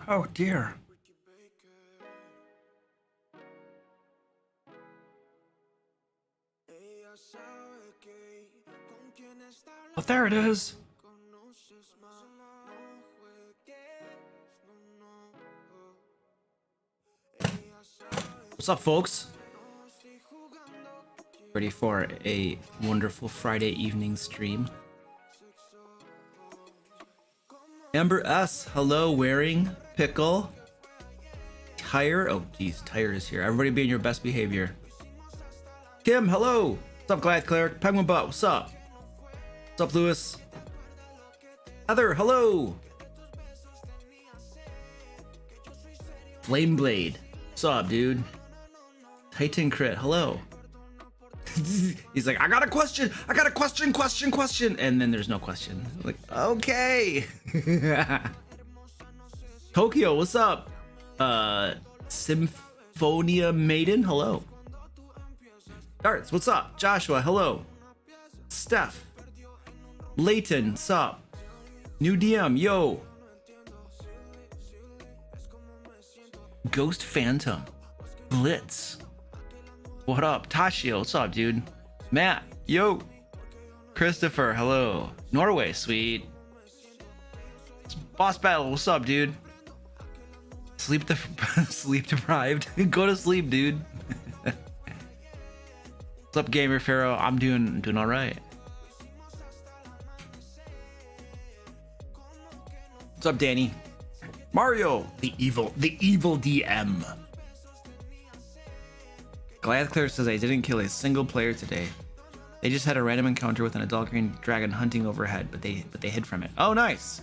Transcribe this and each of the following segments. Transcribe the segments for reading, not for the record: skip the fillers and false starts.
Oh dear. But there it is. What's up, folks? Ready for a wonderful Friday evening stream. Amber S, hello, wearing pickle. Tyre, oh geez, Tyre is here. Everybody be in your best behavior. Kim, hello. What's up, Goliath Cleric? Penguin Butt, what's up? What's up, Lewis? Heather, hello. Flame Blade, what's up, dude? Titan Crit, hello. He's like, I got a question, question. And then there's no question. I'm like, okay. Tokyo, what's up? Symphonia Maiden, hello. Darts, what's up? Joshua, hello. Steph. Layton, sup? New DM, yo. Ghost Phantom. Blitz. What up? Tashio, what's up, dude? Matt, yo. Christopher, hello. Norway, sweet. Boss Battle, what's up, dude? Sleep deprived. Go to sleep, dude. What's up, Gamer Pharaoh? I'm doing all right. What's up, Danny? Mario, the evil DM. Goliath Clear says I didn't kill a single player today. They just had a random encounter with an adult green dragon hunting overhead, but they hid from it. Oh, nice.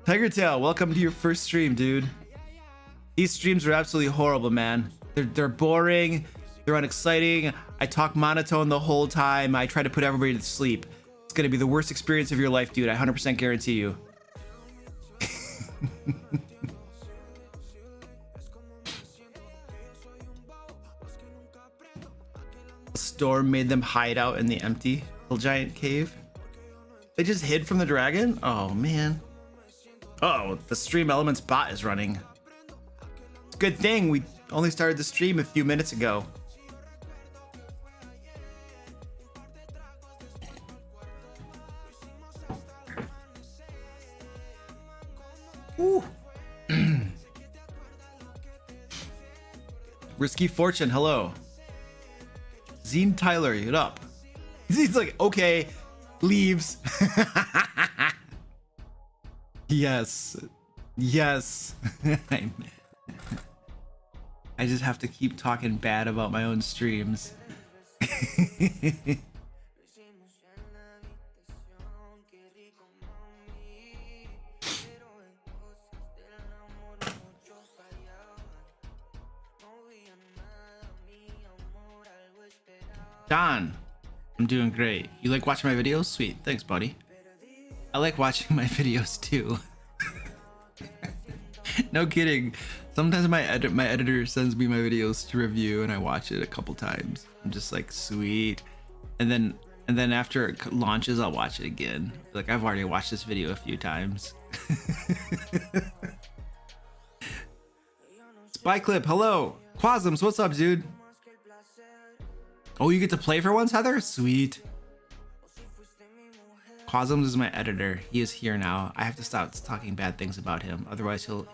Tiger Tail, welcome to your first stream, dude. These streams are absolutely horrible, man. They're boring. They're unexciting. I talk monotone the whole time. I try to put everybody to sleep. It's gonna be the worst experience of your life, dude. I 100% guarantee you. A storm made them hide out in the empty little giant cave. They just hid from the dragon? Oh, man. Uh-oh, the Stream Elements bot is running. It's a good thing we only started the stream a few minutes ago. Woo. Risky Fortune, hello. Zine Tyler, get up. He's like, okay, leaves. Yes. I just have to keep talking bad about my own streams. Don, I'm doing great. You like watching my videos? Sweet, thanks, buddy. I like watching my videos too. No kidding. Sometimes my editor sends me my videos to review and I watch it a couple times. I'm just like, sweet. And then after it launches, I'll watch it again. Like, I've already watched this video a few times. Spy Clip, hello. Quasms, what's up, dude? Oh, you get to play for once, Heather? Sweet. Quasms is my editor. He is here now. I have to stop talking bad things about him, otherwise he'll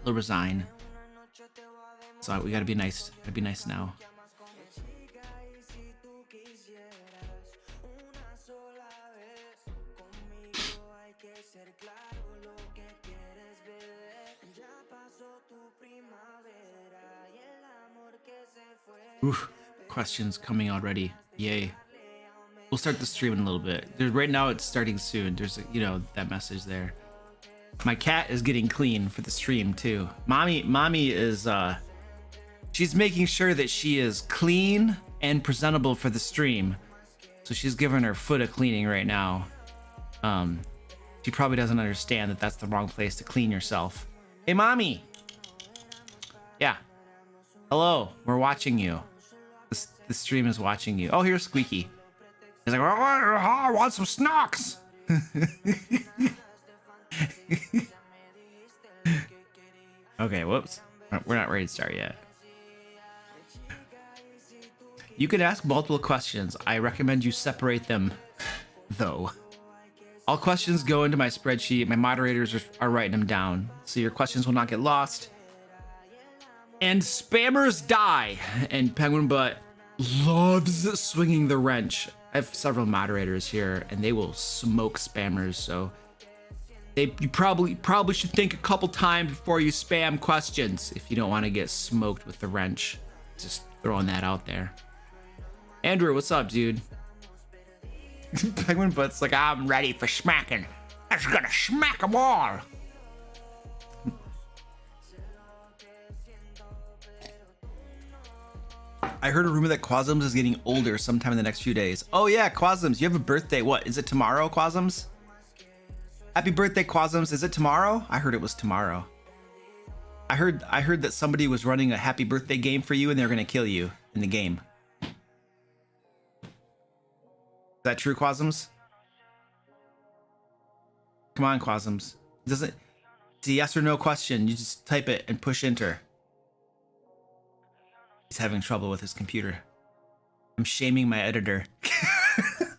resign. So we gotta be nice. Gotta be nice now. Oof, questions coming already. Yay. We'll start the stream in a little bit. Right now it's starting soon. There's, you know, that message there. My cat is getting clean for the stream too. Mommy is she's making sure that she is clean and presentable for the stream. So she's giving her foot a cleaning right now. She probably doesn't understand that that's the wrong place to clean yourself. Hey, mommy. Yeah. Hello, we're watching you. The stream is watching you. Oh, here's Squeaky. He's like, I want some snacks. Okay, whoops. We're not ready to start yet. You can ask multiple questions. I recommend you separate them, though. All questions go into my spreadsheet. My moderators are writing them down, so your questions will not get lost. And spammers die. And Penguin Butt loves swinging the wrench. I have several moderators here, and they will smoke spammers, so you probably should think a couple times before you spam questions if you don't want to get smoked with the wrench. Just throwing that out there. Andrew, what's up, dude? Penguin Butt's like, I'm ready for smacking. I'm just gonna smack them all. I heard a rumor that Quasums is getting older sometime in the next few days. Oh yeah, Quasums, you have a birthday. What, is it tomorrow, Quasums? Happy birthday, Quasums. Is it tomorrow? I heard it was tomorrow. I heard that somebody was running a happy birthday game for you and they're gonna kill you in the game. Is that true, Quasums? Come on, Quasums. It's a yes or no question. You just type it and push enter. He's having trouble with his computer. I'm shaming my editor.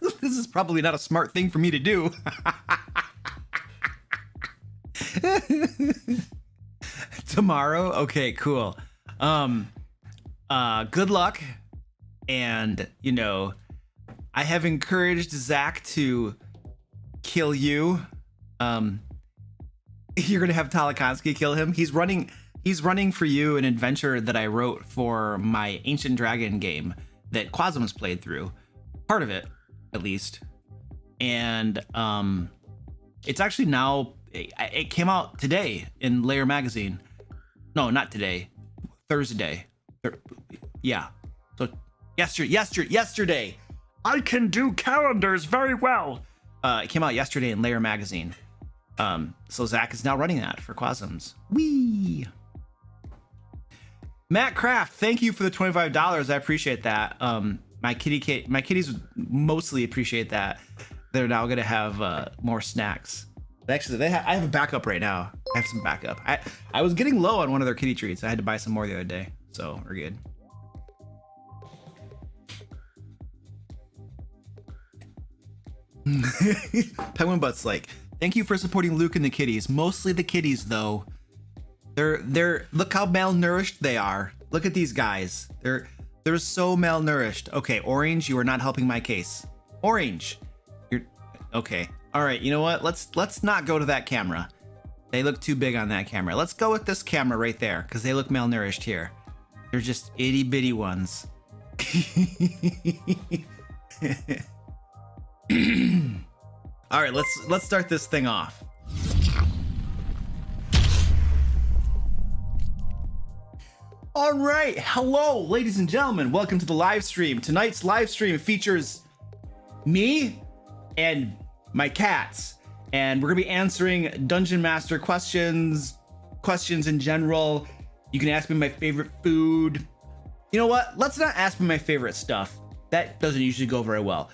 This is probably not a smart thing for me to do. Tomorrow? Okay, cool. Good luck. And, you know, I have encouraged Zach to kill you. You're gonna have Talakonski kill him. He's running for you an adventure that I wrote for my Ancient Dragon game that Quasums played through. Part of it, at least. And it's actually now, it came out today in Lair magazine. No, not today. Thursday. Yeah. So yesterday. I can do calendars very well. It came out yesterday in Lair magazine. So Zach is now running that for Quasums. Whee! Matt Kraft, thank you for the $25. I appreciate that. My kitties mostly appreciate that. They're now gonna have more snacks. Actually, I have a backup right now. I have some backup. I was getting low on one of their kitty treats. I had to buy some more the other day, so we're good. Penguin Butt's like, thank you for supporting Luke and the kitties. Mostly the kitties, though. They're look how malnourished they are. Look at these guys. They're so malnourished. Okay, Orange, you are not helping my case. Orange, you're okay. All right, you know what? Let's not go to that camera. They look too big on that camera. Let's go with this camera right there because they look malnourished here. They're just itty bitty ones. All right, let's start this thing off. All right, hello, ladies and gentlemen. Welcome to the live stream. Tonight's live stream features me and my cats, and we're gonna be answering Dungeon Master questions in general. You can ask me my favorite food. You know what? Let's not ask me my favorite stuff. That doesn't usually go very well.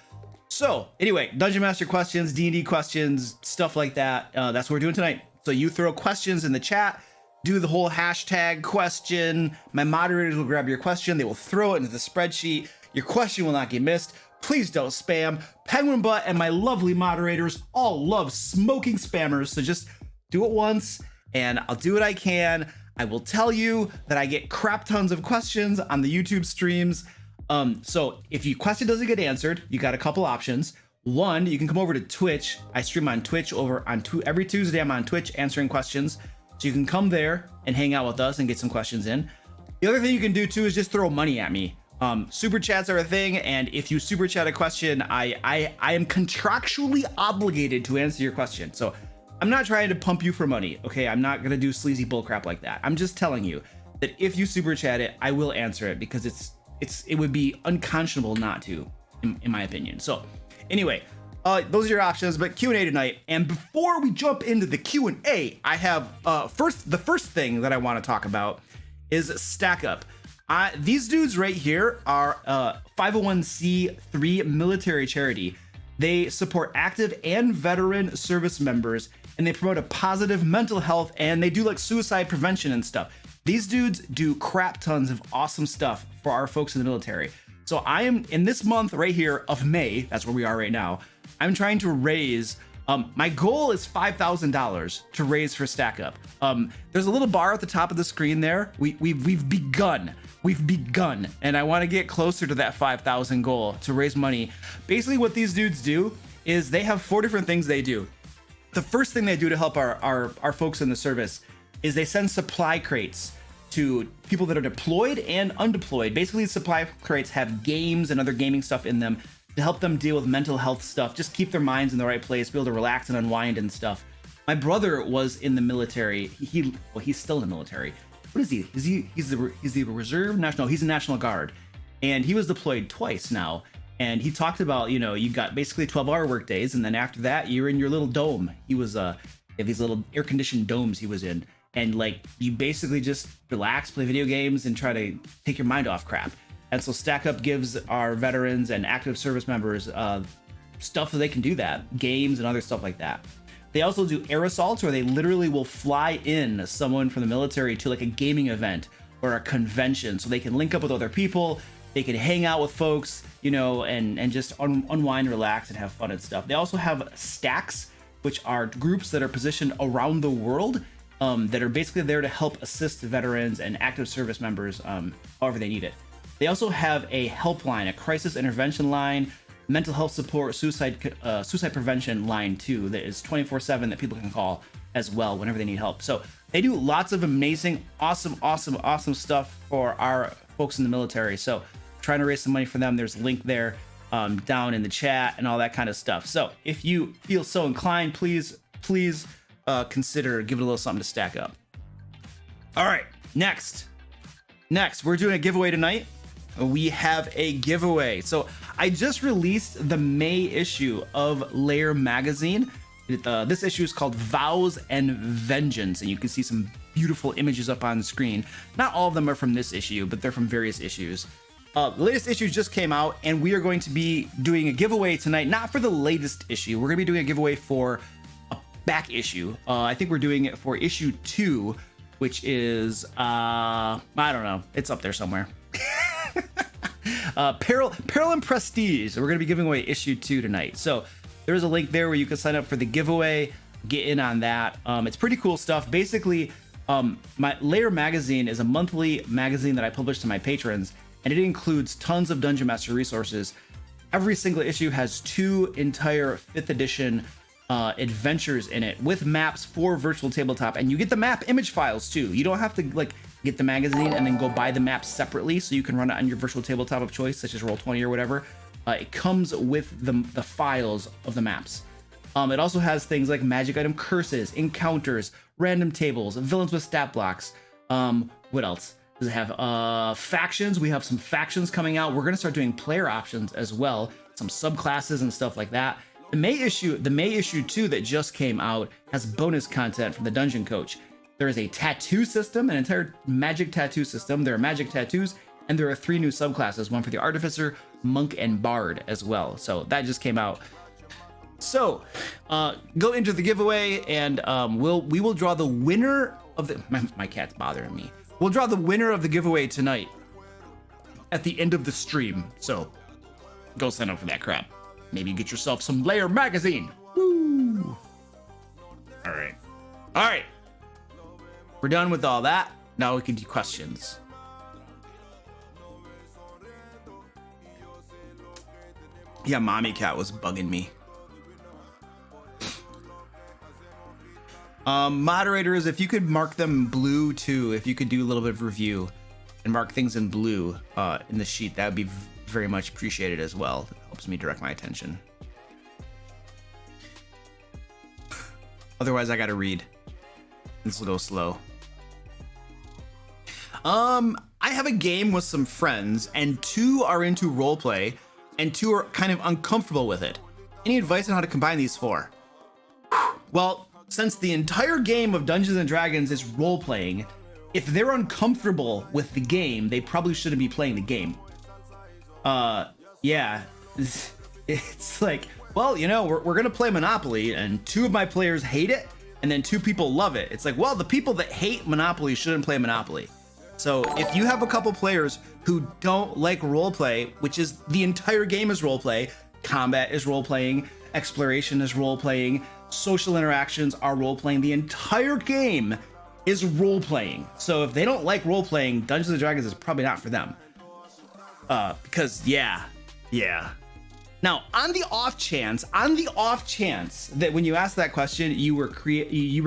So anyway, Dungeon Master questions, D&D questions, stuff like that. That's what we're doing tonight. So you throw questions in the chat, do the whole hashtag question. My moderators will grab your question. They will throw it into the spreadsheet. Your question will not get missed. Please don't spam. Penguin Butt and my lovely moderators all love smoking spammers. So just do it once and I'll do what I can. I will tell you that I get crap tons of questions on the YouTube streams. So if your question doesn't get answered, you got a couple options. One, you can come over to Twitch. I stream on Twitch every Tuesday. I'm on Twitch answering questions. So you can come there and hang out with us and get some questions in. The other thing you can do too is just throw money at me. Super chats are a thing, and if you super chat a question, I am contractually obligated to answer your question. So I'm not trying to pump you for money, okay? I'm not gonna do sleazy bullcrap like that. I'm just telling you that if you super chat it, I will answer it because it would be unconscionable not to, in my opinion. So anyway, those are your options, but Q&A tonight. And before we jump into the Q&A, I have the first thing that I want to talk about is Stack Up. These dudes right here are 501c3 military charity. They support active and veteran service members, and they promote a positive mental health, and they do like suicide prevention and stuff. These dudes do crap tons of awesome stuff for our folks in the military. So I am in this month right here of May, that's where we are right now, I'm trying to raise, my goal is $5,000 to raise for Stack Up. There's a little bar at the top of the screen there. We've begun, and I want to get closer to that 5,000 goal to raise money. Basically what these dudes do is they have 4 different things they do. The first thing they do to help our folks in the service is they send supply crates to people that are deployed and undeployed. Basically, supply crates have games and other gaming stuff in them to help them deal with mental health stuff, just keep their minds in the right place, be able to relax and unwind and stuff. My brother was in the military. He's still in the military. What is he? He's the reserve national? He's a National Guard, and he was deployed twice now. And he talked about, you got basically 12-hour work days, and then after that, you're in your little dome. He was these little air-conditioned domes he was in. And like you basically just relax, play video games, and try to take your mind off crap. And so Stack Up gives our veterans and active service members stuff that they can do that, games and other stuff like that. They also do air assaults, where they literally will fly in someone from the military to like a gaming event or a convention, so they can link up with other people, they can hang out with folks, and just unwind, relax, and have fun and stuff. They also have stacks, which are groups that are positioned around the world, that are basically there to help assist veterans and active service members however they need it. They also have a helpline, a crisis intervention line, mental health support, suicide prevention line too, that is 24/7 that people can call as well whenever they need help. So they do lots of amazing, awesome stuff for our folks in the military. So trying to raise some money for them. There's a link there down in the chat and all that kind of stuff. So if you feel so inclined, please consider giving a little something to Stack Up. All right, next we're doing a giveaway tonight. We have a giveaway. So I just released the May issue of Lair magazine. This issue is called Vows and Vengeance, and you can see some beautiful images up on the screen. Not all of them are from this issue, but they're from various issues. The latest issue just came out, and we are going to be doing a giveaway tonight, not for the latest issue. We're going to be doing a giveaway for a back issue. I think we're doing it for issue 2, which is, I don't know. It's up there somewhere. Peril and Prestige. We're going to be giving away issue 2 tonight. So there's a link there where you can sign up for the giveaway, get in on that. It's pretty cool stuff. Basically, my Lair magazine is a monthly magazine that I publish to my patrons, and it includes tons of Dungeon Master resources. Every single issue has 2 entire 5th edition adventures in it with maps for virtual tabletop, and you get the map image files too. You don't have to like get the magazine and then go buy the maps separately so you can run it on your virtual tabletop of choice, such as Roll20 or whatever. It comes with the files of the maps. It also has things like magic item curses, encounters, random tables, villains with stat blocks. What else does it have? Factions. We have some factions coming out. We're going to start doing player options as well, some subclasses and stuff like that. The May issue 2 that just came out has bonus content from the Dungeon Coach. There is a tattoo system, an entire magic tattoo system. There are magic tattoos, and there are 3 new subclasses, one for the Artificer, Monk, and Bard as well. So that just came out. So go into the giveaway, and we will draw the winner of the... My cat's bothering me. We'll draw the winner of the giveaway tonight at the end of the stream. So go sign up for that crap. Maybe get yourself some Lair magazine. Woo! All right. We're done with all that. Now we can do questions. Yeah, mommy cat was bugging me. Moderators, if you could mark them blue too, if you could do a little bit of review and mark things in blue in the sheet, that would be very much appreciated as well. It helps me direct my attention. Otherwise, I gotta read. This will go slow. I have a game with some friends, and 2 are into roleplay, and 2 are kind of uncomfortable with it. Any advice on how to combine these 4? Well, since the entire game of Dungeons and Dragons is role-playing, if they're uncomfortable with the game, they probably shouldn't be playing the game. Yeah, it's like, well, we're gonna play Monopoly, and 2 of my players hate it, and then 2 people love it. It's like, well, the people that hate Monopoly shouldn't play Monopoly. So if you have a couple players who don't like roleplay, which is the entire game is roleplay, combat is role-playing, exploration is role-playing, social interactions are role-playing, the entire game is role-playing. So if they don't like role-playing, Dungeons & Dragons is probably not for them. Because yeah. Now, on the off chance that when you asked that question, you were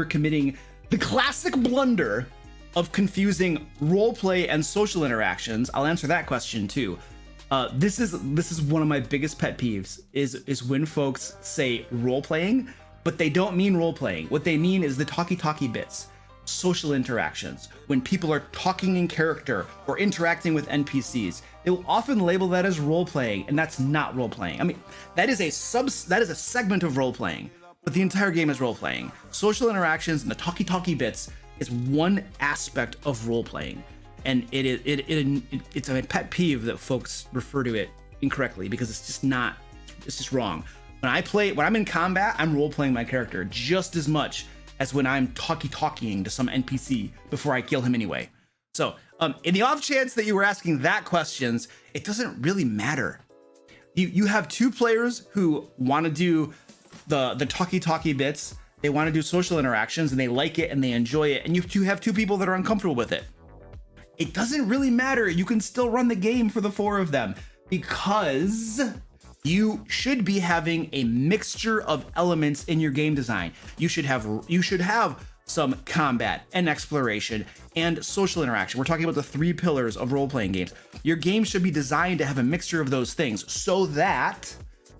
committing the classic blunder of confusing roleplay and social interactions, I'll answer that question too. This is one of my biggest pet peeves is when folks say role-playing, but they don't mean role-playing. What they mean is the talky bits, social interactions. When people are talking in character or interacting with NPCs, they will often label that as role-playing, and that's not role-playing. I mean, that is a segment of role-playing, but the entire game is role-playing. Social interactions and the talky bits is one aspect of role-playing, and it's a pet peeve that folks refer to it incorrectly because it's just wrong. When I'm in combat, I'm role-playing my character just as much as when I'm talking to some NPC before I kill him anyway. So in the off chance that you were asking that questions, it doesn't really matter. You have 2 players who want to do the talky bits. They want to do social interactions and they like it and they enjoy it. And you have 2 people that are uncomfortable with it. It doesn't really matter. You can still run the game for the 4 of them because you should be having a mixture of elements in your game design. You should have some combat and exploration and social interaction. We're talking about the 3 pillars of role-playing games. Your game should be designed to have a mixture of those things so that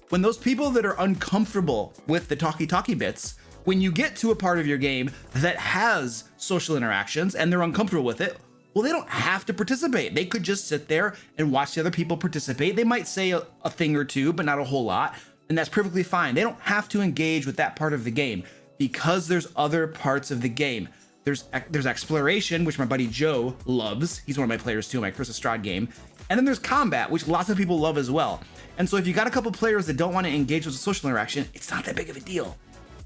when those people that are uncomfortable with the talky bits, when you get to a part of your game that has social interactions and they're uncomfortable with it, well, they don't have to participate. They could just sit there and watch the other people participate. They might say a thing or two, but not a whole lot, and that's perfectly fine. They don't have to engage with that part of the game because there's other parts of the game. There's exploration, which my buddy Joe loves. He's one of my players too, my first Strahd game. And then there's combat, which lots of people love as well. And so if you got a couple players that don't want to engage with the social interaction, it's not that big of a deal.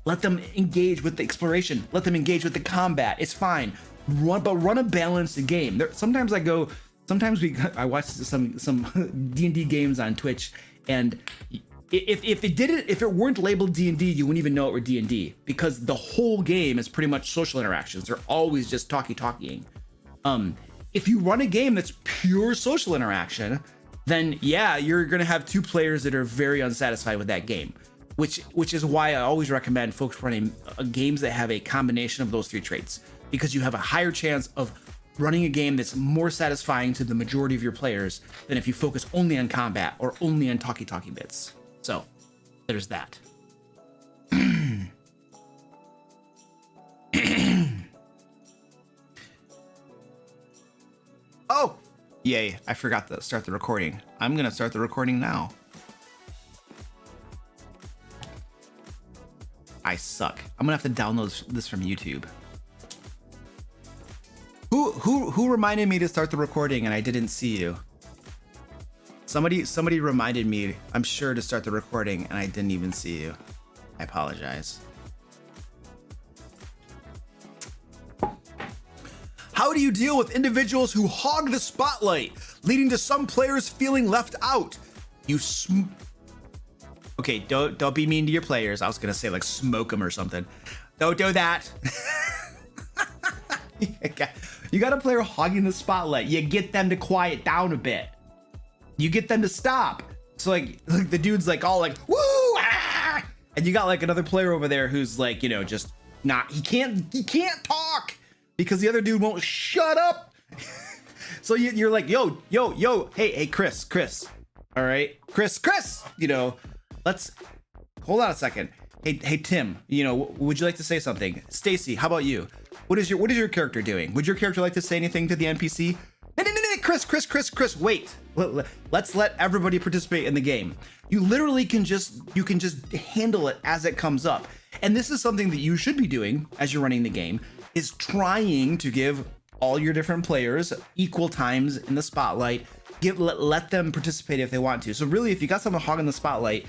Let them engage with the exploration. Let them engage with the combat. It's fine. Run a balanced game. Sometimes I watch some D&D games on Twitch, and if it weren't labeled D&D, you wouldn't even know it were D&D because the whole game is pretty much social interactions. They're always just talking. If you run a game that's pure social interaction, then yeah, you're gonna have 2 players that are very unsatisfied with that game. Which is why I always recommend folks running games that have a combination of those 3 traits, because you have a higher chance of running a game that's more satisfying to the majority of your players than if you focus only on combat or only on talky bits. So there's that. Oh, yay, I forgot to start the recording. I'm gonna start the recording now. I suck. I'm gonna have to download this from YouTube. Who reminded me to start the recording and I didn't see you? Somebody reminded me, I'm sure, to start the recording and I didn't even see you. I apologize. How do you deal with individuals who hog the spotlight, leading to some players feeling left out? Okay, don't be mean to your players. I was gonna say like smoke them or something. Don't do that. You got a player hogging the spotlight. You get them to quiet down a bit. You get them to stop. So like the dude's like all like woo, ah! And you got like another player over there who's like, you know, just not. He can't talk because the other dude won't shut up. So you're like, yo, hey, Chris. All right, Chris. You know. Let's hold on a second. Hey, Tim, you know, would you like to say something? Stacy, how about you? What is your character doing? Would your character like to say anything to the NPC? No, Chris, wait. Let's let everybody participate in the game. You literally can just handle it as it comes up. And this is something that you should be doing as you're running the game, is trying to give all your different players equal times in the spotlight. Let them participate if they want to. So really, if you got someone hogging the spotlight,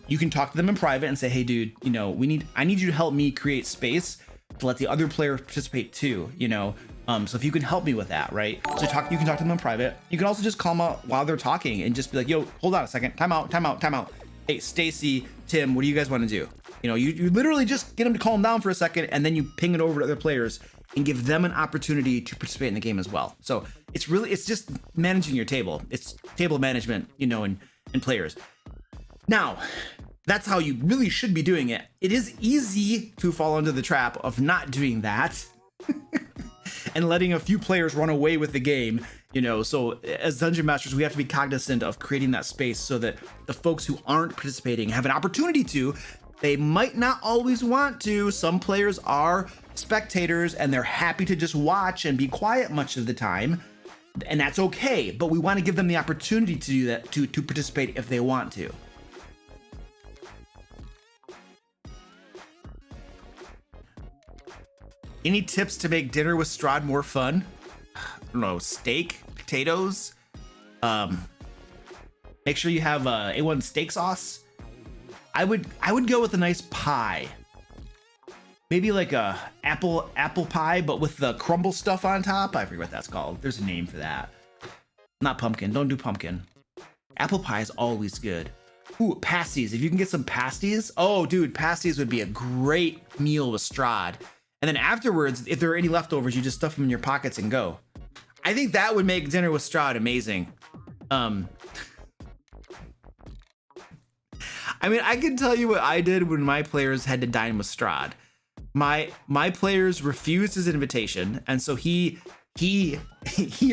You can talk to them in private and say, hey dude, you know, I need you to help me create space to let the other players participate too, you know. So if you can help me with that, right? So you can talk to them in private. You can also just call them out while they're talking and just be like, yo, hold on a second, time out. Hey, Stacy, Tim, what do you guys want to do? You know, you literally just get them to calm down for a second, and then you ping it over to other players and give them an opportunity to participate in the game as well. So it's just managing your table. It's table management, you know, and players. Now, that's how you really should be doing it. It is easy to fall into the trap of not doing that and letting a few players run away with the game, you know. So as dungeon masters, we have to be cognizant of creating that space so that the folks who aren't participating have an opportunity to. They might not always want to. Some players are spectators and they're happy to just watch and be quiet much of the time, and that's okay, but we want to give them the opportunity to do that, to participate if they want to. Any tips to make dinner with Strahd more fun? I don't know, steak, potatoes. Make sure you have A1 steak sauce. I would go with a nice pie. Maybe like a apple pie, but with the crumble stuff on top. I forget what that's called. There's a name for that. Not pumpkin. Don't do pumpkin. Apple pie is always good. Ooh, pasties. If you can get some pasties. Oh, dude, pasties would be a great meal with Strahd. And then afterwards, if there are any leftovers, you just stuff them in your pockets and go. I think that would make dinner with Strahd amazing. I mean, I can tell you what I did when my players had to dine with Strahd. My players refused his invitation, and so he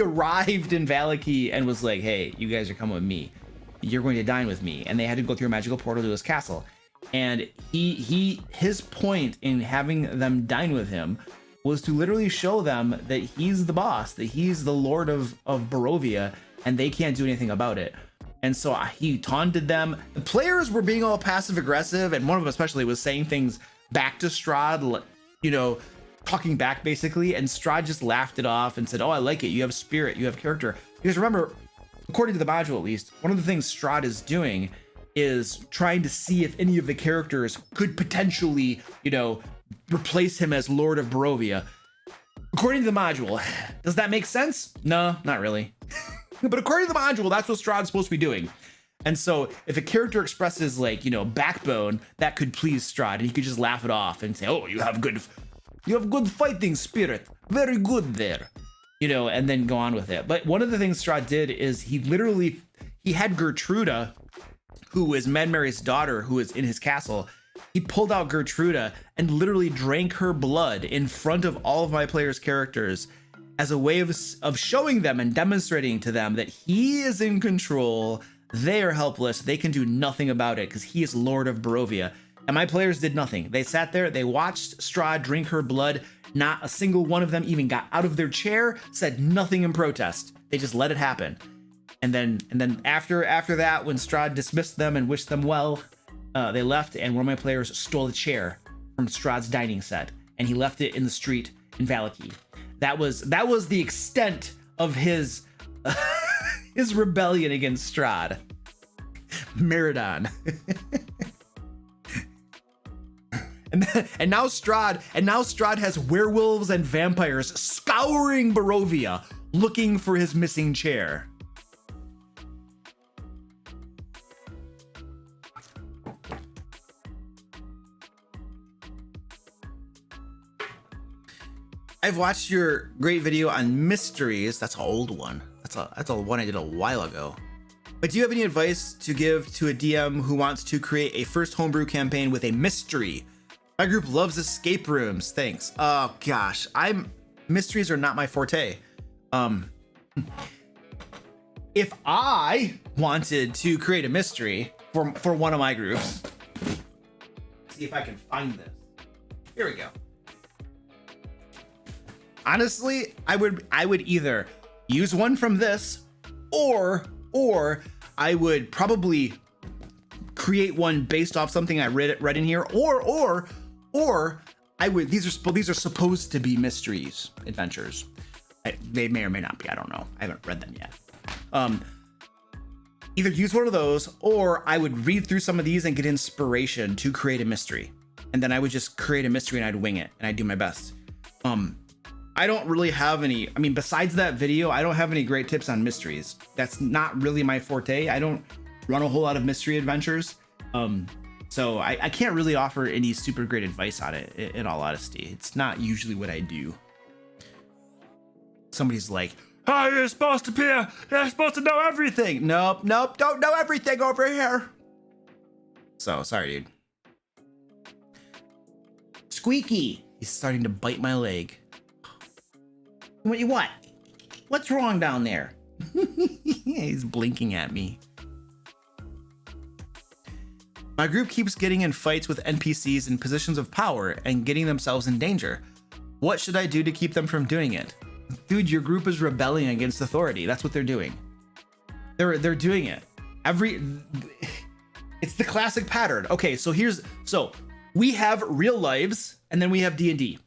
arrived in Valaki and was like, "Hey, you guys are coming with me. You're going to dine with me." And they had to go through a magical portal to his castle. And his point in having them dine with him was to literally show them that he's the boss, that he's the Lord of Barovia, and they can't do anything about it. And so he taunted them. The players were being all passive aggressive, and one of them especially was saying things back to Strahd, you know, talking back basically, and Strahd just laughed it off and said, "Oh, I like it. You have spirit, you have character." Because remember, according to the module at least, one of the things Strahd is doing is trying to see if any of the characters could potentially, you know, replace him as Lord of Barovia. According to the module, does that make sense? No, not really. But according to the module, that's what Strahd's supposed to be doing. And so if a character expresses, like, you know, backbone, that could please Strahd, and he could just laugh it off and say, "Oh, you have good fighting spirit. Very good there." You know, and then go on with it. But one of the things Strahd did is he had Gertruda, who is Medmary's daughter, who is in his castle. He pulled out Gertruda and literally drank her blood in front of all of my players' characters as a way of showing them and demonstrating to them that he is in control. They are helpless. They can do nothing about it because he is Lord of Barovia. And my players did nothing. They sat there, they watched Strahd drink her blood. Not a single one of them even got out of their chair, said nothing in protest. They just let it happen. And then after that, when Strahd dismissed them and wished them well, they left, and one of my players stole a chair from Strahd's dining set, and he left it in the street in Valaki. That was the extent of his his rebellion against Strahd. Meridon. and now Strahd has werewolves and vampires scouring Barovia looking for his missing chair. I've watched your great video on mysteries. That's an old one. That's a one I did a while ago. But do you have any advice to give to a DM who wants to create a first homebrew campaign with a mystery? My group loves escape rooms. Thanks. Oh gosh, mysteries are not my forte. If I wanted to create a mystery for one of my groups, see if I can find this. Here we go. Honestly, I would either use one from this, or I would probably create one based off something I read in here, or I would. These are supposed to be mysteries, adventures. They may or may not be. I don't know. I haven't read them yet. either use one of those, or I would read through some of these and get inspiration to create a mystery. And then I would just create a mystery and I'd wing it and I'd do my best. I don't really have any, I mean, besides that video, I don't have any great tips on mysteries. That's not really my forte. I don't run a whole lot of mystery adventures. So I can't really offer any super great advice on it, in all honesty. It's not usually what I do. Somebody's like, oh, you're supposed to know everything. Nope, don't know everything over here. So, sorry, dude. Squeaky, he's starting to bite my leg. What? What's wrong down there? He's blinking at me. My group keeps getting in fights with NPCs in positions of power and getting themselves in danger. What should I do to keep them from doing it? Dude, your group is rebelling against authority. That's what they're doing. They're doing it. It's the classic pattern. Okay, so we have real lives and then we have D&D.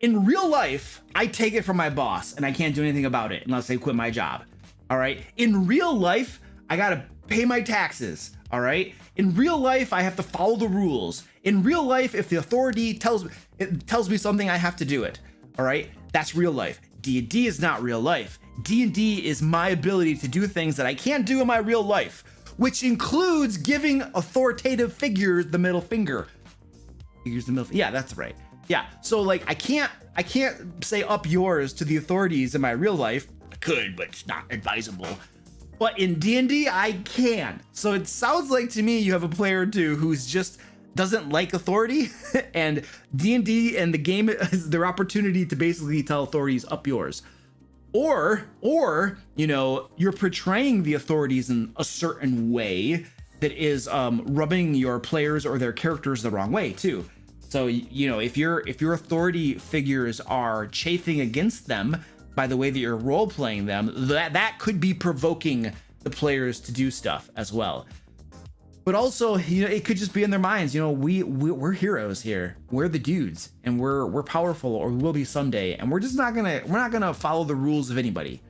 In real life, I take it from my boss and I can't do anything about it unless I quit my job. All right. In real life, I gotta pay my taxes. All right. In real life, I have to follow the rules. In real life, if the authority tells me something, I have to do it. All right. That's real life. D&D is not real life. D&D is my ability to do things that I can't do in my real life, which includes giving authoritative figures the middle finger. Yeah, that's right. Yeah, so like I can't say up yours to the authorities in my real life. I could, but it's not advisable. But in D&D, I can. So it sounds like to me you have a player or two who's just doesn't like authority, and D&D and the game is their opportunity to basically tell authorities up yours. Or you know, you're portraying the authorities in a certain way that is rubbing your players or their characters the wrong way too. So, you know, if your authority figures are chafing against them by the way that you're role playing them, that could be provoking the players to do stuff as well. But also, you know, it could just be in their minds, you know, we're heroes here. We're the dudes and we're powerful, or we will be someday. And we're not gonna follow the rules of anybody,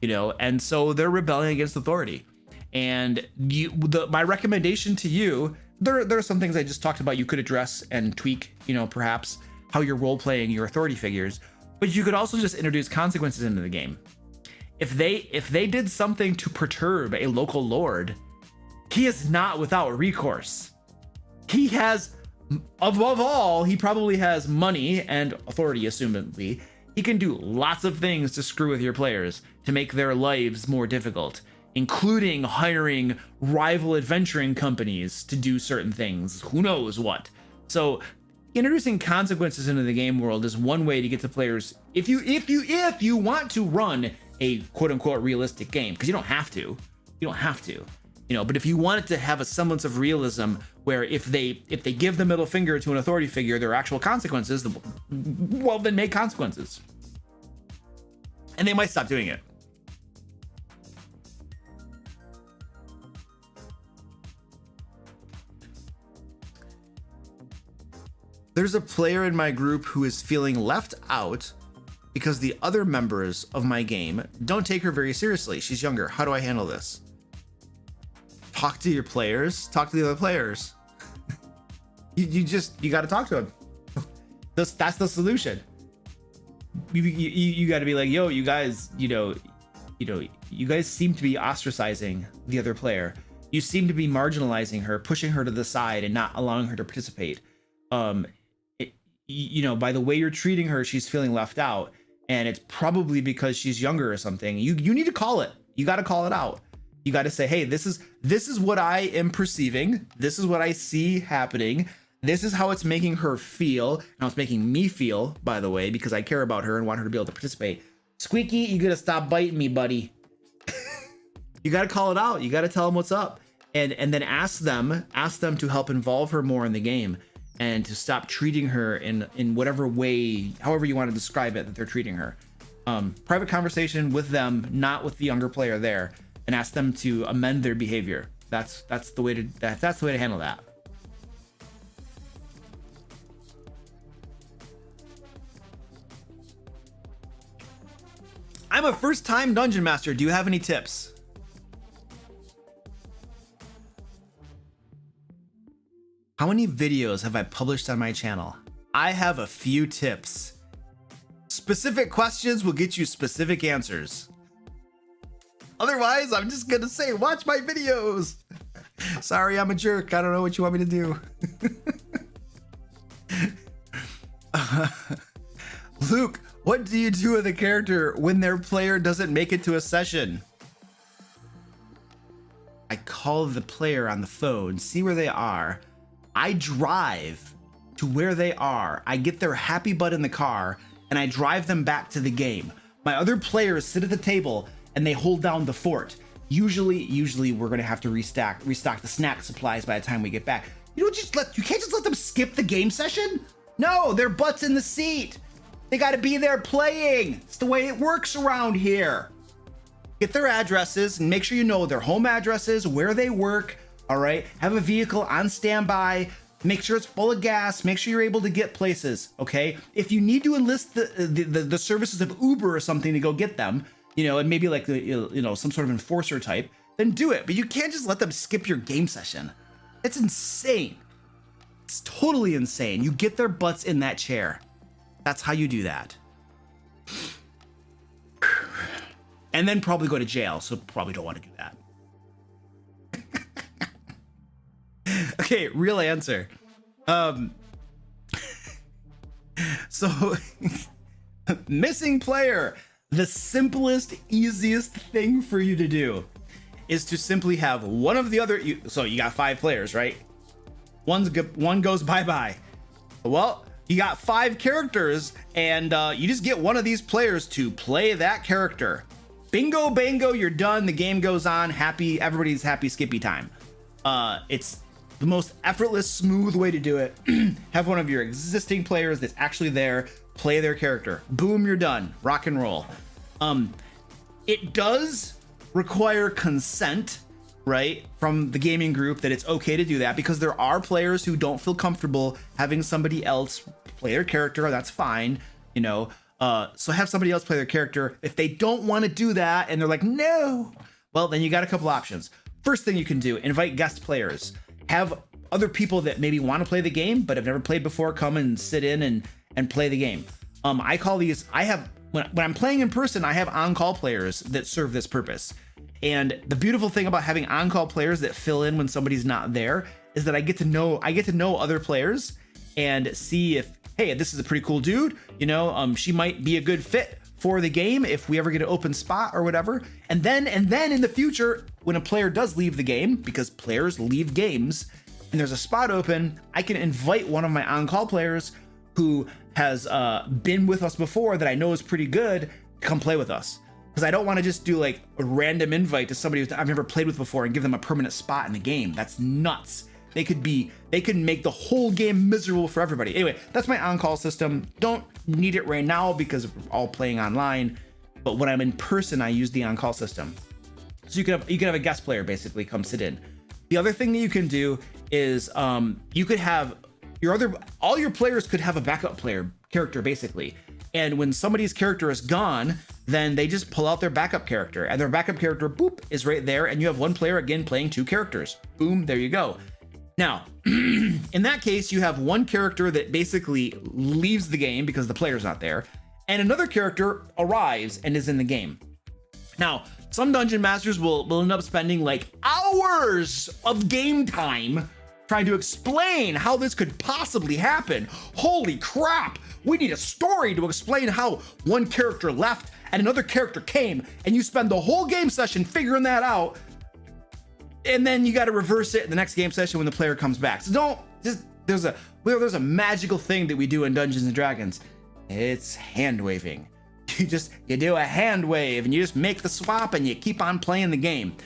you know? And so they're rebelling against authority. And my recommendation to you, there are some things I just talked about you could address and tweak, you know, perhaps how you're role playing your authority figures, but you could also just introduce consequences into the game. If they did something to perturb a local lord, he is not without recourse. He has, above all, he probably has money and authority, assumedly. He can do lots of things to screw with your players to make their lives more difficult, including hiring rival adventuring companies to do certain things, who knows what. So introducing consequences into the game world is one way to get to players if you want to run a quote unquote realistic game, because you don't have to, you know, but if you want it to have a semblance of realism where if they give the middle finger to an authority figure, there are actual consequences, well, then make consequences. And they might stop doing it. There's a player in my group who is feeling left out because the other members of my game don't take her very seriously. She's younger. How do I handle this? Talk to your players. Talk to the other players. you got to talk to them. That's the solution. You got to be like, yo, you guys, you guys seem to be ostracizing the other player. You seem to be marginalizing her, pushing her to the side, and not allowing her to participate. You know, by the way you're treating her, she's feeling left out, and it's probably because she's younger or something. You need to call it. You got to call it out. You got to say, hey, this is what I am perceiving. This is what I see happening. This is how it's making her feel, and how it's making me feel, by the way, because I care about her and want her to be able to participate. Squeaky, you gotta stop biting me, buddy. You got to call it out. You got to tell them what's up, and then ask them to help involve her more in the game, and to stop treating her in whatever way, however you want to describe it, that they're treating her. Private conversation with them, not with the younger player there, and ask them to amend their behavior. That's the way to handle that. I'm a first-time dungeon master. Do you have any tips? How many videos have I published on my channel? I have a few tips. Specific questions will get you specific answers. Otherwise, I'm just gonna say, watch my videos. Sorry, I'm a jerk. I don't know what you want me to do. Luke, what do you do with a character when their player doesn't make it to a session? I call the player on the phone, see where they are. I drive to where they are. I get their happy butt in the car and I drive them back to the game. My other players sit at the table and they hold down the fort. Usually we're gonna have to restock the snack supplies by the time we get back. You can't just let them skip the game session. No, their butt's in the seat. They gotta be there playing. It's the way it works around here. Get their addresses and make sure you know their home addresses, where they work, all right? Have a vehicle on standby. Make sure it's full of gas. Make sure you're able to get places, okay? If you need to enlist the services of Uber or something to go get them, you know, and maybe like some sort of enforcer type, then do it. But you can't just let them skip your game session. It's insane. It's totally insane. You get their butts in that chair. That's how you do that. And then probably go to jail, so probably don't want to do that. Okay, real answer. So missing player. The simplest, easiest thing for you to do is to simply have one of the other. So you got 5 players, right? One goes bye-bye. Well, you got 5 characters, and you just get one of these players to play that character. Bingo, bango, you're done. The game goes on. Happy, everybody's happy. Skippy time. It's the most effortless, smooth way to do it. Have one of your existing players that's actually there play their character. Boom, you're done. Rock and roll. It does require consent, right, from the gaming group that it's okay to do that, because there are players who don't feel comfortable having somebody else play their character. That's fine, you know. So have somebody else play their character. If they don't want to do that and they're like, no, well, then you got a couple options. First thing you can do, invite guest players. Have other people that maybe want to play the game but have never played before come and sit in and play the game. I call these, when I'm playing in person, I have on-call players that serve this purpose. And the beautiful thing about having on-call players that fill in when somebody's not there is that I get to know other players and see if, hey, this is a pretty cool dude, you know, she might be a good fit for the game if we ever get an open spot or whatever. And then in the future, when a player does leave the game, because players leave games, and there's a spot open, I can invite one of my on-call players who has been with us before that I know is pretty good to come play with us. Because I don't want to just do like a random invite to somebody I've never played with before and give them a permanent spot in the game. That's nuts. They could make the whole game miserable for everybody. Anyway, that's my on-call system. Don't need it right now because we're all playing online. But when I'm in person, I use the on-call system. So you can have a guest player basically come sit in. The other thing that you can do is you could have all your players could have a backup player character basically. And when somebody's character is gone, then they just pull out their backup character, and their backup character, boop, is right there. And you have one player again playing 2 characters. Boom, there you go. Now, in that case, you have one character that basically leaves the game because the player's not there, and another character arrives and is in the game. Now, some dungeon masters will end up spending like hours of game time trying to explain how this could possibly happen. Holy crap, we need a story to explain how one character left and another character came, and you spend the whole game session figuring that out, and then you got to reverse it in the next game session when the player comes back. So there's a magical thing that we do in Dungeons and Dragons. It's hand waving. You do a hand wave and you just make the swap and you keep on playing the game.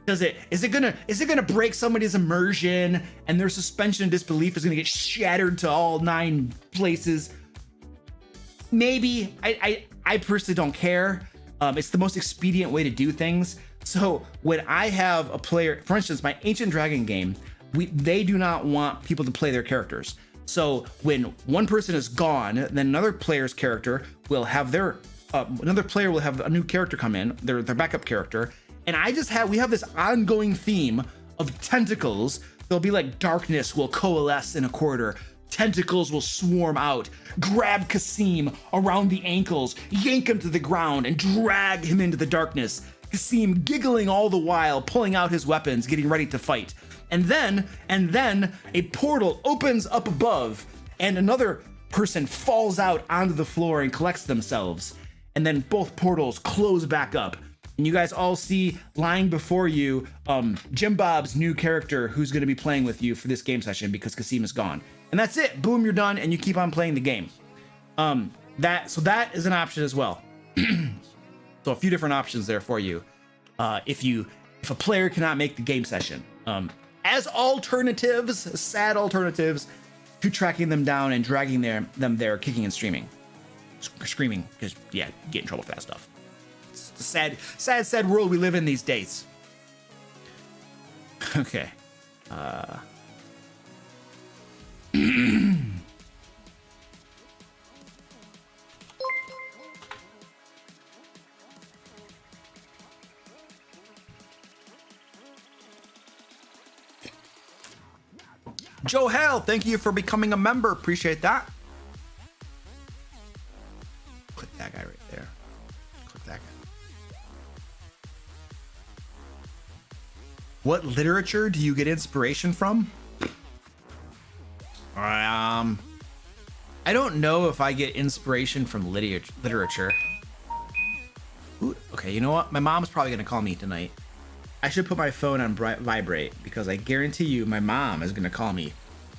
Is it gonna break somebody's immersion and their suspension of disbelief is gonna get shattered to all 9 places? Maybe. I personally don't care. It's the most expedient way to do things. So when I have a player, for instance, my Ancient Dragon game, they do not want people to play their characters. So when one person is gone, then another player's character will have another player will have a new character come in, their backup character. And we have this ongoing theme of tentacles There'll be like darkness will coalesce in a corridor. Tentacles will swarm out, grab Kasim around the ankles, yank him to the ground, and drag him into the darkness. Kasim giggling all the while, pulling out his weapons, getting ready to fight. And then a portal opens up above, and another person falls out onto the floor and collects themselves. And then both portals close back up. And you guys all see lying before you Jim Bob's new character who's going to be playing with you for this game session because Kasim is gone. And that's it. Boom, you're done, and you keep on playing the game. That is an option as well. So a few different options there for you. If a player cannot make the game session, as alternatives, sad alternatives to tracking them down and dragging them there, kicking and screaming, because yeah, you get in trouble for that stuff. It's the sad world we live in these days. Okay. Joe Hell, thank you for becoming a member. Appreciate that. Click that guy right there. Click that guy. What literature do you get inspiration from? I don't know if I get inspiration from literature. Ooh, okay, you know what? My mom's probably gonna call me tonight. I should put my phone on vibrate because I guarantee you my mom is gonna call me.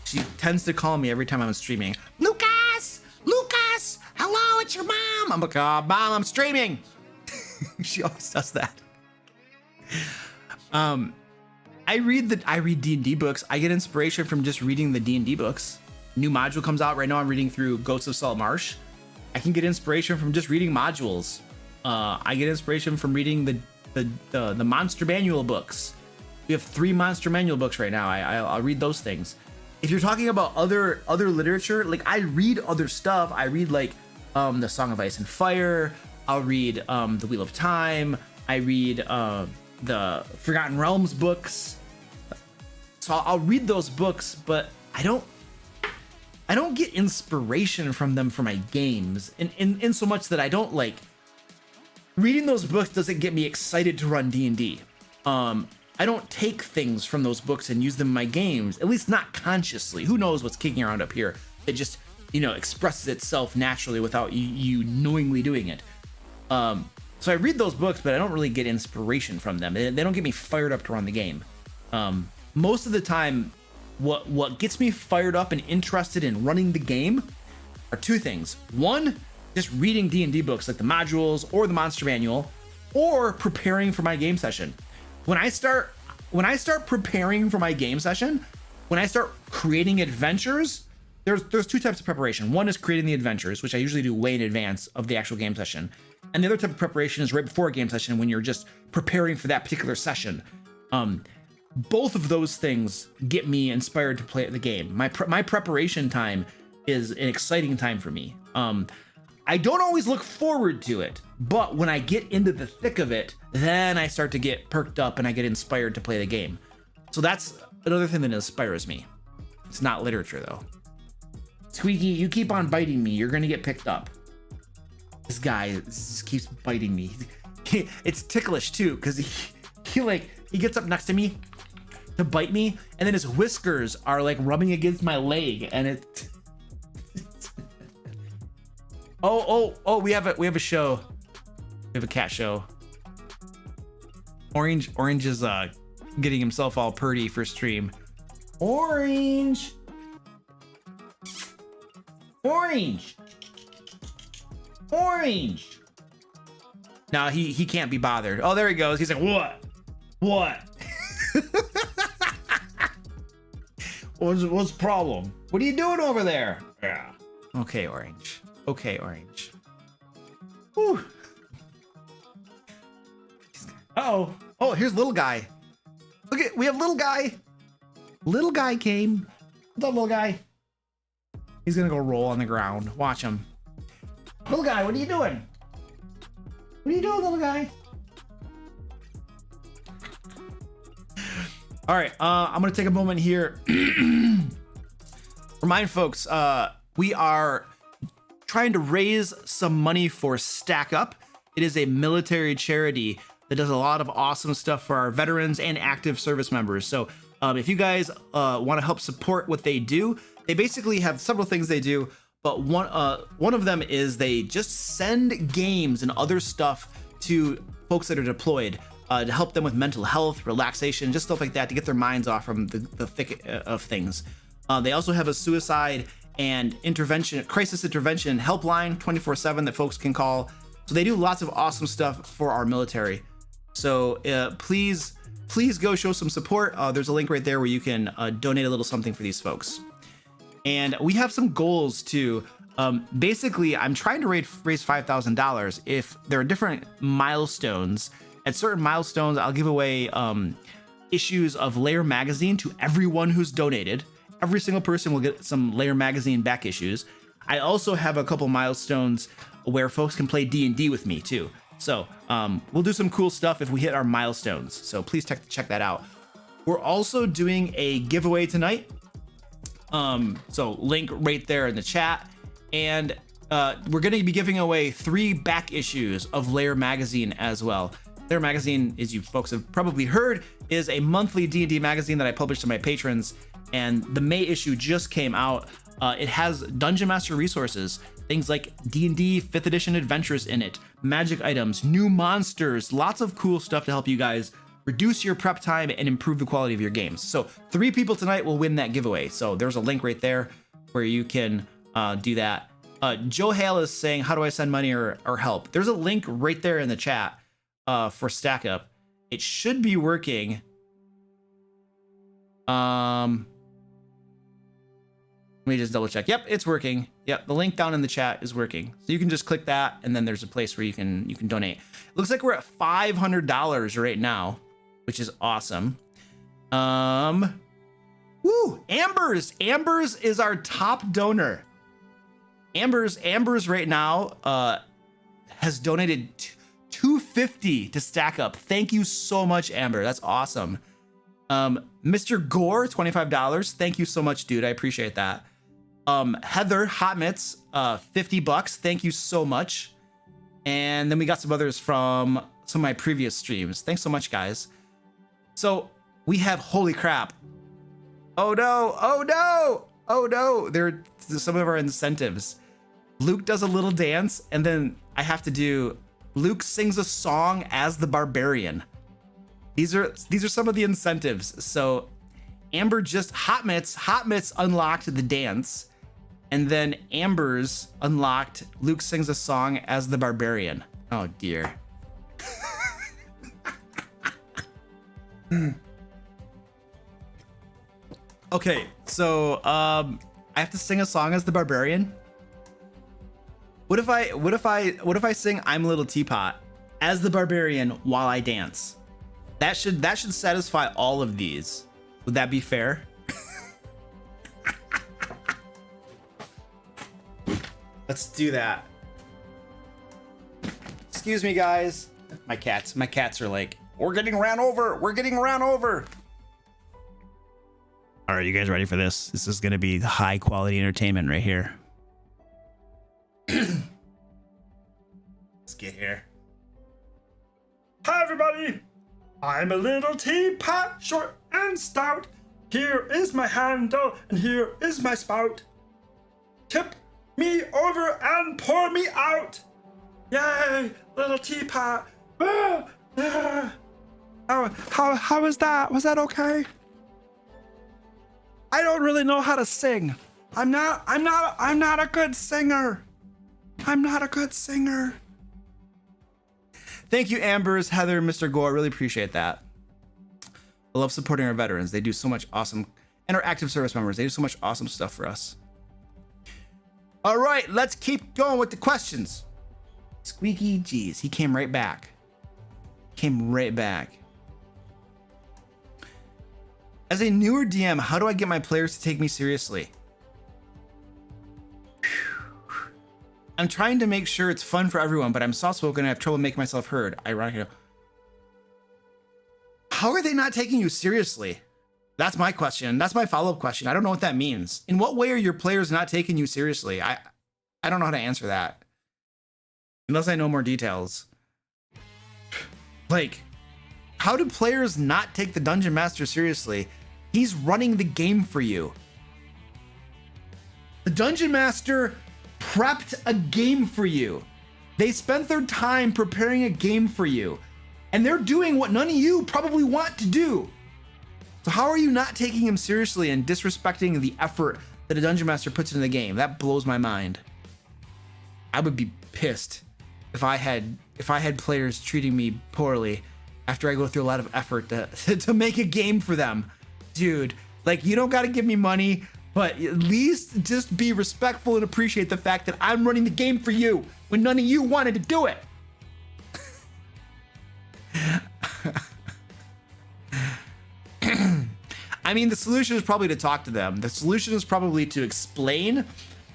She tends to call me every time I'm streaming. Lucas, hello, it's your mom. I'm like, oh, mom, I'm streaming. She always does that. I read D&D books. I get inspiration from just reading the D&D books. New module comes out right now. I'm reading through Ghosts of Salt Marsh. I can get inspiration from just reading modules. I get inspiration from reading the Monster Manual books. We have 3 Monster Manual books right now. I'll read those things. If you're talking about other literature, like I read other stuff. I read like the Song of Ice and Fire. I'll read the Wheel of Time. I read the Forgotten Realms books. So I'll read those books, but I don't get inspiration from them for my games. In so much that I don't like reading those books doesn't get me excited to run D&D. I don't take things from those books and use them in my games, at least not consciously. Who knows what's kicking around up here? It just, expresses itself naturally without you knowingly doing it. So I read those books, but I don't really get inspiration from them. They don't get me fired up to run the game. Most of the time, what gets me fired up and interested in running the game are 2 things. One, just reading D&D books like the modules or the Monster Manual, or preparing for my game session. When I start preparing for my game session, when I start creating adventures, there's 2 types of preparation. One is creating the adventures, which I usually do way in advance of the actual game session. And the other type of preparation is right before a game session when you're just preparing for that particular session. Both of those things get me inspired to play the game. My preparation time is an exciting time for me. I don't always look forward to it, but when I get into the thick of it, then I start to get perked up and I get inspired to play the game. So that's another thing that inspires me. It's not literature though. Squeaky, you keep on biting me. You're gonna get picked up. This guy just keeps biting me. It's ticklish too, because he gets up next to me to bite me, and then his whiskers are like rubbing against my leg, and it. Oh! We have a show. We have a cat show. Orange is getting himself all purdy for stream. Orange. Now he can't be bothered. Oh, there he goes. He's like, what? What's the problem? What are you doing over there? Yeah. Okay, Orange. Whew. Oh, here's little guy. Look at, we have little guy. Little guy came. What's up, little guy? He's gonna go roll on the ground. Watch him. Little guy, what are you doing? What are you doing, little guy? All right, I'm gonna take a moment here. Remind folks, we are trying to raise some money for Stack Up. It is a military charity that does a lot of awesome stuff for our veterans and active service members. So if you guys want to help support what they do, they basically have several things they do, but one of them is they just send games and other stuff to folks that are deployed to help them with mental health, relaxation, just stuff like that to get their minds off from the thick of things. They also have a suicide and crisis intervention helpline 24/7 that folks can call. So they do lots of awesome stuff for our military. So please go show some support. There's a link right there where you can donate a little something for these folks. And we have some goals too. Basically, I'm trying to raise $5,000. If there are different milestones, at certain milestones, I'll give away issues of Lair magazine to everyone who's donated. Every single person will get some Lair magazine back issues. I also have a couple milestones where folks can play D&D with me too. So we'll do some cool stuff if we hit our milestones. So please check that out. We're also doing a giveaway tonight. So link right there in the chat. And we're going to be giving away 3 back issues of Lair magazine as well. Lair magazine, as you folks have probably heard, is a monthly D&D magazine that I publish to my patrons. And the May issue just came out. It has Dungeon Master resources, things like D&D 5th edition adventures in it, magic items, new monsters, lots of cool stuff to help you guys reduce your prep time and improve the quality of your games. So 3 people tonight will win that giveaway. So there's a link right there where you can do that. Joe Hale is saying, how do I send money or help? There's a link right there in the chat for Stack Up. It should be working. Let me just double check. Yep, it's working. Yep, the link down in the chat is working. So you can just click that, and then there's a place where you can donate. Looks like we're at $500 right now, which is awesome. Woo! Ambers is our top donor. Ambers right now has donated $250 to Stack Up. Thank you so much, Amber. That's awesome. Mr. Gore, $25. Thank you so much, dude. I appreciate that. Heather Hot Mitts, $50. Thank you so much. And then we got some others from some of my previous streams. Thanks so much, guys. So we have, holy crap. Oh no, oh no, oh no. There are some of our incentives. Luke does a little dance, and then I have to do, Luke sings a song as the barbarian. These are some of the incentives. So Amber just Hot Mitts unlocked the dance, and then Amber's unlocked Luke sings a song as the barbarian. Oh dear. Okay, so I have to sing a song as the barbarian. What if I sing I'm a Little Teapot as the barbarian while I dance? That should satisfy all of these. Would that be fair? Let's do that. Excuse me, guys. My cats are like, we're getting ran over. We're getting ran over. All right, you guys ready for this? This is going to be high quality entertainment right here. Let's get here. Hi, everybody. I'm a little teapot, short and stout. Here is my handle, and here is my spout. Tip me over and pour me out. Yay, little teapot. Ah, ah. How was that? Was that okay? I don't really know how to sing. I'm not a good singer. I'm not a good singer. Thank you, Ambers, Heather, Mr. Gore. Really appreciate that. I love supporting our veterans. They do so much awesome, and our active service members. They do so much awesome stuff for us. All right, let's keep going with the questions. Squeaky, geez, he came right back. Came right back. As a newer DM, how do I get my players to take me seriously? I'm trying to make sure it's fun for everyone, but I'm soft-spoken and I have trouble making myself heard. Ironically. How are they not taking you seriously? That's my question. That's my follow-up question. I don't know what that means. In what way are your players not taking you seriously? I don't know how to answer that. Unless I know more details. Like, how do players not take the Dungeon Master seriously? He's running the game for you. The Dungeon Master prepped a game for you. They spent their time preparing a game for you. And they're doing what none of you probably want to do. So how are you not taking him seriously and disrespecting the effort that a Dungeon Master puts into the game? That blows my mind. I would be pissed if I had players treating me poorly after I go through a lot of effort to make a game for them. Dude, like, you don't got to give me money, but at least just be respectful and appreciate the fact that I'm running the game for you when none of you wanted to do it. I mean, the solution is probably to talk to them. The solution is probably to explain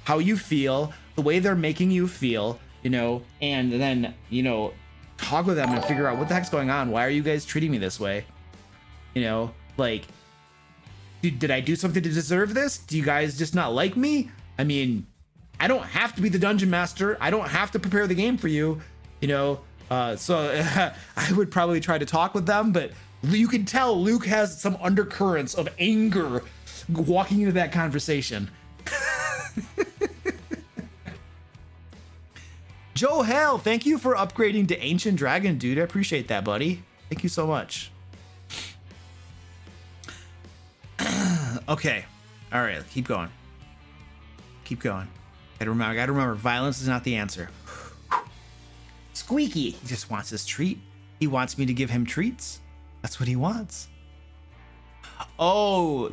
how you feel, the way they're making you feel, you know, and then, you know, talk with them and figure out what the heck's going on. Why are you guys treating me this way? You know, like, did I do something to deserve this? Do you guys just not like me? I mean, I don't have to be the Dungeon Master. I don't have to prepare the game for you, you know? So I would probably try to talk with them, but you can tell Luke has some undercurrents of anger walking into that conversation. Joe Hale, thank you for upgrading to Ancient Dragon, dude. I appreciate that, buddy. Thank you so much. Okay. All right, keep going. Keep going. I gotta remember, violence is not the answer. Squeaky, he just wants his treat. He wants me to give him treats. That's what he wants. Oh,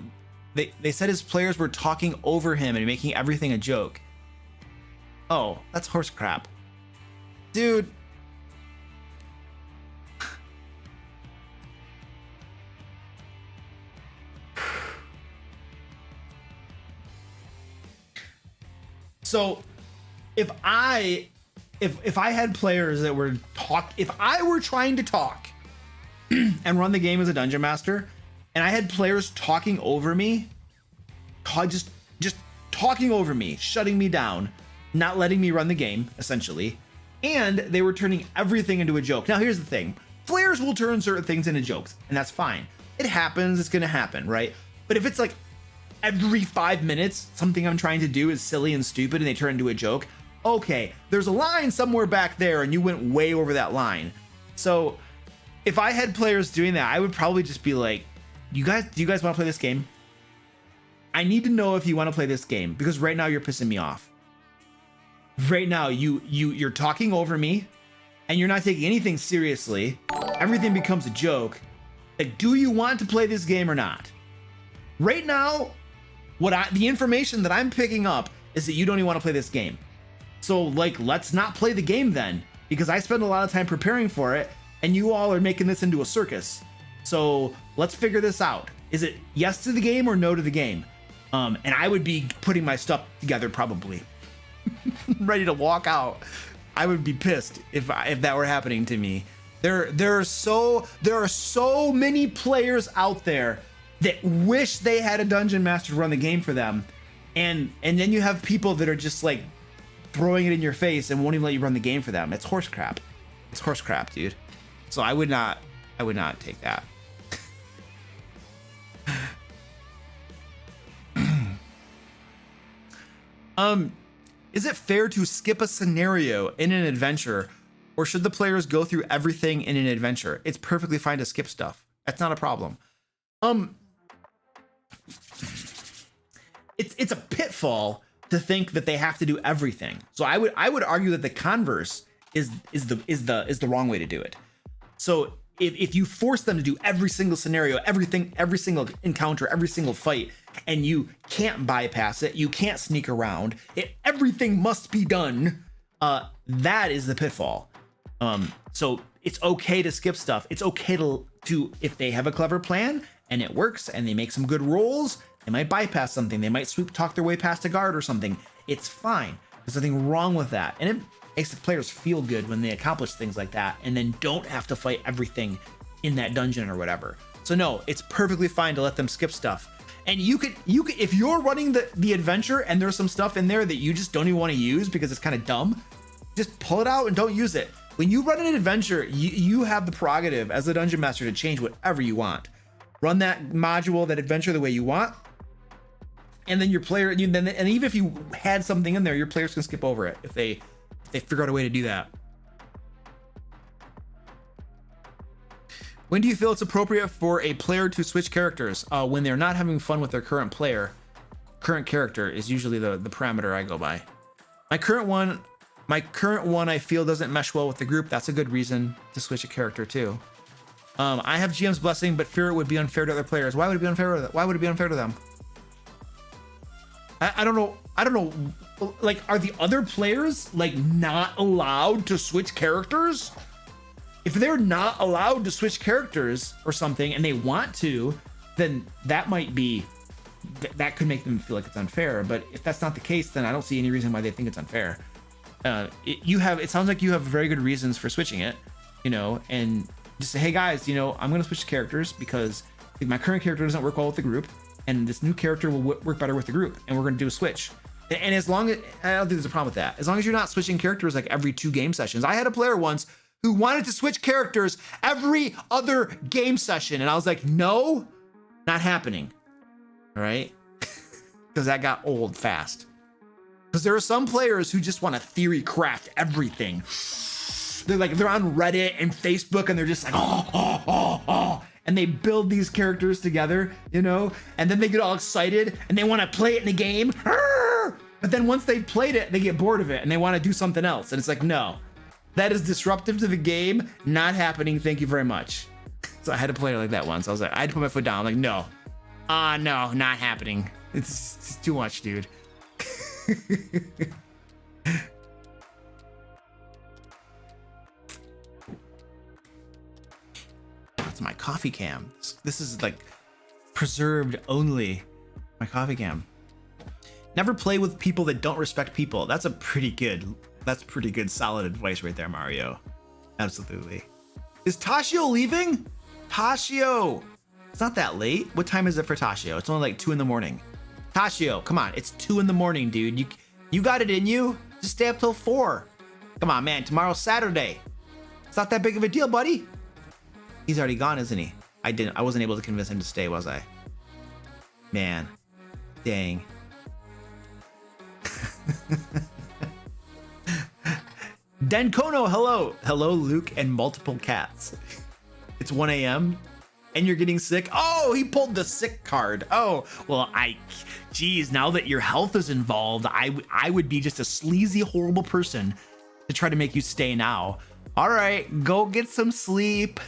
they said his players were talking over him and making everything a joke. Oh, that's horse crap. Dude. So if I had players that were if I were trying to talk and run the game as a Dungeon Master, and I had players talking over me, just talking over me, shutting me down, not letting me run the game, essentially, and they were turning everything into a joke. Now, here's the thing. Players will turn certain things into jokes, and that's fine. It happens. It's going to happen, right? But if it's like every 5 minutes, something I'm trying to do is silly and stupid and they turn into a joke, okay, there's a line somewhere back there and you went way over that line. So if I had players doing that, I would probably just be like, do you guys want to play this game? I need to know if you want to play this game, because right now you're pissing me off. Right now you're talking over me and you're not taking anything seriously. Everything becomes a joke. Like, do you want to play this game or not? Right now, the information that I'm picking up is that you don't even want to play this game. So, like, let's not play the game then, because I spend a lot of time preparing for it and you all are making this into a circus. So let's figure this out. Is it yes to the game or no to the game? And I would be putting my stuff together probably. Ready to walk out. I would be pissed if that were happening to me. There are so many players out there that wish they had a Dungeon Master to run the game for them, and then you have people that are just like throwing it in your face and won't even let you run the game for them. It's horse crap. It's horse crap, dude. So I would not take that. Is it fair to skip a scenario in an adventure, or should the players go through everything in an adventure? It's perfectly fine to skip stuff. That's not a problem. It's a pitfall to think that they have to do everything. So I would argue that the converse is the wrong way to do it. So if you force them to do every single scenario, every single encounter, every single fight, and you can't bypass it, you can't sneak around, everything must be done, that is the pitfall. So it's okay to skip stuff. It's okay to if they have a clever plan and it works and they make some good rolls, they might bypass something, they might sweep talk their way past a guard or something. It's fine. There's nothing wrong with that. And it makes the players feel good when they accomplish things like that and then don't have to fight everything in that dungeon or whatever. So no, it's perfectly fine to let them skip stuff. And you could if you're running the adventure and there's some stuff in there that you just don't even want to use because it's kind of dumb, just pull it out and don't use it. When you run an adventure, you have the prerogative as a dungeon master to change whatever you want. Run that module, that adventure the way you want. And then your player, and even if you had something in there, your players can skip over it if they figure out a way to do that. When do you feel it's appropriate for a player to switch characters? When they're not having fun with their current character is usually the parameter I go by. My current one I feel doesn't mesh well with the group. That's a good reason to switch a character too. I have GM's blessing, but fear it would be unfair to other players. Why would it be unfair? Why would it be unfair to them? I don't know. I don't know. Like, are the other players like not allowed to switch characters? If they're not allowed to switch characters or something and they want to, then that might be, that could make them feel like it's unfair. But if that's not the case, then I don't see any reason why they think it's unfair. It sounds like you have very good reasons for switching it, you know, and just say, hey guys, you know, I'm going to switch characters because my current character doesn't work well with the group and this new character will work better with the group. And we're going to do a switch. And as long as, I don't think there's a problem with that. As long as you're not switching characters like every 2 game sessions. I had a player once who wanted to switch characters every other game session. And I was like, no, not happening. All right. Because that got old fast. Because there are some players who just want to theory craft everything. They're on Reddit and Facebook and they're just like, and they build these characters together, you know, and then they get all excited and they want to play it in the game. But then once they've played it, they get bored of it and they want to do something else. And it's like, no, that is disruptive to the game. Not happening. Thank you very much. So I had a player like that once. I was like, I had to put my foot down. I'm like, no, no, not happening. It's too much, dude. That's my coffee cam. This is like preserved only. My coffee cam. Never play with people that don't respect people. That's pretty good solid advice right there, Mario. Absolutely. Is Tashio leaving? Tashio. It's not that late. What time is it for Tashio? It's only like 2 in the morning. Tashio, come on. It's 2 in the morning, dude. You got it in you. Just stay up till 4. Come on, man. Tomorrow's Saturday. It's not that big of a deal, buddy. He's already gone, isn't he? I wasn't able to convince him to stay, was I? Man. Dang. Denkono, hello. Hello, Luke and multiple cats. It's 1 a.m. and you're getting sick. Oh, he pulled the sick card. Oh, well, geez, now that your health is involved, I would be just a sleazy, horrible person to try to make you stay now. All right, go get some sleep.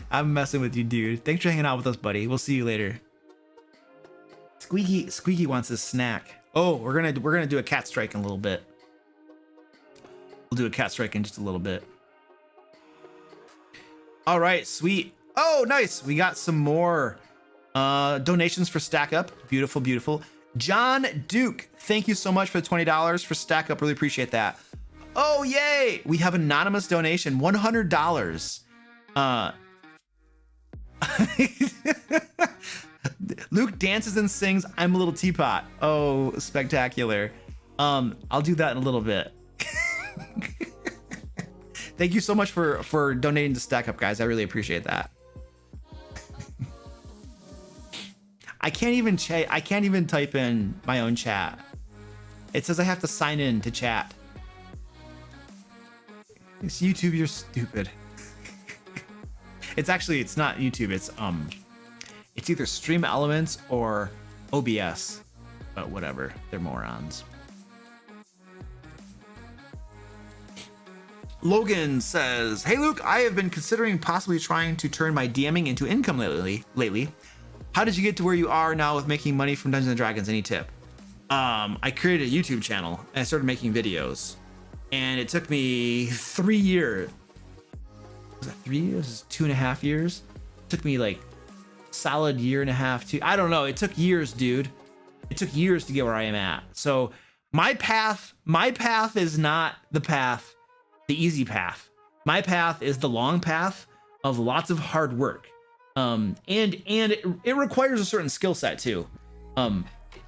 I'm messing with you, dude. Thanks for hanging out with us, buddy. We'll see you later. Squeaky wants a snack. Oh, we're gonna do a cat strike in a little bit. We'll do a cat strike in just a little bit. All right, sweet. Oh, nice. We got some more donations for Stack Up. Beautiful, beautiful. John Duke, thank you so much for the $20 for Stack Up. Really appreciate that. Oh, yay. We have anonymous donation, $100. Luke dances and sings I'm a Little Teapot. Oh, spectacular. I'll do that in a little bit. Thank you so much for donating to Stack Up, guys. I really appreciate that. I can't even type in my own chat. It says I have to sign in to chat. It's YouTube, you're stupid. It's not YouTube. It's either Stream Elements or OBS, but whatever. They're morons. Logan says, hey Luke, I have been considering possibly trying to turn my DMing into income lately. How did you get to where you are now with making money from Dungeons & Dragons? Any tip? I created a YouTube channel and I started making videos. And it took me 3 years. Was that 3 years? 2.5 years? It took me like solid 1.5 years. I don't know. It took years, dude. It took years to get where I am at. So my path is not the easy path. My path is the long path of lots of hard work. And it requires a certain skill set too.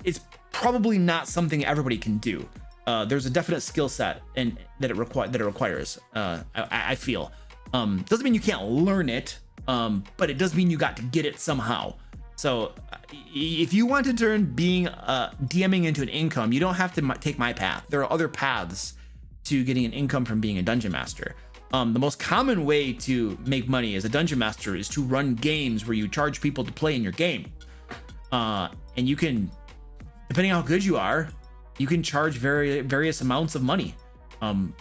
It's probably not something everybody can do. There's a definite skill set and that it requires. I feel doesn't mean you can't learn it, but it does mean you got to get it somehow. So if you want to turn being DMing into an income, you don't have to take my path. There are other paths to getting an income from being a dungeon master. The most common way to make money as a dungeon master is to run games where you charge people to play in your game. And you can, depending on how good you are, you can charge various amounts of money.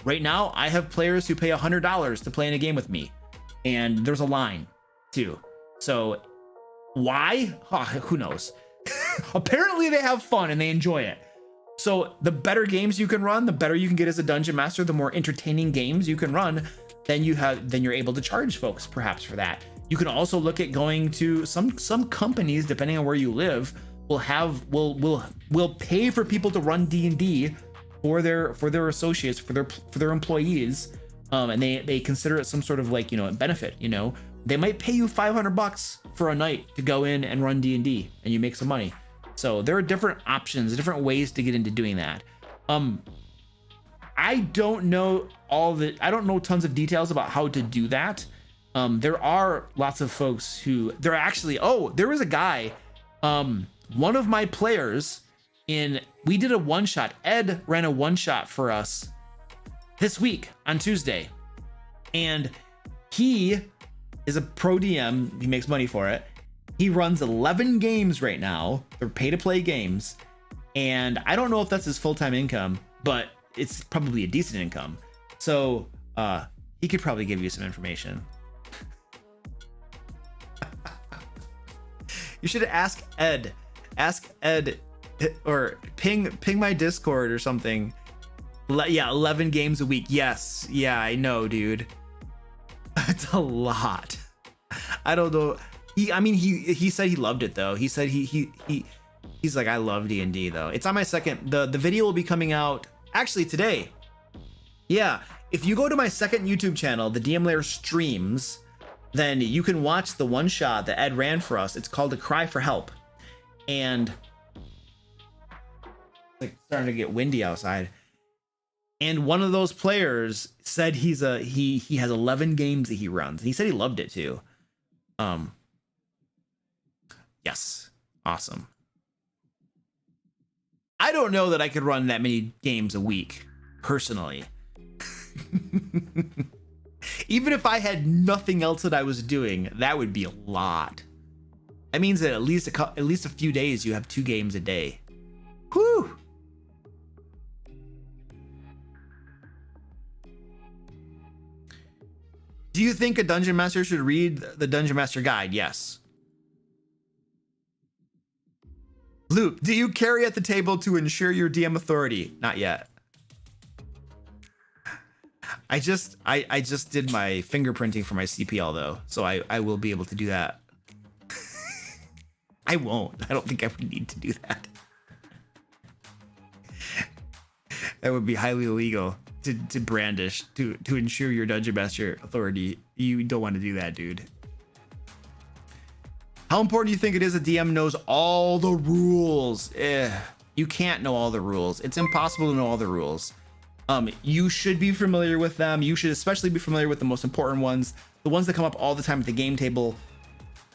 Right now, I have players who pay $100 to play in a game with me, and there's a line too. So why? Who knows? Apparently they have fun and they enjoy it. So the better games you can run, the better you can get as a dungeon master, the more entertaining games you can run, then you're able to charge folks perhaps for that. You can also look at going to some companies, depending on where you live, will pay for people to run D&D for their associates, for their employees, and they consider it some sort of like, benefit. They might pay you $500 for a night to go in and run D&D, and you make some money. So there are different options, different ways to get into doing that. I don't know tons of details about how to do that. There are lots of folks who there was a guy, one of my players we did a one shot. Ed ran a one shot for us this week on Tuesday, and he is a pro DM. He makes money for it. He runs 11 games right now. They're pay to play games, and I don't know if that's his full-time income, but it's probably a decent income. So he could probably give you some information. You should ask Ed, or ping my Discord or something. Yeah, 11 games a week. Yes, yeah, I know, dude. It's a lot. I don't know. He said he loved it though. He said he's like, I love D&D though. It's on my second. The video will be coming out actually today. Yeah, if you go to my second YouTube channel, the DM Lair streams, then you can watch the one shot that Ed ran for us. It's called A Cry for Help, and it's like starting to get windy outside. And one of those players said he has 11 games that he runs. And he said he loved it too. Yes, awesome. I don't know that I could run that many games a week personally. Even if I had nothing else that I was doing, that would be a lot. That means that at least a few days you have 2 games a day. Whew. Do you think a dungeon master should read the Dungeon Master Guide? Yes. Luke, do you carry at the table to ensure your DM authority? Not yet. I just did my fingerprinting for my CPL though, so I will be able to do that. I won't. I don't think I would need to do that. That would be highly illegal to brandish to ensure your dungeon master authority. You don't want to do that, dude. How important do you think it is a DM knows all the rules? You can't know all the rules. It's impossible to know all the rules. You should be familiar with them. You should especially be familiar with the most important ones, the ones that come up all the time at the game table,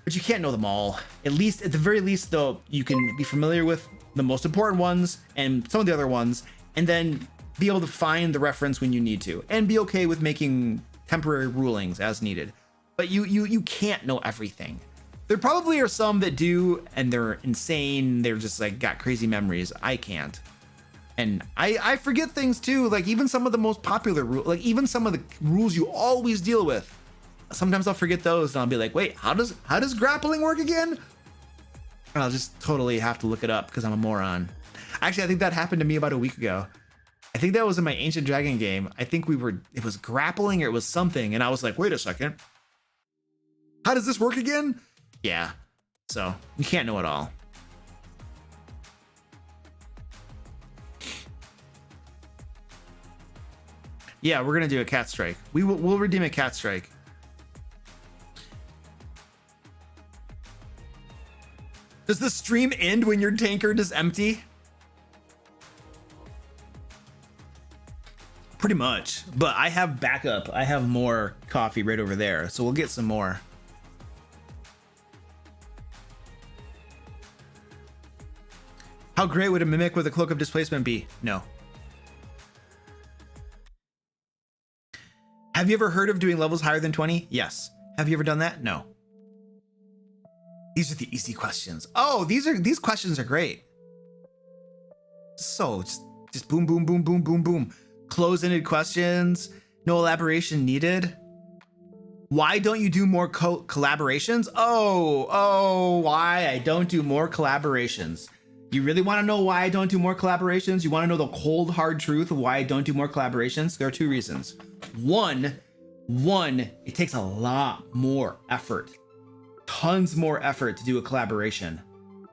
but you can't know them all. At the very least though, you can be familiar with the most important ones and some of the other ones, and then be able to find the reference when you need to, and be okay with making temporary rulings as needed. But you can't know everything. There probably are some that do, and they're insane. They're just like got crazy memories. I can't. And I forget things too, like even some of the most popular rules, like even some of the rules you always deal with. Sometimes I'll forget those and I'll be like, wait, how does grappling work again? And I'll just totally have to look it up because I'm a moron. Actually, I think that happened to me about a week ago. I think that was in my Ancient Dragon game. I think it was grappling or it was something. And I was like, wait a second. How does this work again? Yeah. So you can't know it all. Yeah, we're gonna do a cat strike. We'll redeem a cat strike. Does the stream end when your tankard is empty? Pretty much, but I have backup. I have more coffee right over there, so we'll get some more. How great would a mimic with a cloak of displacement be? No. Have you ever heard of doing levels higher than 20? Yes. Have you ever done that? No. These are the easy questions. Oh, these questions are great. So just boom, boom, boom, boom, boom, boom. Close-ended questions. No elaboration needed. Why don't you do more collaborations? Oh, why I don't do more collaborations. You really want to know why I don't do more collaborations? You want to know the cold, hard truth of why I don't do more collaborations? There are two reasons. One, it takes a lot more effort, tons more effort to do a collaboration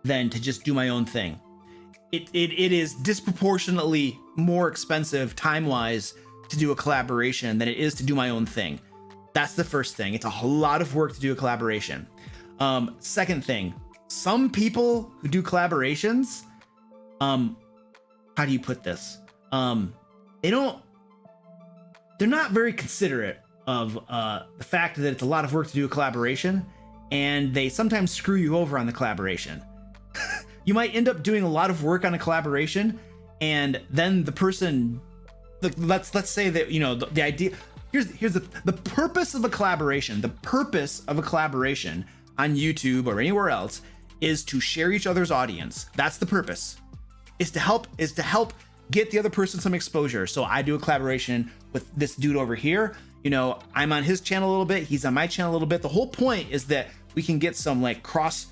than to just do my own thing. It is disproportionately more expensive time-wise to do a collaboration than it is to do my own thing. That's the first thing. It's a lot of work to do a collaboration. Second thing, some people who do collaborations, how do you put this? They're not very considerate of the fact that it's a lot of work to do a collaboration, and they sometimes screw you over on the collaboration. You might end up doing a lot of work on a collaboration, and then the person, let's say that, you know, the idea, here's the purpose of a collaboration. The purpose of a collaboration on YouTube or anywhere else is to share each other's audience. That's the purpose. Is to help get the other person some exposure. So I do a collaboration with this dude over here. You know, I'm on his channel a little bit, he's on my channel a little bit. The whole point is that we can get some like cross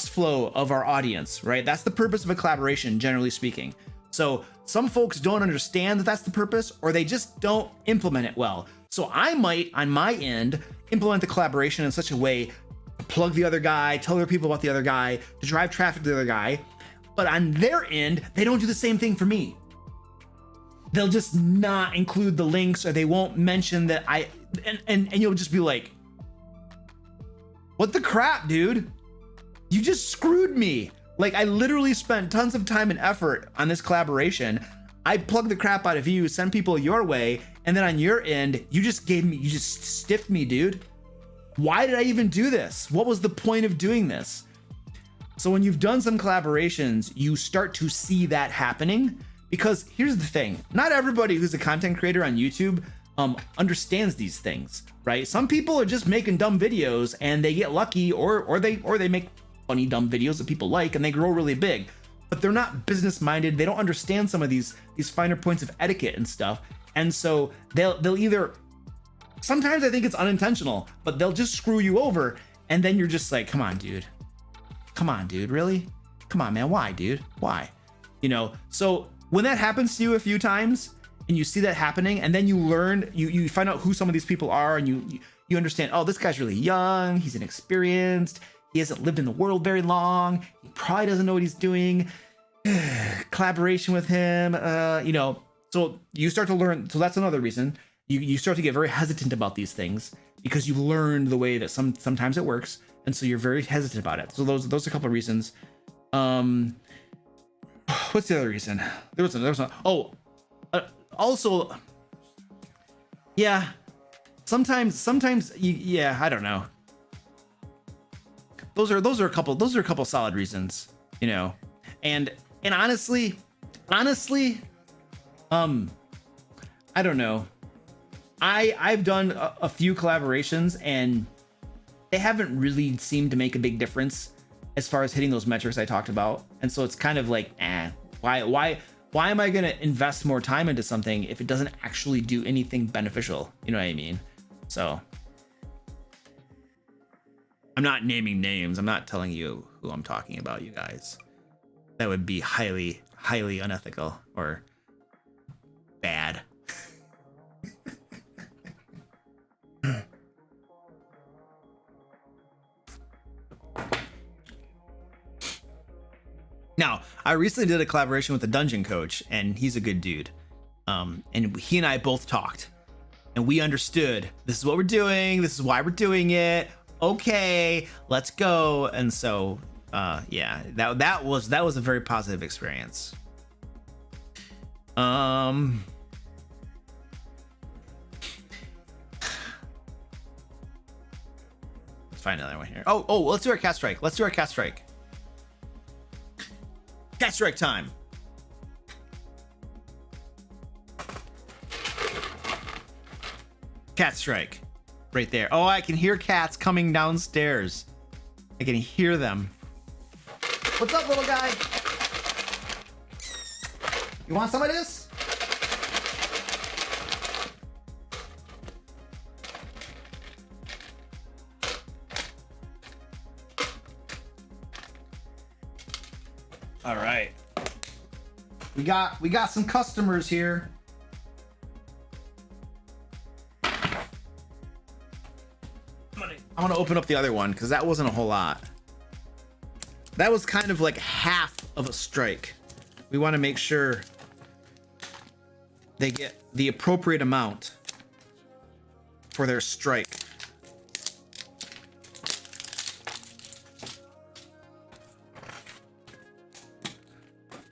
flow of our audience, right? That's the purpose of a collaboration, generally speaking. So some folks don't understand that that's the purpose, or they just don't implement it well. So I might, on my end, implement the collaboration in such a way to plug the other guy, tell other people about the other guy, to drive traffic to the other guy. But on their end, they don't do the same thing for me. They'll just not include the links, or they won't mention that and you'll just be like, what the crap, dude? You just screwed me. Like, I literally spent tons of time and effort on this collaboration. I plugged the crap out of you, sent people your way, and then on your end, you just stiffed me, dude. Why did I even do this? What was the point of doing this? So when you've done some collaborations, you start to see that happening, because here's the thing. Not everybody who's a content creator on YouTube understands these things, right? Some people are just making dumb videos and they get lucky, or they make funny dumb videos that people like and they grow really big, but they're not business minded. They don't understand some of these finer points of etiquette and stuff. And so they'll either, sometimes I think it's unintentional, but they'll just screw you over. And then you're just like, come on, dude, really? Come on, man. Why, dude? Why? You know? So when that happens to you a few times and you see that happening, and then you learn, you find out who some of these people are, and you understand, oh, this guy's really young, he's inexperienced, he hasn't lived in the world very long, he probably doesn't know what he's doing. Collaboration with him, you know. So you start to learn. So that's another reason you start to get very hesitant about these things, because you've learned the way that sometimes it works, and so you're very hesitant about it. So those are a couple of reasons. What's the other reason? There was one. Oh, also, yeah. Sometimes yeah, I don't know. Those are a couple solid reasons, you know. And honestly, I don't know. I've done a few collaborations, and they haven't really seemed to make a big difference as far as hitting those metrics I talked about. And so it's kind of like, why am I gonna invest more time into something if it doesn't actually do anything beneficial? You know what I mean? So I'm not naming names. I'm not telling you who I'm talking about, you guys. That would be highly, highly unethical or bad. Now, I recently did a collaboration with the Dungeon Coach, and he's a good dude. And he and I both talked, and we understood, this is what we're doing, this is why we're doing it. Okay, let's go. And so Yeah, that was a very positive experience. Let's find another one here. Oh, let's do our cat strike. Let's do our cat strike. Cat strike time. Cat strike. Right there. Oh, I can hear cats coming downstairs. I can hear them. What's up, little guy? You want some of this? All right. We got some customers here. I'm gonna open up the other one because that wasn't a whole lot. That was kind of like half of a strike. We want to make sure they get the appropriate amount for their strike.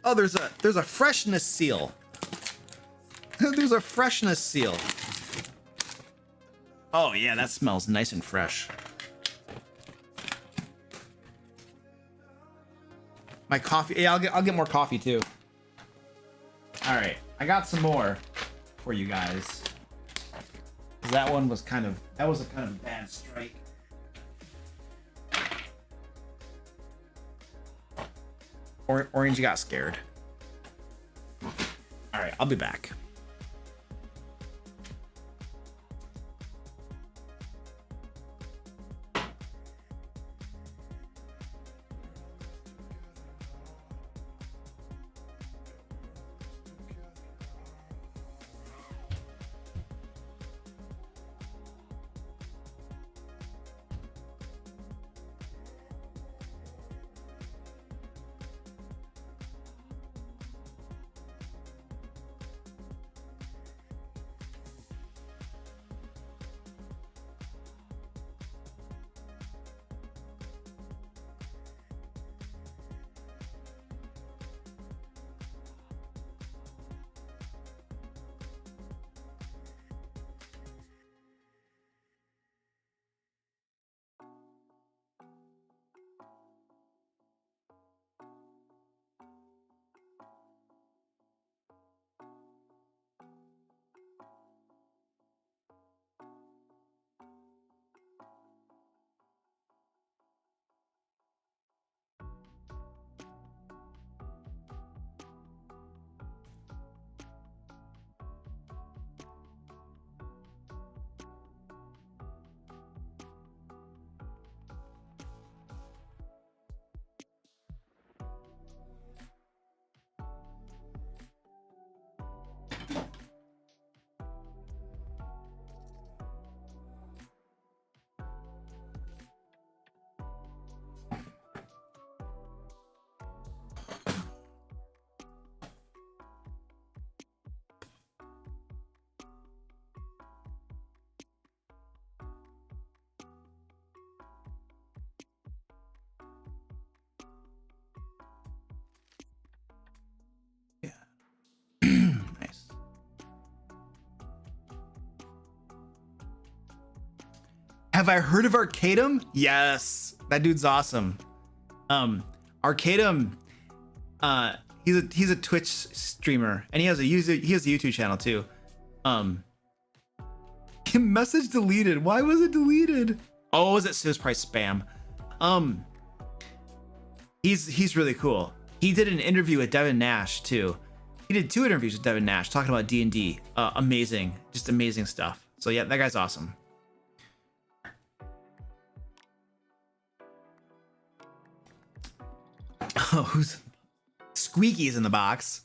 Oh, there's a freshness seal. There's a freshness seal. Oh yeah, that smells nice and fresh. My coffee. Yeah, I'll get more coffee too. All right, I got some more for you guys. That one was kind of a kind of bad strike. Orange got scared. All right, I'll be back. Nice. Have I heard of Arcadum? Yes, that dude's awesome. Arcadum, he's a Twitch streamer and he has a YouTube channel too. Message deleted. Why was it deleted? Oh, was it? It was probably spam. He's really cool. He did an interview with Devin Nash too. He did 2 interviews with Devin Nash talking about D&D. Amazing, just amazing stuff. So yeah, that guy's awesome. Oh, who's Squeaky's in the box?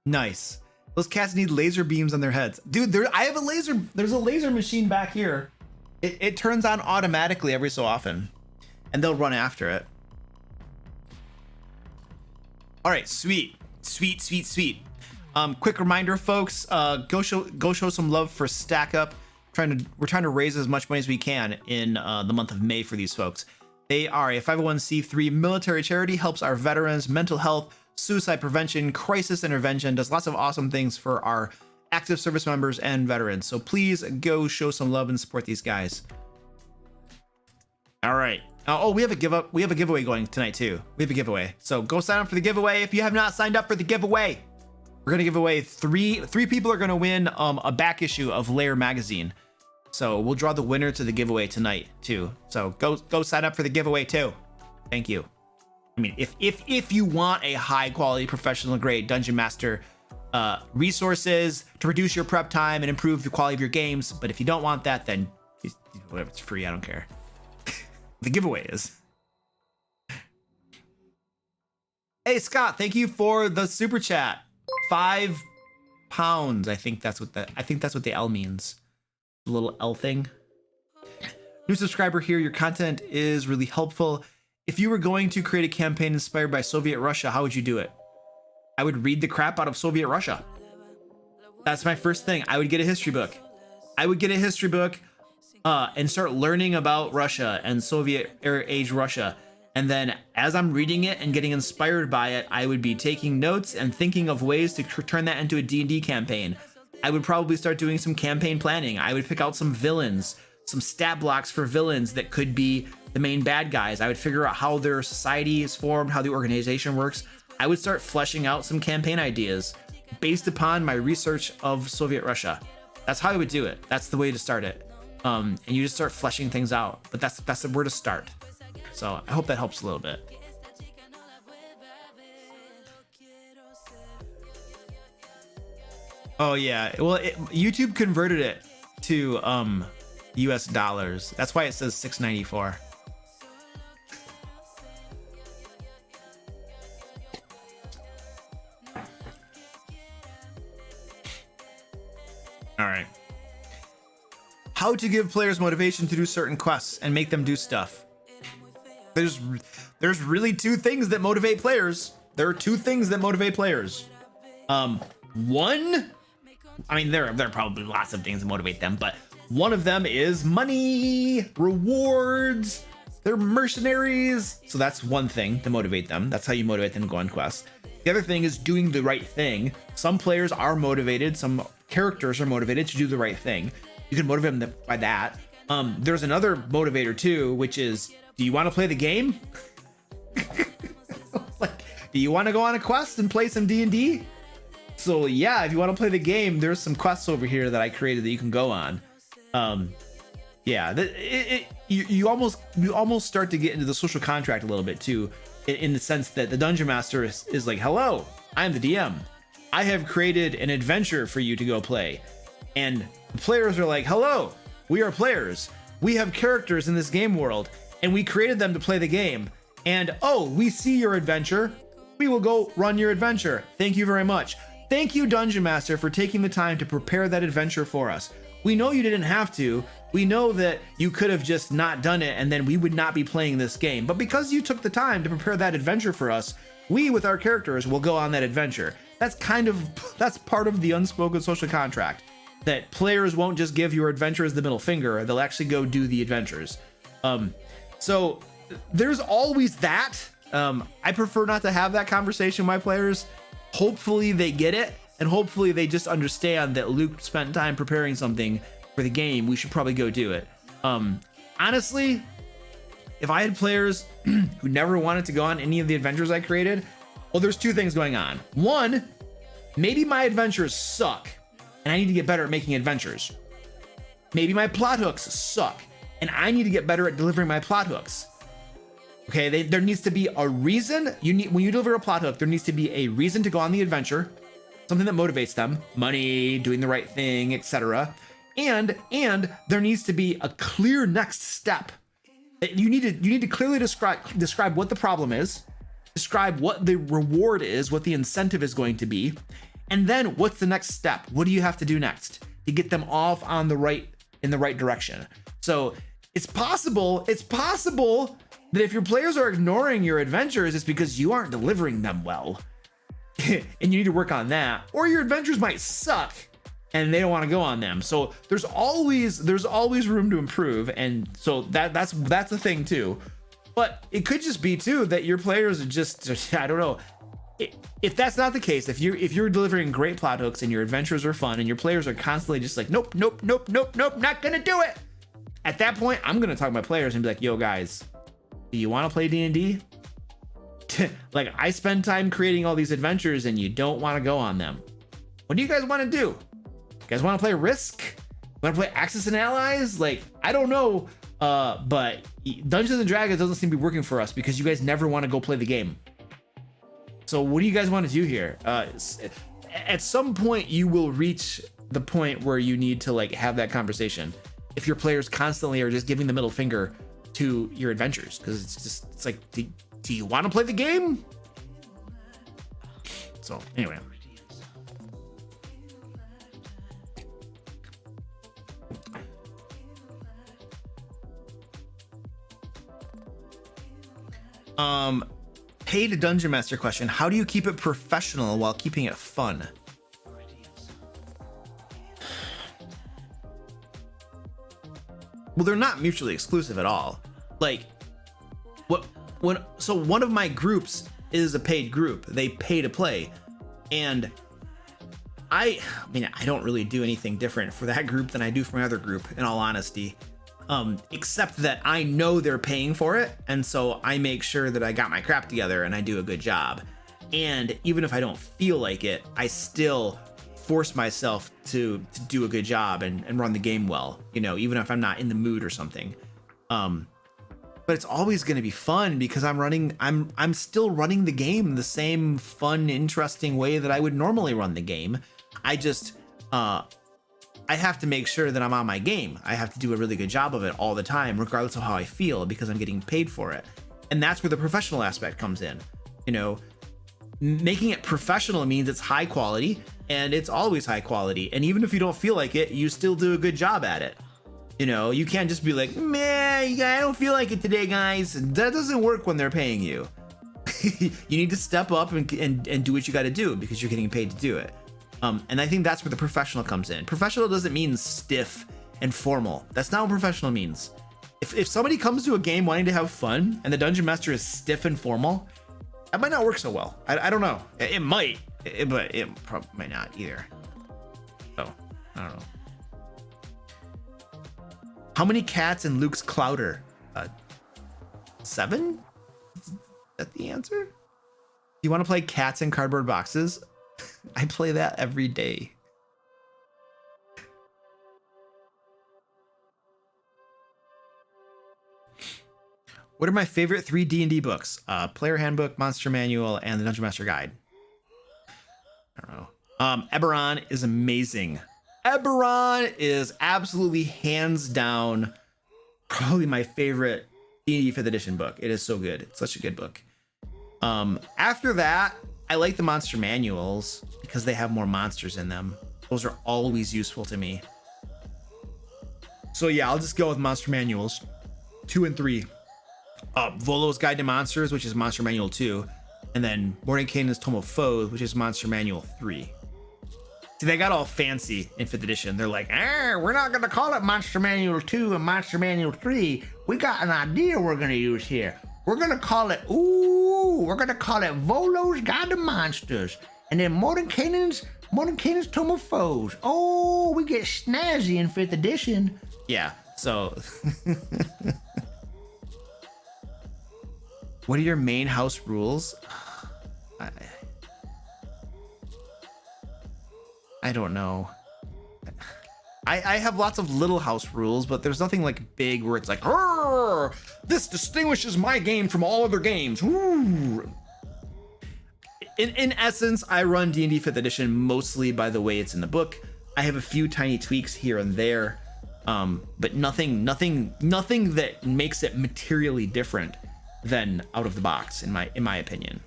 Nice. Those cats need laser beams on their heads, dude. I have a laser. There's a laser machine back here. It turns on automatically every so often, and they'll run after it. All right, sweet. Quick reminder, folks. Go show some love for Stack Up. We're trying to raise as much money as we can in the month of May for these folks. They are a 501c3 military charity, helps our veterans, mental health, suicide prevention, crisis intervention, does lots of awesome things for our active service members and veterans. So please go show some love and support these guys. All right. Oh, we have a giveaway going tonight too. We have a giveaway. So go sign up for the giveaway if you have not signed up for the giveaway. We're gonna give away three people are gonna win a back issue of Lair magazine. So we'll draw the winner to the giveaway tonight too. So go sign up for the giveaway too. Thank you. I mean, if you want a high quality professional grade Dungeon Master resources to reduce your prep time and improve the quality of your games, but if you don't want that, then whatever, it's free. I don't care. The giveaway is. Hey Scott, thank you for the super chat. £5. I think that's what the L means. The little L thing. New subscriber here. Your content is really helpful. If you were going to create a campaign inspired by Soviet Russia, how would you do it? I would read the crap out of Soviet Russia. That's my first thing. I would get a history book. And start learning about Russia and Soviet age Russia. And then as I'm reading it and getting inspired by it, I would be taking notes and thinking of ways to turn that into a D&D campaign. I would probably start doing some campaign planning. I would pick out some villains, some stat blocks for villains that could be the main bad guys. I would figure out how their society is formed, how the organization works. I would start fleshing out some campaign ideas based upon my research of Soviet Russia. That's how I would do it. That's the way to start it. And you just start fleshing things out. But that's where to start. So I hope that helps a little bit. Oh yeah, well YouTube converted it to US dollars. That's why it says $6.94. All right. How to give players motivation to do certain quests and make them do stuff. There's really two things that motivate players. There are two things that motivate players. One, I mean, there are probably lots of things that motivate them, but one of them is money, rewards, they're mercenaries. So that's one thing to motivate them. That's how you motivate them to go on quests. The other thing is doing the right thing. Some players are motivated, some characters are motivated to do the right thing. You can motivate them by that. There's another motivator too, which is, do you want to play the game? Like, do you want to go on a quest and play some D&D? So yeah, if you want to play the game, there's some quests over here that I created that you can go on. Yeah, you almost start to get into the social contract a little bit too, in the sense that the Dungeon Master is like, hello, I'm the DM. I have created an adventure for you to go play. And the players are like, hello, we are players. We have characters in this game world, and we created them to play the game. And oh, we see your adventure. We will go run your adventure. Thank you very much. Thank you, Dungeon Master, for taking the time to prepare that adventure for us. We know you didn't have to. We know that you could have just not done it, and then we would not be playing this game. But because you took the time to prepare that adventure for us, we, with our characters, will go on that adventure. That's part of the unspoken social contract, that players won't just give your adventures the middle finger. They'll actually go do the adventures. So there's always that. I prefer not to have that conversation with my players. Hopefully they get it, and hopefully they just understand that Luke spent time preparing something for the game. We should probably go do it. Honestly, if I had players who never wanted to go on any of the adventures I created, well, there's two things going on. One, maybe my adventures suck and I need to get better at making adventures. Maybe my plot hooks suck and I need to get better at delivering my plot hooks. Okay, there needs to be a reason. When you deliver a plot hook, there needs to be a reason to go on the adventure, something that motivates them, money, doing the right thing, etc. And there needs to be a clear next step. You need to clearly describe what the problem is, describe what the reward is, what the incentive is going to be, and then what's the next step? What do you have to do next to get them off in the right direction? So it's possible that if your players are ignoring your adventures, it's because you aren't delivering them well. And you need to work on that. Or your adventures might suck and they don't want to go on them. So there's always room to improve. And so that's the thing too. But it could just be too that your players are just, I don't know. If that's not the case, if you're delivering great plot hooks and your adventures are fun and your players are constantly just like, nope, nope, nope, nope, nope, not gonna do it. At that point, I'm gonna talk to my players and be like, yo guys, do you want to play D&D? Like, I spend time creating all these adventures and you don't want to go on them. What do you guys want to do? You guys want to play Risk? Want to play Axis and Allies? Like, I don't know, but Dungeons and Dragons doesn't seem to be working for us because you guys never want to go play the game. So what do you guys want to do here? At some point, you will reach the point where you need to like have that conversation. If your players constantly are just giving the middle finger to your adventures, because it's like, do you want to play the game? So anyway. Paid Dungeon Master question. How do you keep it professional while keeping it fun? Well, they're not mutually exclusive at all. Like, so one of my groups is a paid group. They pay to play. And I mean, I don't really do anything different for that group than I do for my other group, in all honesty. Except that I know they're paying for it, and so I make sure that I got my crap together and I do a good job. And even if I don't feel like it, I still force myself to do a good job and run the game well, you know, even if I'm not in the mood or something. But it's always going to be fun because I'm still running the game the same fun, interesting way that I would normally run the game. I just I have to make sure that I'm on my game. I have to do a really good job of it all the time, regardless of how I feel, because I'm getting paid for it. And that's where the professional aspect comes in. You know, making it professional means it's high quality, and it's always high quality. And even if you don't feel like it, you still do a good job at it. You know, you can't just be like, man, I don't feel like it today, guys. That doesn't work when they're paying you. You need to step up and do what you got to do because you're getting paid to do it. And I think that's where the professional comes in. Professional doesn't mean stiff and formal. That's not what professional means. If somebody comes to a game wanting to have fun and the dungeon master is stiff and formal, that might not work so well. I don't know. It might, but it probably might not either. So, I don't know. How many cats in Luke's Clouder? 7? Is that the answer? You want to play cats in cardboard boxes? I play that every day. What are my favorite 3 D&D books? Player Handbook, Monster Manual, and the Dungeon Master Guide. I don't know. Eberron is amazing. Eberron is absolutely hands down probably my favorite D&D 5th edition book. It is so good. It's such a good book. After that, I like the monster manuals because they have more monsters in them. Those are always useful to me. So yeah, I'll just go with monster manuals 2 and 3. Volo's Guide to Monsters, which is Monster Manual 2, and then Mordenkainen's Tome of Foes, which is Monster Manual 3. See, they got all fancy in 5th edition. They're like, we're not going to call it Monster Manual 2 and Monster Manual 3. We got an idea we're going to use here. We're going to call it, we're going to call it Volo's Guide to Monsters. And then Mordenkainen's Tome of Foes. Oh, we get snazzy in 5th edition. Yeah, so... What are your main house rules? I don't know. I have lots of little house rules, but there's nothing like big where it's like, this distinguishes my game from all other games. Ooh. In essence, I run D&D 5th edition mostly by the way it's in the book. I have a few tiny tweaks here and there, but nothing that makes it materially different than out of the box, in my opinion.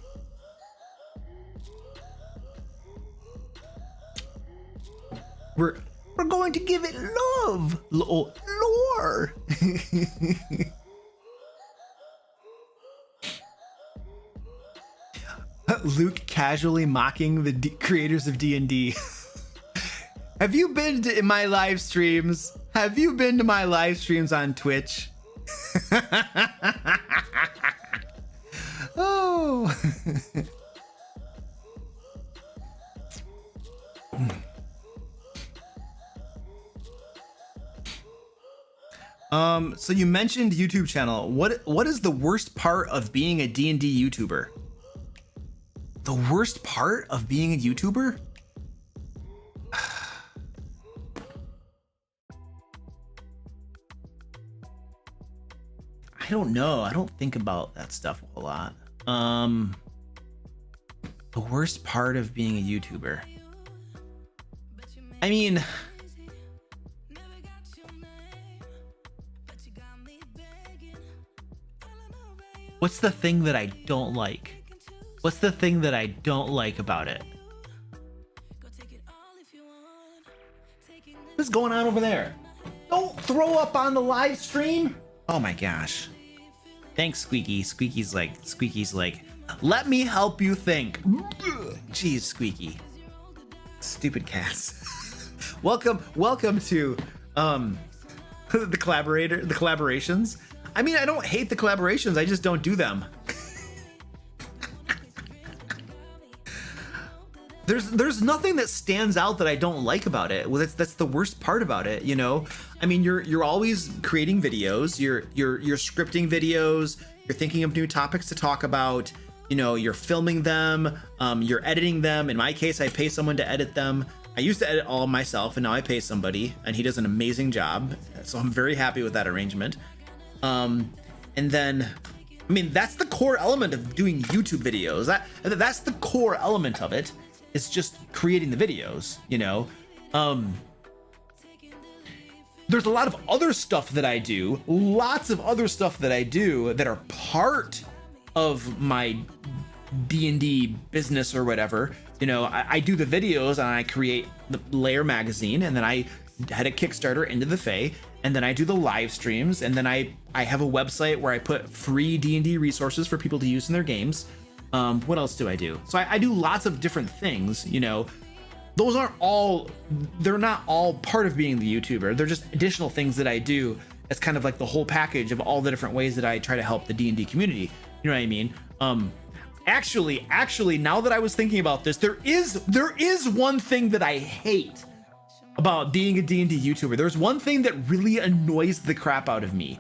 We're going to give it love, lore. Luke casually mocking the creators of D&D. Have you been to my live streams? Have you been to my live streams on Twitch? So you mentioned YouTube channel. What is the worst part of being a D&D YouTuber? The worst part of being a YouTuber? I don't know. I don't think about that stuff a lot. The worst part of being a YouTuber. I mean, what's the thing that I don't like? What's the thing that I don't like about it? What's going on over there? Don't throw up on the live stream. Oh my gosh. Thanks, Squeaky. Squeaky's like, let me help you think. Jeez, Squeaky. Stupid cats. welcome to the collaborations. I mean, I don't hate the collaborations, I just don't do them. There's nothing that stands out that I don't like about it. Well, that's the worst part about it, you know? I mean, you're always creating videos, you're scripting videos, you're thinking of new topics to talk about, you know, you're filming them, you're editing them. In my case, I pay someone to edit them. I used to edit all myself, and now I pay somebody, and he does an amazing job. So I'm very happy with that arrangement. And then, I mean, that's the core element of doing YouTube videos. That's the core element of it. It's just creating the videos, you know? There's a lot of other stuff that I do, lots of other stuff that I do that are part of my D&D business or whatever. You know, I do the videos and I create the Lair magazine, and then I had a Kickstarter into the Fae, and then I do the live streams, and then I have a website where I put free D&D resources for people to use in their games. What else do I do? So I do lots of different things, you know. Those aren't all, they're not all part of being the YouTuber. They're just additional things that I do as kind of like the whole package of all the different ways that I try to help the D&D community. You know what I mean? Actually, now that I was thinking about this, there is one thing that I hate about being a D&D YouTuber. There's one thing that really annoys the crap out of me.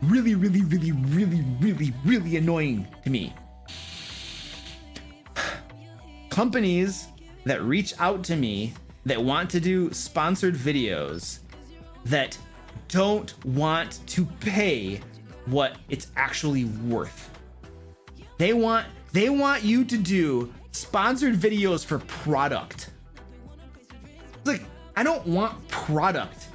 Really, really, really, really, really, really annoying to me. Companies that reach out to me that want to do sponsored videos that don't want to pay what it's actually worth. They want you to do sponsored videos for product. It's like, I don't want product.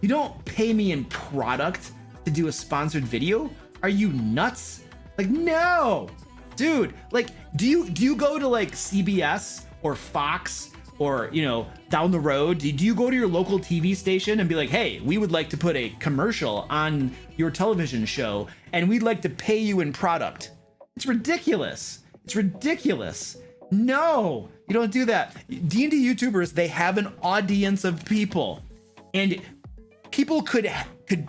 You don't pay me in product to do a sponsored video? Are you nuts? Like, no, dude. Like, do you go to like CBS or Fox or, you know, down the road? Do you go to your local TV station and be like, hey, we would like to put a commercial on your television show and we'd like to pay you in product? It's ridiculous. It's ridiculous. No, you don't do that. D&D YouTubers, they have an audience of people, and people could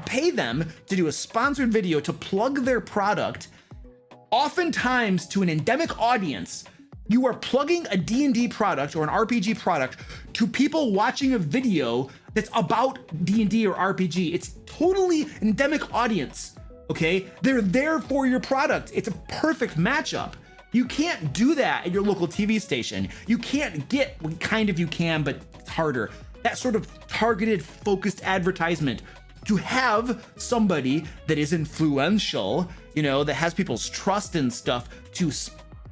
pay them to do a sponsored video to plug their product. Oftentimes to an endemic audience, you are plugging a D&D product or an RPG product to people watching a video that's about D&D or RPG. It's totally an endemic audience, okay? They're there for your product. It's a perfect matchup. You can't do that at your local TV station. You can't get, well, kind of you can, but it's harder, that sort of targeted, focused advertisement. To have somebody that is influential, you know, that has people's trust and stuff to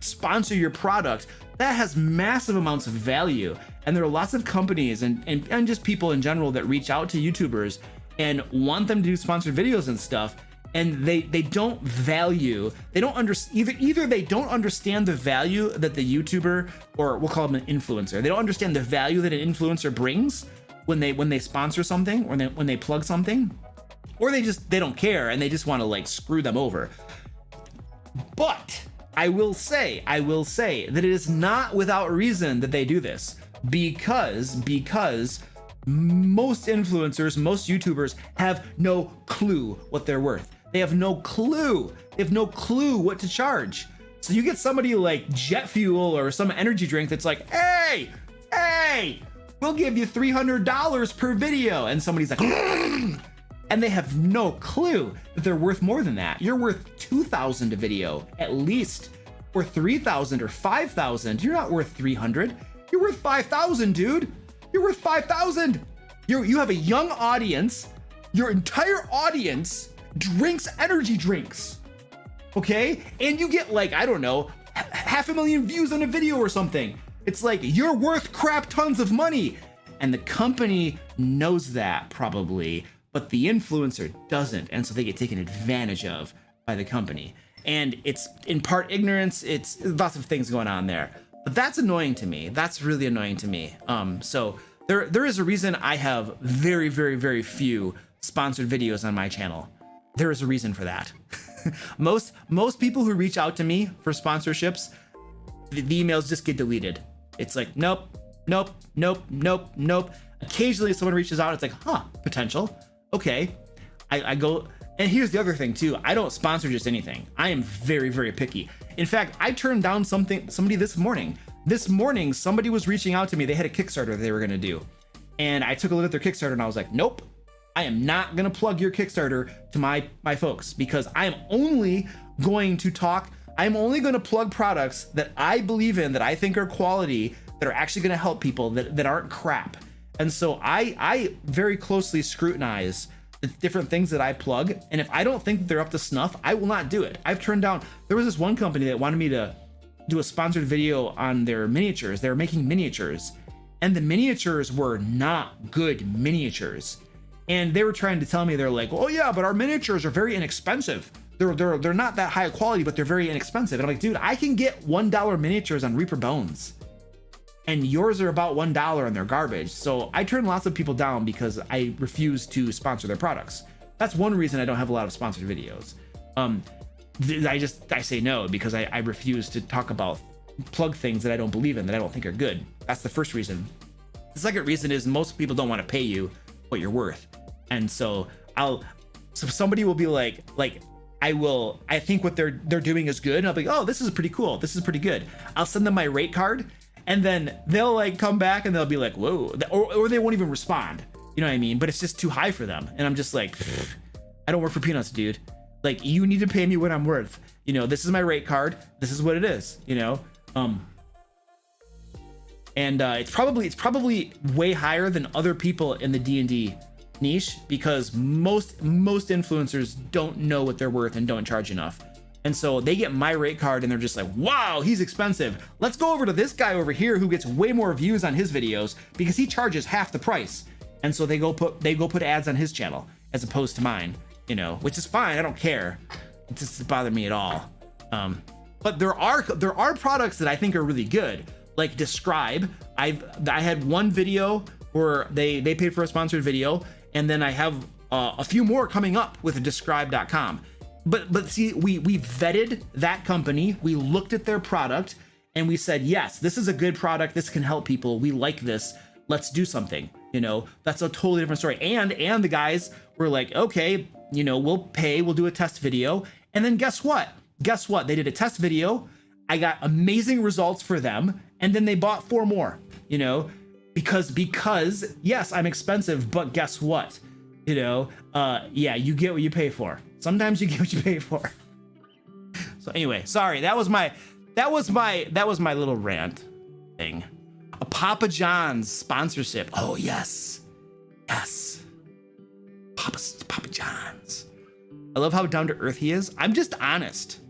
sponsor your product, that has massive amounts of value. And there are lots of companies and just people in general that reach out to YouTubers and want them to do sponsored videos and stuff, and they don't value, they don't understand, either they don't understand the value that the YouTuber, or we'll call them an influencer, they don't understand the value that an influencer brings when they sponsor something, or when they plug something, or they don't care and they just want to like screw them over. But I will say that it is not without reason that they do this, because most influencers, most YouTubers have no clue what they're worth. They have no clue. They have no clue what to charge. So you get somebody like Jet Fuel or some energy drink that's like, hey, we'll give you $300 per video. And somebody's like, and they have no clue that they're worth more than that. You're worth $2,000 a video at least, or $3,000 or $5,000. You're not worth $300. You're worth $5,000, dude. You're worth $5,000. You have a young audience. Your entire audience drinks energy drinks, okay? And you get like, I don't know, 500,000 views on a video or something. It's like, you're worth crap tons of money. And the company knows that probably, but the influencer doesn't. And so they get taken advantage of by the company. And it's in part ignorance. It's lots of things going on there, but that's annoying to me. That's really annoying to me. So there is a reason I have very, very, very few sponsored videos on my channel. There is a reason for that. most people who reach out to me for sponsorships, the emails just get deleted. It's like, nope, nope, nope, nope, nope. Occasionally someone reaches out, it's like, huh, potential. Okay. I go, and here's the other thing too. I don't sponsor just anything. I am very, very picky. In fact, I turned down somebody this morning. This morning, somebody was reaching out to me. They had a Kickstarter that they were gonna do. And I took a look at their Kickstarter and I was like, nope, I am not gonna plug your Kickstarter to my folks, because I am only going to plug products that I believe in, that I think are quality, that are actually gonna help people, that aren't crap. And so I very closely scrutinize the different things that I plug. And if I don't think that they're up to snuff, I will not do it. I've turned down, there was this one company that wanted me to do a sponsored video on their miniatures. They were making miniatures, and the miniatures were not good miniatures. And they were trying to tell me, they're like, oh yeah, but our miniatures are very inexpensive. They're not that high quality, but they're very inexpensive. And I'm like, dude, I can get $1 miniatures on Reaper Bones, and yours are about $1 and they're garbage. So I turn lots of people down because I refuse to sponsor their products. That's one reason I don't have a lot of sponsored videos. I say no because I refuse to plug things that I don't believe in, that I don't think are good. That's the first reason. The second reason is most people don't want to pay you what you're worth. And so somebody will be like, I think what they're doing is good. And I'll be like, oh, this is pretty cool. This is pretty good. I'll send them my rate card, and then they'll like come back and they'll be like, whoa, or they won't even respond. You know what I mean? But it's just too high for them. And I'm just like, I don't work for peanuts, dude. Like, you need to pay me what I'm worth. You know, this is my rate card. This is what it is, you know? It's probably way higher than other people in the D&D niche, because most influencers don't know what they're worth and don't charge enough. And so they get my rate card and they're just like, wow, he's expensive. Let's go over to this guy over here who gets way more views on his videos because he charges half the price. And so they go put ads on his channel as opposed to mine, you know, which is fine. I don't care. It doesn't bother me at all. But there are products that I think are really good, like Describe. I had one video where they paid for a sponsored video, and then I have a few more coming up with Describe.com. But see, we vetted that company, we looked at their product, and we said, yes, this is a good product, this can help people, we like this, let's do something. You know, that's a totally different story. And the guys were like, okay, you know, we'll do a test video. And then guess what? They did a test video. I got amazing results for them, and then they bought 4 more, you know, because yes, I'm expensive, but guess what? You know, yeah, you get what you pay for. Sometimes you get what you pay for. So anyway, sorry, that was my little rant thing. A Papa John's sponsorship. Oh yes. Papa John's. I love how down to earth he is. I'm just honest.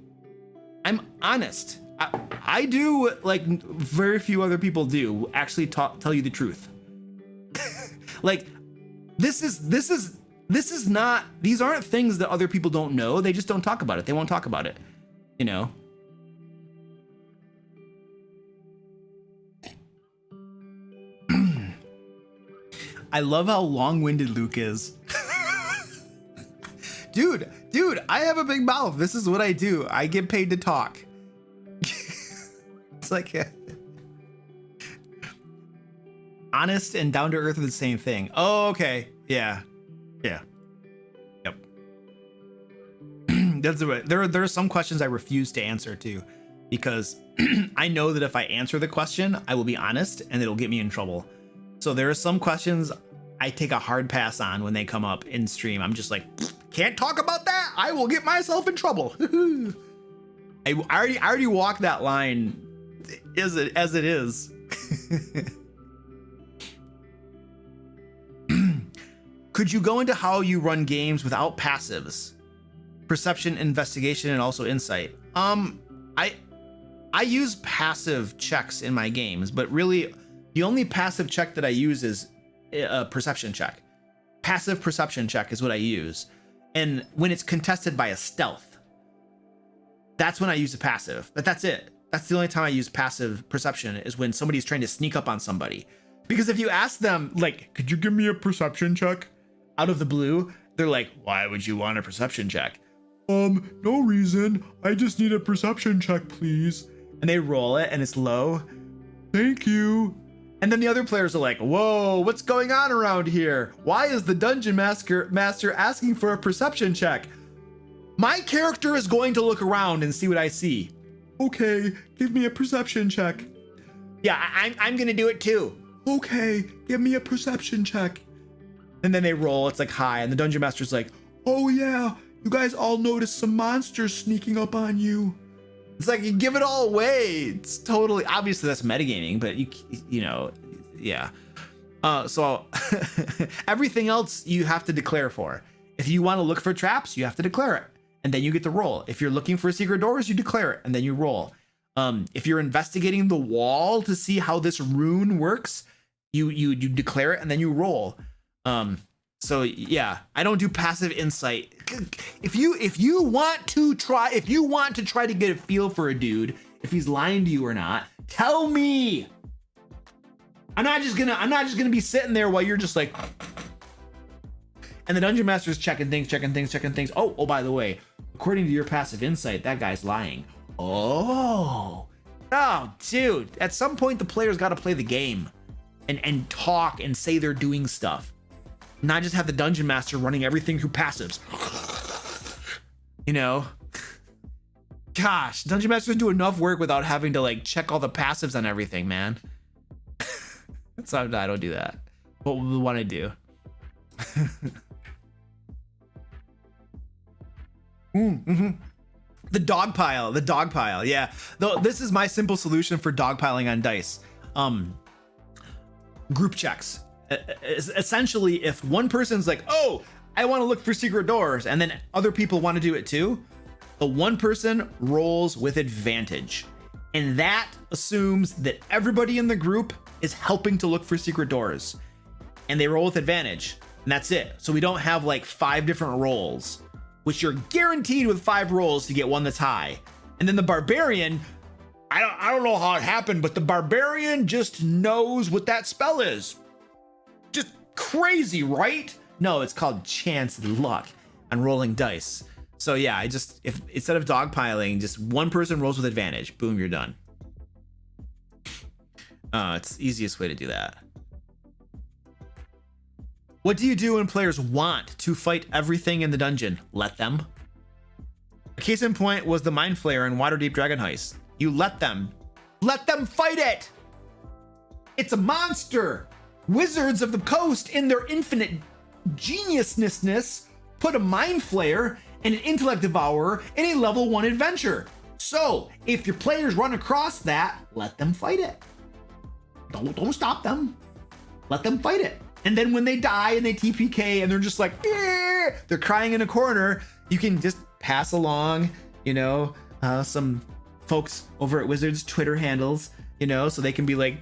I'm honest. I do like very few other people do actually tell you the truth. Like this is not, these aren't things that other people don't know. They just don't talk about it. They won't talk about it, you know? I love how long-winded Luke is. Dude, I have a big mouth. This is what I do. I get paid to talk. It's like honest and down to earth are the same thing. Oh, okay. Yeah. Yep. That's the way. There are some questions I refuse to answer too, because I know that if I answer the question, I will be honest and it'll get me in trouble. So there are some questions I take a hard pass on when they come up in stream. I'm just like, can't talk about that. I will get myself in trouble. I already walked that line as it is. Could you go into how you run games without passives? Perception, investigation, and also insight. I use passive checks in my games, but really the only passive check that I use is a perception check. Passive perception check is what I use. And when it's contested by a stealth, that's when I use a passive. But that's it. That's the only time I use passive perception, is when somebody's trying to sneak up on somebody. Because if you ask them, like, could you give me a perception check? Out of the blue, they're like, why would you want a perception check? No reason. I just need a perception check, please. And they roll it and it's low. Thank you. And then the other players are like, whoa, what's going on around here? Why is the dungeon master asking for a perception check? My character is going to look around and see what I see. Okay, give me a perception check. Yeah, I'm gonna do it too. Okay, give me a perception check. And then they roll, it's like high, and the dungeon master's like, oh yeah, you guys all noticed some monsters sneaking up on you. It's like, you give it all away. It's totally, obviously that's metagaming, but you know, yeah. So everything else you have to declare for. If you want to look for traps, you have to declare it, and then you get to roll. If you're looking for secret doors, you declare it, and then you roll. If you're investigating the wall to see how this rune works, you declare it, and then you roll. So yeah, I don't do passive insight. If you want to try to get a feel for a dude, if he's lying to you or not, tell me. I'm not just gonna be sitting there while you're just like, and the dungeon master's checking things. Oh, by the way, according to your passive insight, that guy's lying. Oh, dude, at some point the player's got to play the game and talk and say they're doing stuff. Not just have the dungeon master running everything through passives. You know? Gosh, dungeon masters do enough work without having to like check all the passives on everything, man. So I don't do that. What we want to do. The dog pile. Yeah. Though this is my simple solution for dogpiling on dice. Group checks. Essentially, if one person's like, oh, I want to look for secret doors, and then other people want to do it too, the one person rolls with advantage. And that assumes that everybody in the group is helping to look for secret doors. And they roll with advantage. And that's it. So we don't have like 5 different rolls, which you're guaranteed with 5 rolls to get one that's high. And then the barbarian, I don't know how it happened, but the barbarian just knows what that spell is. Just crazy, right? No, it's called chance luck and rolling dice. So yeah, if instead of dogpiling, just one person rolls with advantage. Boom, you're done. It's the easiest way to do that. What do you do when players want to fight everything in the dungeon? Let them. A case in point was the Mind Flayer in Waterdeep Dragon Heist. You let them fight it. It's a monster. Wizards of the Coast, in their infinite geniusness, put a Mind Flayer and an Intellect Devourer in a level 1 adventure. So if your players run across that, let them fight it. Don't stop them. Let them fight it. And then when they die and they TPK and they're just like, they're crying in a corner, you can just pass along, some folks over at Wizards Twitter handles, so they can be like,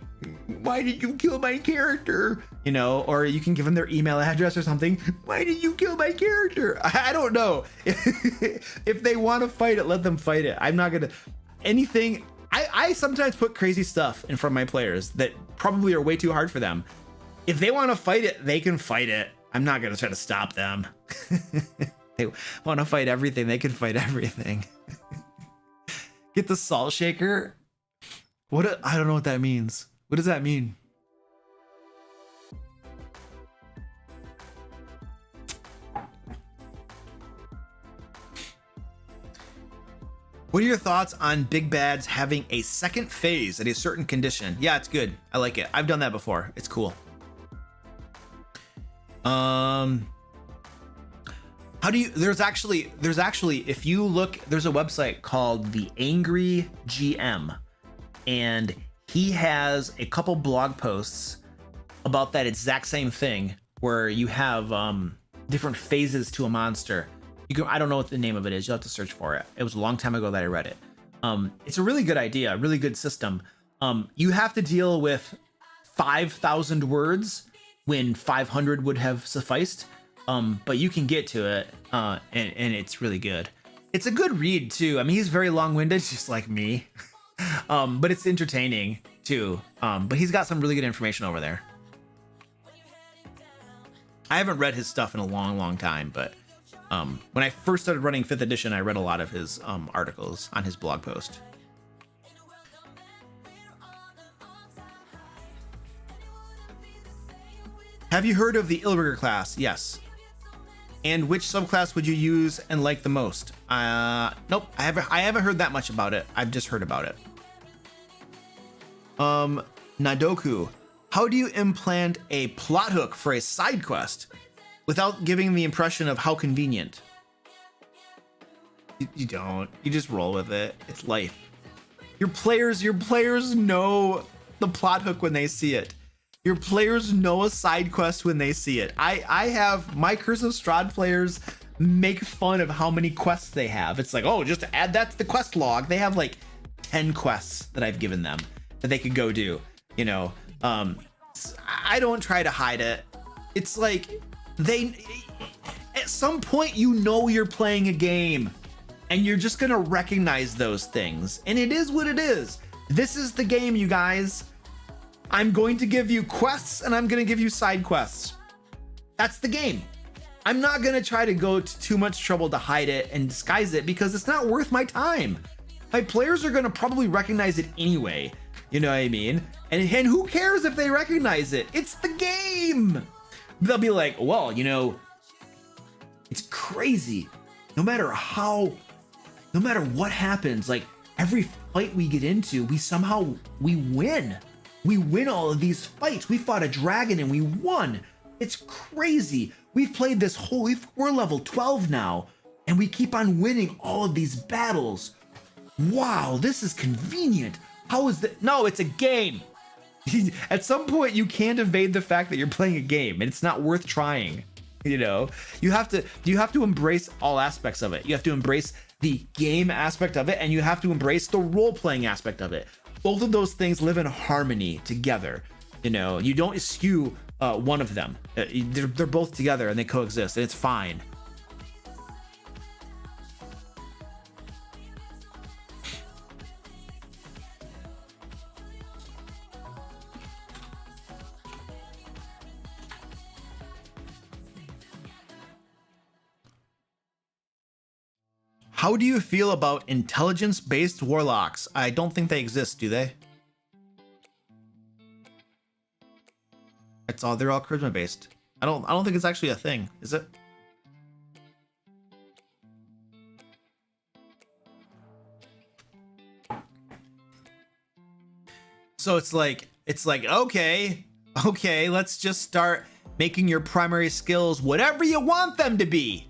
why did you kill my character? Or you can give them their email address or something. Why did you kill my character? I don't know. If they want to fight it, let them fight it. I'm not gonna anything. I sometimes put crazy stuff in front of my players that probably are way too hard for them. If they want to fight it, they can fight it. I'm not gonna try to stop them. They want to fight everything, they can fight everything. Get the salt shaker. I don't know what that means. What does that mean? What are your thoughts on big bads having a second phase at a certain condition? Yeah, it's good. I like it. I've done that before. It's cool. How do you, there's actually, if you look, there's a website called The Angry GM, and he has a couple blog posts about that exact same thing, where you have different phases to a monster. You can, I don't know what the name of it is. You'll have to search for it. It was a long time ago that I read it. It's a really good idea, a really good system. You have to deal with 5,000 words when 500 would have sufficed. But you can get to it, and it's really good. It's a good read too. I mean, he's very long-winded, just like me, but it's entertaining too. But he's got some really good information over there. I haven't read his stuff in a long time, but when I first started running 5th edition, I read a lot of his articles on his blog post. Have you heard of the Illrigger class? Yes. And which subclass would you use and like the most? Nope, I haven't heard that much about it. I've just heard about it. Nadoku, how do you implant a plot hook for a side quest without giving the impression of how convenient? You don't. You just roll with it. It's life. Your players know the plot hook when they see it. Your players know a side quest when they see it. I have my Curse of Strahd players make fun of how many quests they have. It's like, oh, just add that to the quest log. They have like 10 quests that I've given them that they could go do. You know, I don't try to hide it. It's like at some point, you know, you're playing a game and you're just gonna recognize those things. And it is what it is. This is the game, you guys. I'm going to give you quests and I'm going to give you side quests. That's the game. I'm not going to try to go to too much trouble to hide it and disguise it because it's not worth my time. My players are going to probably recognize it anyway. You know what I mean? And who cares if they recognize it? It's the game. They'll be like, well, you know, it's crazy. No matter what happens, like every fight we get into, we win. We win all of these fights. We fought a dragon and we won. It's crazy. We've played this we're level 12 now, and we keep on winning all of these battles. Wow, this is convenient. How is that? No, it's a game. At some point, you can't evade the fact that you're playing a game, and it's not worth trying. You know, you have to embrace all aspects of it. You have to embrace the game aspect of it, and you have to embrace the role-playing aspect of it. Both of those things live in harmony together. You know, you don't eschew one of them. They're both together and they coexist, and it's fine. How do you feel about intelligence-based warlocks? I don't think they exist, do they? They're all charisma-based. I don't think it's actually a thing, is it? So it's like, okay, let's just start making your primary skills whatever you want them to be.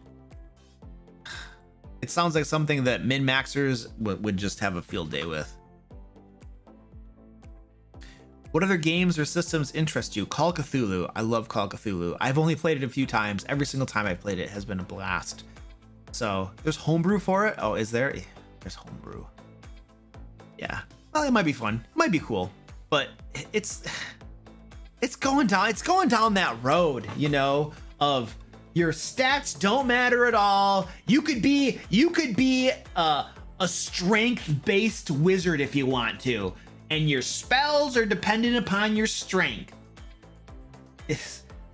It sounds like something that min-maxers would just have a field day with. What other games or systems interest you? Call of Cthulhu. I love Call of Cthulhu. I've only played it a few times. Every single time I've played it has been a blast. So there's homebrew for it. Oh, is there? There's homebrew. Yeah. Well, it might be fun. It might be cool. But it's going down that road, you know, of your stats don't matter at all. You could be a strength-based wizard if you want to, and your spells are dependent upon your strength.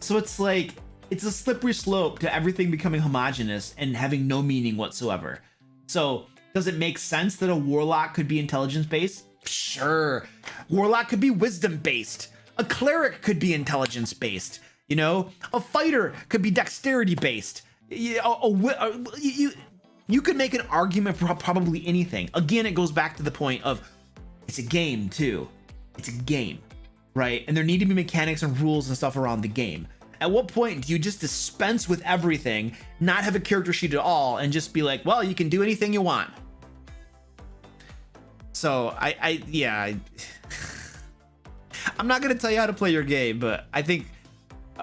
So it's like, it's a slippery slope to everything becoming homogenous and having no meaning whatsoever. So does it make sense that a warlock could be intelligence-based? Sure. Warlock could be wisdom-based. A cleric could be intelligence-based. You know, a fighter could be dexterity-based. You could make an argument for probably anything. Again, it goes back to the point of it's a game too. It's a game, right? And there need to be mechanics and rules and stuff around the game. At what point do you just dispense with everything, not have a character sheet at all, and just be like, well, you can do anything you want? So I'm not gonna tell you how to play your game, but I think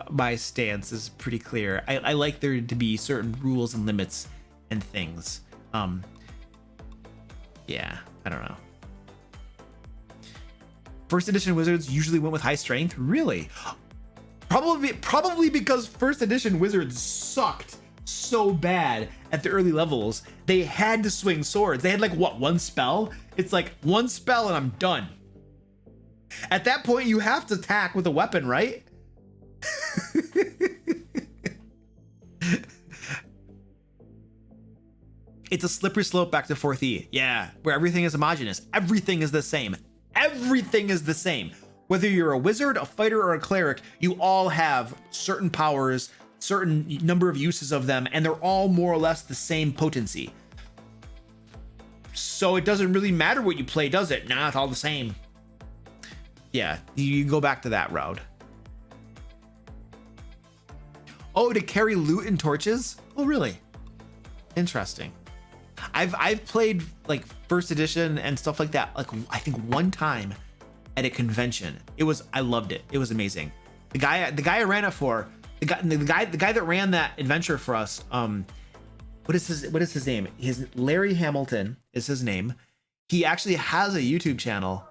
my stance is pretty clear. I like there to be certain rules and limits and things. Yeah, I don't know. First edition wizards usually went with high strength. Really? Probably because first edition wizards sucked so bad at the early levels. They had to swing swords. They had like what, one spell? It's like one spell and I'm done. At that point, you have to attack with a weapon, right? It's a slippery slope back to 4th E. Yeah, where everything is homogenous. Everything is the same. Everything is the same. Whether you're a wizard, a fighter, or a cleric, you all have certain powers, certain number of uses of them, and they're all more or less the same potency. So it doesn't really matter what you play, does it? Nah, it's all the same. Yeah, you go back to that route. Oh, to carry loot and torches? Oh, really? Interesting. I've played like first edition and stuff like that, like I think one time at a convention. I loved it. It was amazing. The guy I ran it for, the guy that ran that adventure for us, what is his name? Larry Hamilton is his name. He actually has a YouTube channel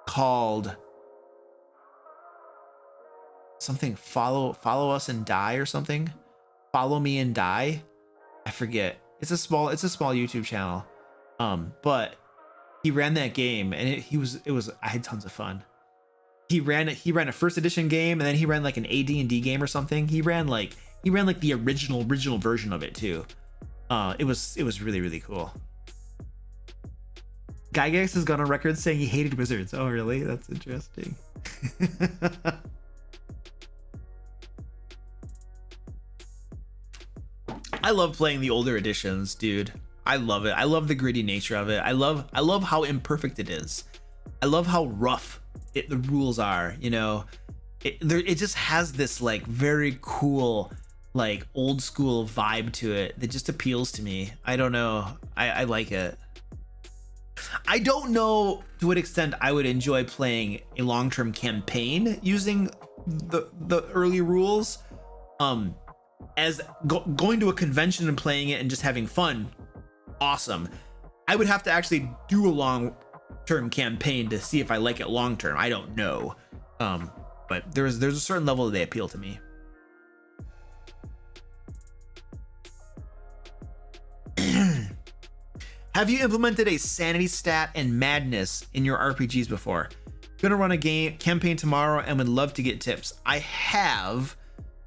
called something follow us and die or something. Follow me and die. I forget. It's a small YouTube channel. But he ran that game and I had tons of fun. He ran a first edition game and then he ran like an AD&D game or something. He ran like the original version of it too. It was really, really cool. Gygax has gone on record saying he hated wizards. Oh, really? That's interesting. I love playing the older editions, dude. I love it. I love the gritty nature of it. I love how imperfect it is. I love how rough the rules are, you know. It just has this like very cool, like old school vibe to it that just appeals to me. I don't know. I like it. I don't know to what extent I would enjoy playing a long-term campaign using the early rules. As going to a convention and playing it and just having fun, awesome. I would have to actually do a long-term campaign to see if I like it long-term. I don't know, but there's a certain level that they appeal to me. Have you implemented a sanity stat and madness in your RPGs before? Gonna run a campaign tomorrow and would love to get tips. I have.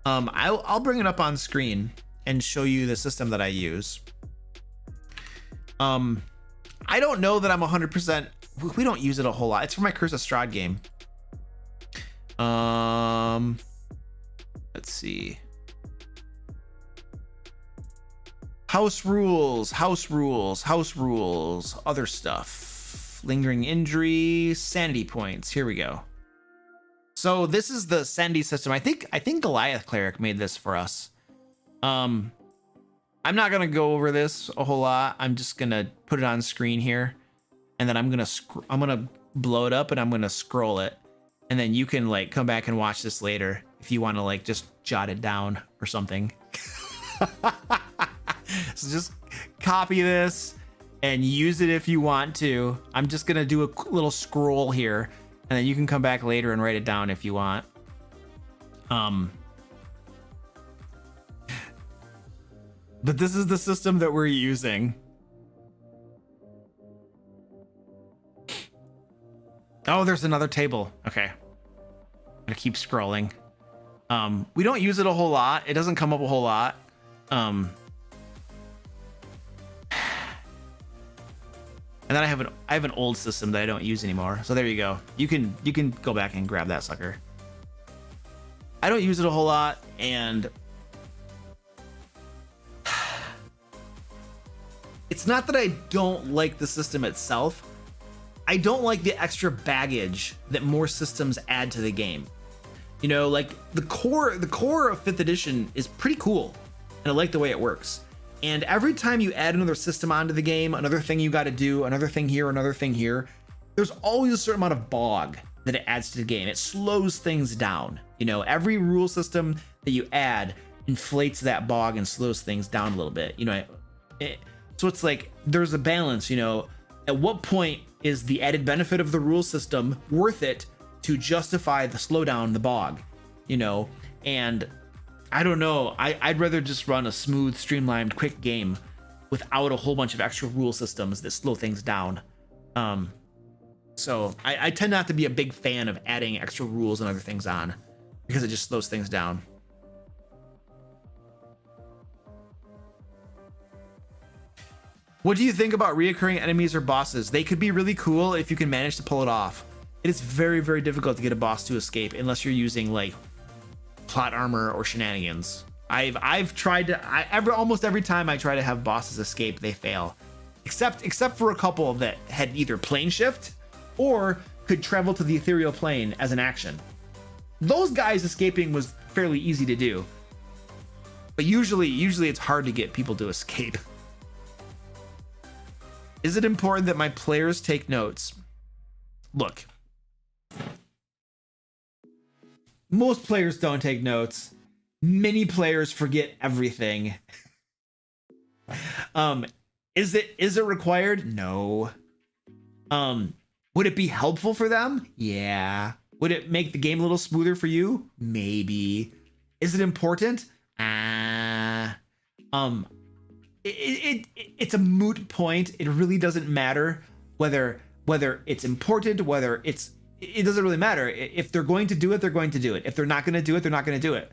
I'll bring it up on screen and show you the system that I use. I don't know that I'm 100%. We don't use it a whole lot. It's for my Curse of Strahd game. Let's see. House rules, other stuff. Lingering injury, sanity points. Here we go. So this is the sanity system. I think Goliath Cleric made this for us. I'm not gonna go over this a whole lot. I'm just gonna put it on screen here, and then I'm gonna blow it up and I'm gonna scroll it, and then you can like come back and watch this later if you want to like just jot it down or something. So just copy this and use it if you want to. I'm just gonna do a little scroll here. And then you can come back later and write it down if you want. But this is the system that we're using. Oh, there's another table. Okay. I'm gonna keep scrolling. We don't use it a whole lot. It doesn't come up a whole lot. And then I have an old system that I don't use anymore. So there you go. You can go back and grab that sucker. I don't use it a whole lot, and it's not that I don't like the system itself. I don't like the extra baggage that more systems add to the game. You know, like the core of 5th edition is pretty cool, and I like the way it works. And every time you add another system onto the game, another thing you got to do, another thing here, another thing here, there's always a certain amount of bog that it adds to the game. It slows things down. You know, every rule system that you add inflates that bog and slows things down a little bit. You know, so it's like there's a balance. You know, at what point is the added benefit of the rule system worth it to justify the slowdown, the bog, you know? And I don't know, I'd rather just run a smooth, streamlined, quick game without a whole bunch of extra rule systems that slow things down. So I tend not to be a big fan of adding extra rules and other things on because it just slows things down. What do you think about reoccurring enemies or bosses? They could be really cool if you can manage to pull it off. It is very, very difficult to get a boss to escape unless you're using like plot armor or shenanigans. I've tried to almost every time I try to have bosses escape, they fail. Except for a couple that had either plane shift or could travel to the ethereal plane as an action. Those guys escaping was fairly easy to do. But usually it's hard to get people to escape. Is it important that my players take notes? Look. Most players don't take notes. Many players forget everything. Is it required? No. Would it be helpful for them? Yeah. Would it make the game a little smoother for you? Maybe. Is it important? It's a moot point. It really doesn't matter whether it's important, it doesn't really matter. If they're going to do it, they're going to do it. If they're not going to do it, they're not going to do it.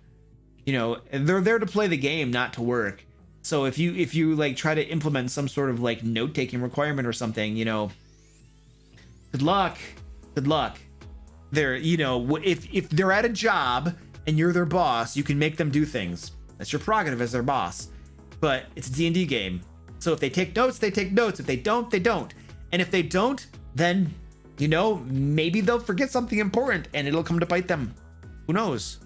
You know, they're there to play the game, not to work. So if you like try to implement some sort of like note-taking requirement or something, you know, good luck. They're, you know, if they're at a job and you're their boss, you can make them do things. That's your prerogative as their boss. But it's a D&D game. So if they take notes, they take notes. If they don't, they don't. And if they don't, then, you know, maybe they'll forget something important and it'll come to bite them. Who knows?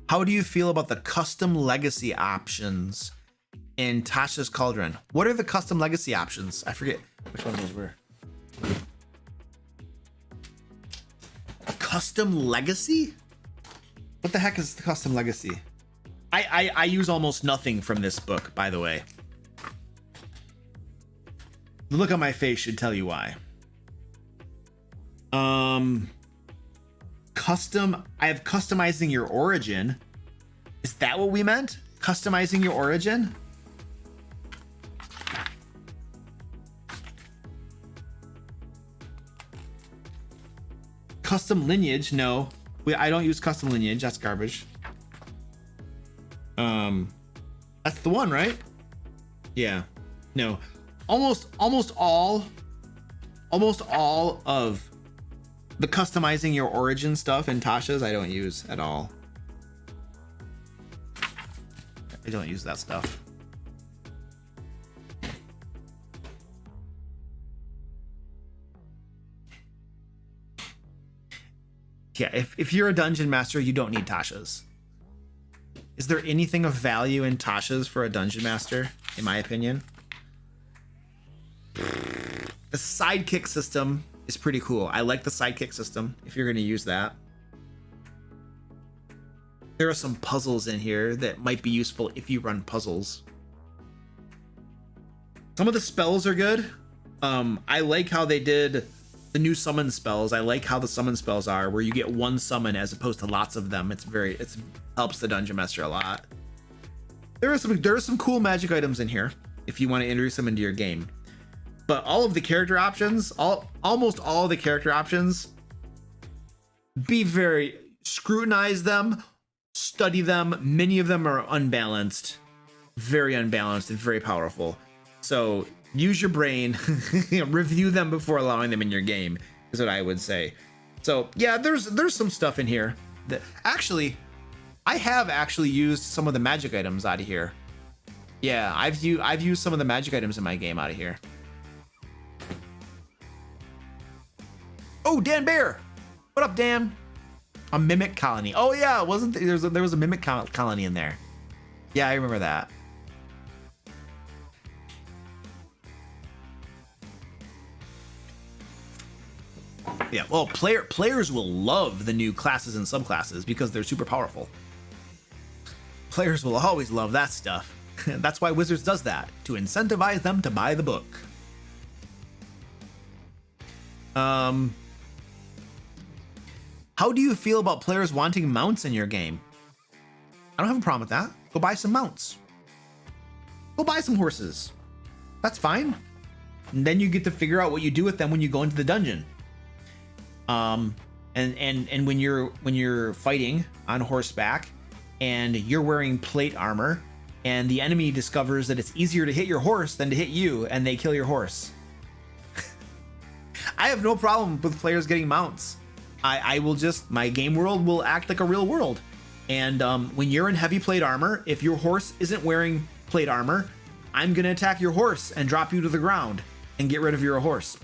How do you feel about the custom legacy options in Tasha's Cauldron? What are the custom legacy options? I forget which ones those were. Custom legacy? What the heck is the custom legacy? I use almost nothing from this book, by the way. The look on my face should tell you why. I have customizing your origin. Is that what we meant? Customizing your origin? Custom lineage? No, I don't use custom lineage. That's garbage. That's the one, right? Yeah. No. Almost all of the customizing your origin stuff in Tasha's I don't use at all. I don't use that stuff. Yeah, if you're a dungeon master, you don't need Tasha's. Is there anything of value in Tasha's for a dungeon master, in my opinion? The sidekick system is pretty cool. I like the sidekick system if you're going to use that. There are some puzzles in here that might be useful if you run puzzles. Some of the spells are good. I like how they did the new summon spells. I like how the summon spells are, where you get one summon as opposed to lots of them. It helps the dungeon master a lot. There are some cool magic items in here if you want to introduce them into your game. But all of the character options, almost all the character options, scrutinize them, study them. Many of them are unbalanced, very unbalanced and very powerful. So use your brain, review them before allowing them in your game, is what I would say. So yeah, there's some stuff in here that actually, I have actually used some of the magic items out of here. Yeah, I've used some of the magic items in my game out of here. Oh, Dan Bear! What up, Dan? A mimic colony. Oh yeah, wasn't there was a mimic colony in there? Yeah, I remember that. Yeah, well, players will love the new classes and subclasses because they're super powerful. Players will always love that stuff. That's why Wizards does that, to incentivize them to buy the book. How do you feel about players wanting mounts in your game? I don't have a problem with that. Go buy some mounts. Go buy some horses. That's fine. And then you get to figure out what you do with them when you go into the dungeon. And when you're fighting on horseback and you're wearing plate armor and the enemy discovers that it's easier to hit your horse than to hit you and they kill your horse. I have no problem with players getting mounts. I will just, my game world will act like a real world. And when you're in heavy plate armor, if your horse isn't wearing plate armor, I'm gonna attack your horse and drop you to the ground and get rid of your horse.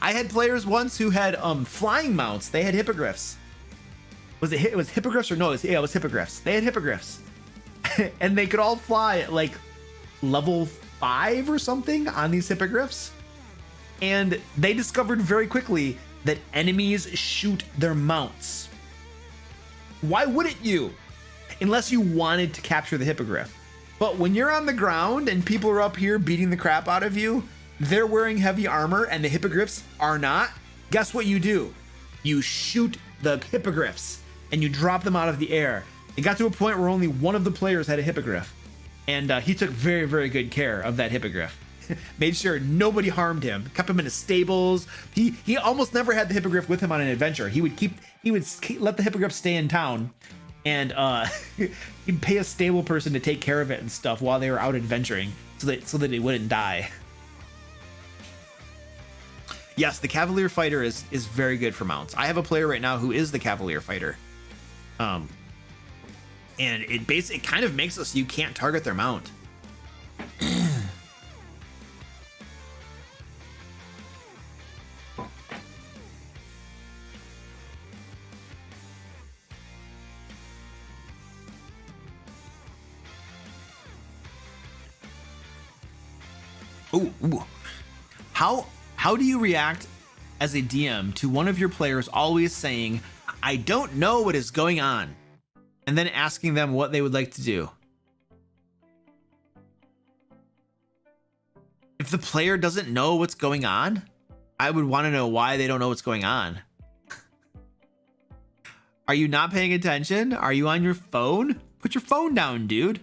I had players once who had flying mounts. They had hippogriffs. It was hippogriffs or no? It was hippogriffs. They had hippogriffs, and they could all fly at like level 5 or something on these hippogriffs. And they discovered very quickly that enemies shoot their mounts. Why wouldn't you? Unless you wanted to capture the hippogriff. But when you're on the ground and people are up here beating the crap out of you, they're wearing heavy armor and the hippogriffs are not, guess what you do? You shoot the hippogriffs and you drop them out of the air. It got to a point where only one of the players had a hippogriff, and he took very, very good care of that hippogriff. Made sure nobody harmed him, kept him in his stables. He almost never had the hippogriff with him on an adventure. He would let the hippogriff stay in town, and he'd pay a stable person to take care of it and stuff while they were out adventuring, so that it wouldn't die. Yes, the Cavalier Fighter is very good for mounts. I have a player right now who is the Cavalier Fighter. And it kind of makes it so you can't target their mount. Ooh. How do you react as a DM to one of your players always saying, "I don't know what is going on," and then asking them what they would like to do? If the player doesn't know what's going on, I would want to know why they don't know what's going on. Are you not paying attention? Are you on your phone? Put your phone down, dude.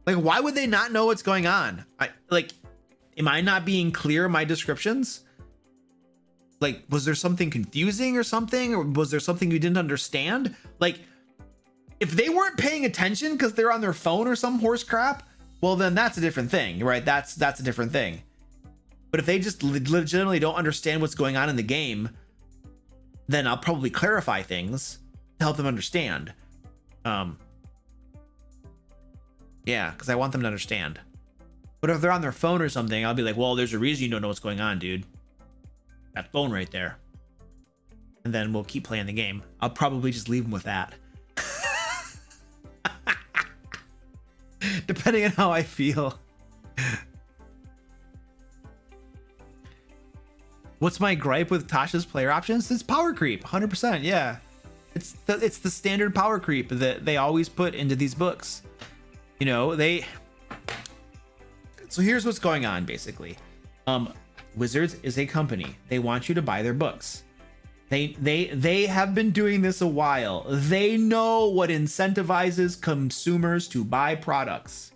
Like, why would they not know what's going on? Am I not being clear in my descriptions? Like, was there something confusing or something? Or was there something you didn't understand? Like, if they weren't paying attention because they're on their phone or some horse crap, well, then that's a different thing, right? That's a different thing. But if they just legitimately don't understand what's going on in the game, then I'll probably clarify things to help them understand. Yeah, because I want them to understand. But if they're on their phone or something, I'll be like, well, there's a reason you don't know what's going on, dude. That phone right there. And then we'll keep playing the game. I'll probably just leave them with that. Depending on how I feel. What's my gripe with Tasha's player options? It's power creep, 100%, yeah. It's the standard power creep that they always put into these books. You know, so here's what's going on, basically. Wizards is a company. They want you to buy their books. They have been doing this a while. They know what incentivizes consumers to buy products.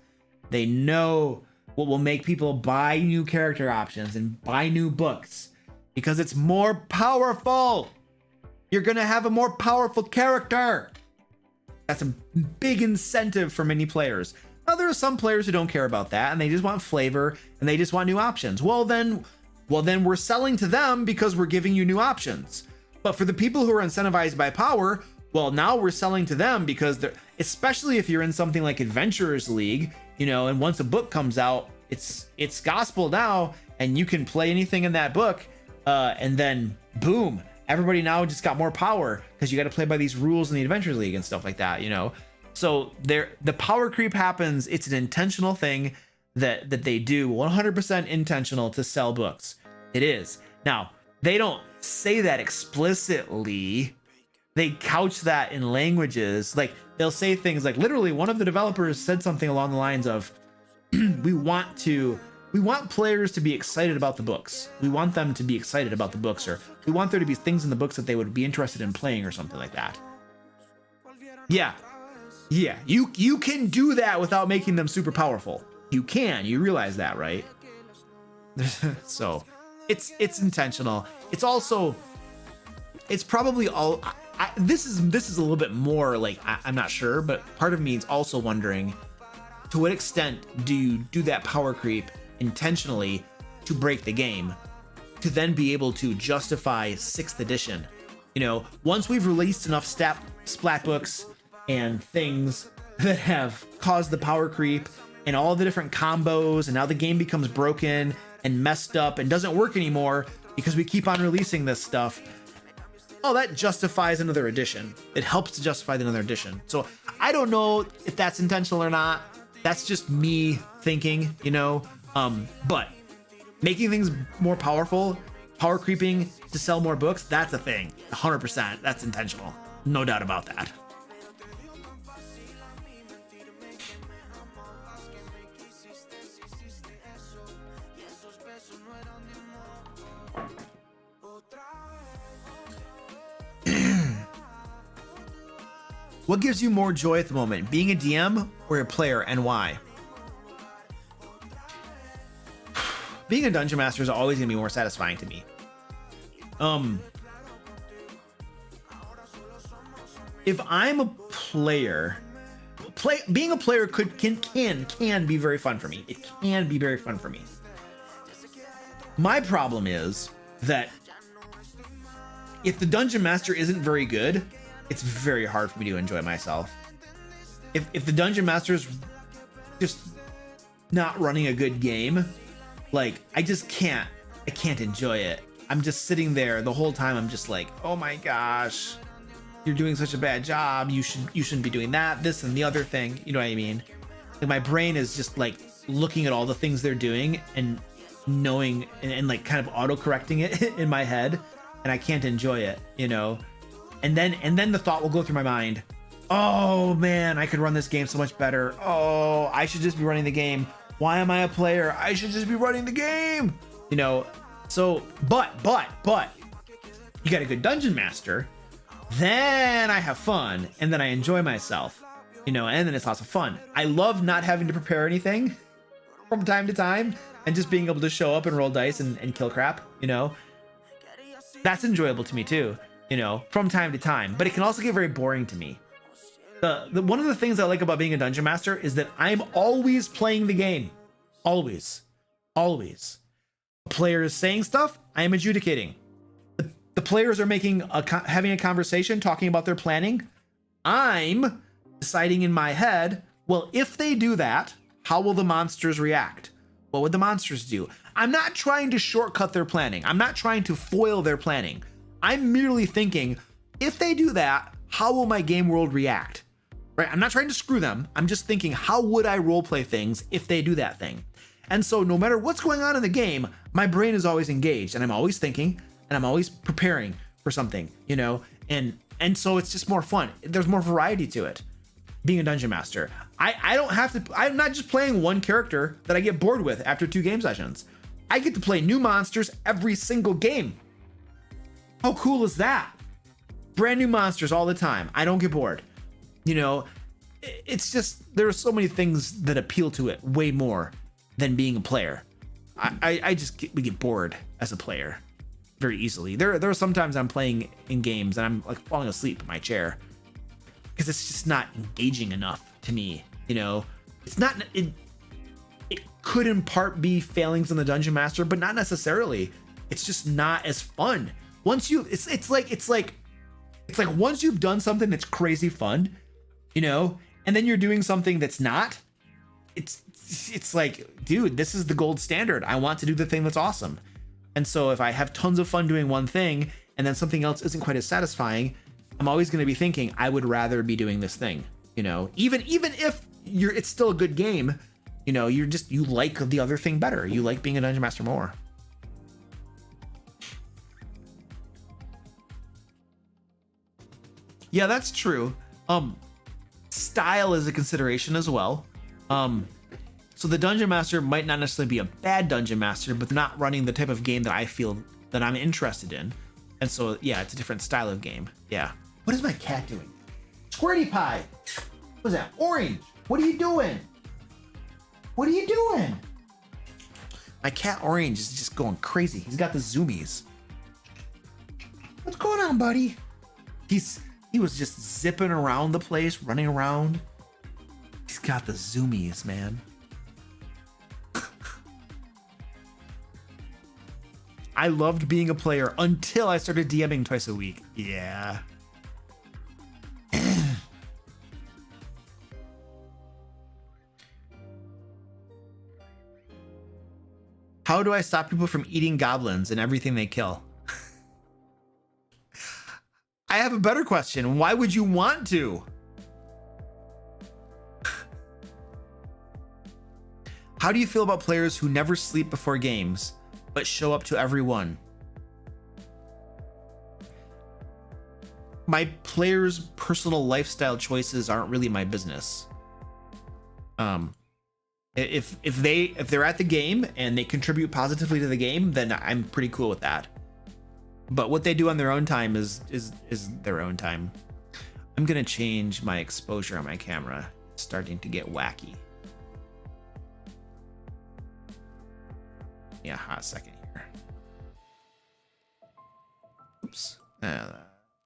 They know what will make people buy new character options and buy new books because it's more powerful. You're gonna have a more powerful character. That's a big incentive for many players. Now, there are some players who don't care about that and they just want flavor and they just want new options. Well then we're selling to them because we're giving you new options. But for the people who are incentivized by power, Well, now we're selling to them because they're, especially if you're in something like Adventurers League, you know, and once a book comes out, it's gospel now, and you can play anything in that book, and then boom, everybody now just got more power because you got to play by these rules in the Adventurers League and stuff like that, you know. So the power creep happens. It's an intentional thing that they do, 100% intentional to sell books. It is. Now, they don't say that explicitly. They couch that in languages. Like, they'll say things like, literally, one of the developers said something along the lines of, we want players to be excited about the books. We want them to be excited about the books, or we want there to be things in the books that they would be interested in playing, or something like that. Yeah. You can do that without making them super powerful. You can. You realize that, right? So it's intentional. It's also, it's probably all. This is a little bit more like, I'm not sure, but part of me is also wondering, to what extent do you do that power creep intentionally to break the game, to then be able to justify 6th edition? You know, once we've released enough splat books and things that have caused the power creep and all the different combos, and now the game becomes broken and messed up and doesn't work anymore because we keep on releasing this stuff. Oh, that justifies another edition. It helps to justify another edition. So I don't know if that's intentional or not. That's just me thinking, you know. But making things more powerful, power creeping to sell more books, that's a thing. 100%. That's intentional. No doubt about that. What gives you more joy at the moment, being a DM or a player, and why? Being a dungeon master is always going to be more satisfying to me. If I'm a player, being a player can be very fun for me. It can be very fun for me. My problem is that if the dungeon master isn't very good, it's very hard for me to enjoy myself. If the dungeon master is just not running a good game, like, I can't enjoy it. I'm just sitting there the whole time. I'm just like, oh my gosh, you're doing such a bad job. You shouldn't be doing that, this and the other thing. You know what I mean? Like, my brain is just like looking at all the things they're doing and knowing and like kind of auto correcting it in my head, and I can't enjoy it, you know? And then the thought will go through my mind, oh man, I could run this game so much better. Oh, I should just be running the game. Why am I a player? I should just be running the game. You know, so, but, you got a good dungeon master, then I have fun, and then I enjoy myself, you know, and then it's lots of fun. I love not having to prepare anything from time to time, and just being able to show up and roll dice and kill crap, you know. That's enjoyable to me too, you know, from time to time, but it can also get very boring to me. One of the things I like about being a dungeon master is that I'm always playing the game. Always. A player is saying stuff, I am adjudicating. The players are having a conversation, talking about their planning. I'm deciding in my head, well, if they do that, how will the monsters react? What would the monsters do? I'm not trying to shortcut their planning. I'm not trying to foil their planning. I'm merely thinking, if they do that, how will my game world react? Right? I'm not trying to screw them. I'm just thinking, how would I roleplay things if they do that thing? And so no matter what's going on in the game, my brain is always engaged, and I'm always thinking, and I'm always preparing for something, you know? And so it's just more fun. There's more variety to it. Being a dungeon master, I don't have to, I'm not just playing one character that I get bored with after 2 game sessions. I get to play new monsters every single game. How cool is that? Brand new monsters all the time. I don't get bored. You know, it's just, there are so many things that appeal to it way more than being a player. We get bored as a player very easily. There are sometimes I'm playing in games and I'm like falling asleep in my chair because it's just not engaging enough to me. You know, it's not, it could in part be failings in the dungeon master, but not necessarily. It's just not as fun. Once you, it's like It's like once you've done something that's crazy fun, you know, and then you're doing something that's not, it's like, dude, this is the gold standard. I want to do the thing that's awesome. And so if I have tons of fun doing one thing and then something else isn't quite as satisfying, I'm always going to be thinking I would rather be doing this thing, you know, even if it's still a good game, you know, you like the other thing better. You like being a dungeon master more. Yeah, that's true. Style is a consideration as well. So the dungeon master might not necessarily be a bad dungeon master, but they're not running the type of game that I feel that I'm interested in. And so, yeah, it's a different style of game. Yeah. What is my cat doing? Squirty Pie. What is that? Orange. What are you doing? What are you doing? My cat Orange is just going crazy. He's got the zoomies. What's going on, buddy? He was just zipping around the place, running around. He's got the zoomies, man. I loved being a player until I started DMing twice a week. Yeah. How do I stop people from eating goblins and everything they kill? I have a better question. Why would you want to? How do you feel about players who never sleep before games, but show up to every one? My players' personal lifestyle choices aren't really my business. If they're at the game and they contribute positively to the game, then I'm pretty cool with that. But what they do on their own time is their own time. I'm gonna change my exposure on my camera. It's starting to get wacky. Yeah, hot second here. Oops.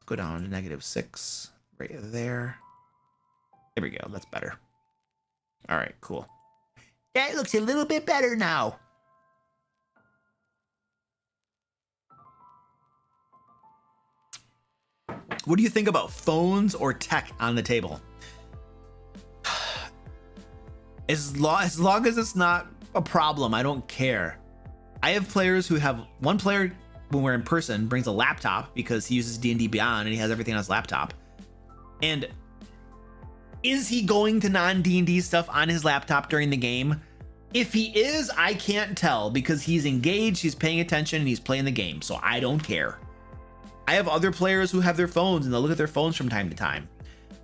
Go down to -6 right there. There we go. That's better. All right, cool. That looks a little bit better now. What do you think about phones or tech on the table? As long as it's not a problem, I don't care. I have players who have one player when we're in person brings a laptop because he uses D&D Beyond and he has everything on his laptop. And is he going to non-D&D stuff on his laptop during the game? If he is, I can't tell because he's engaged, he's paying attention, and he's playing the game, so I don't care. I have other players who have their phones and they'll look at their phones from time to time.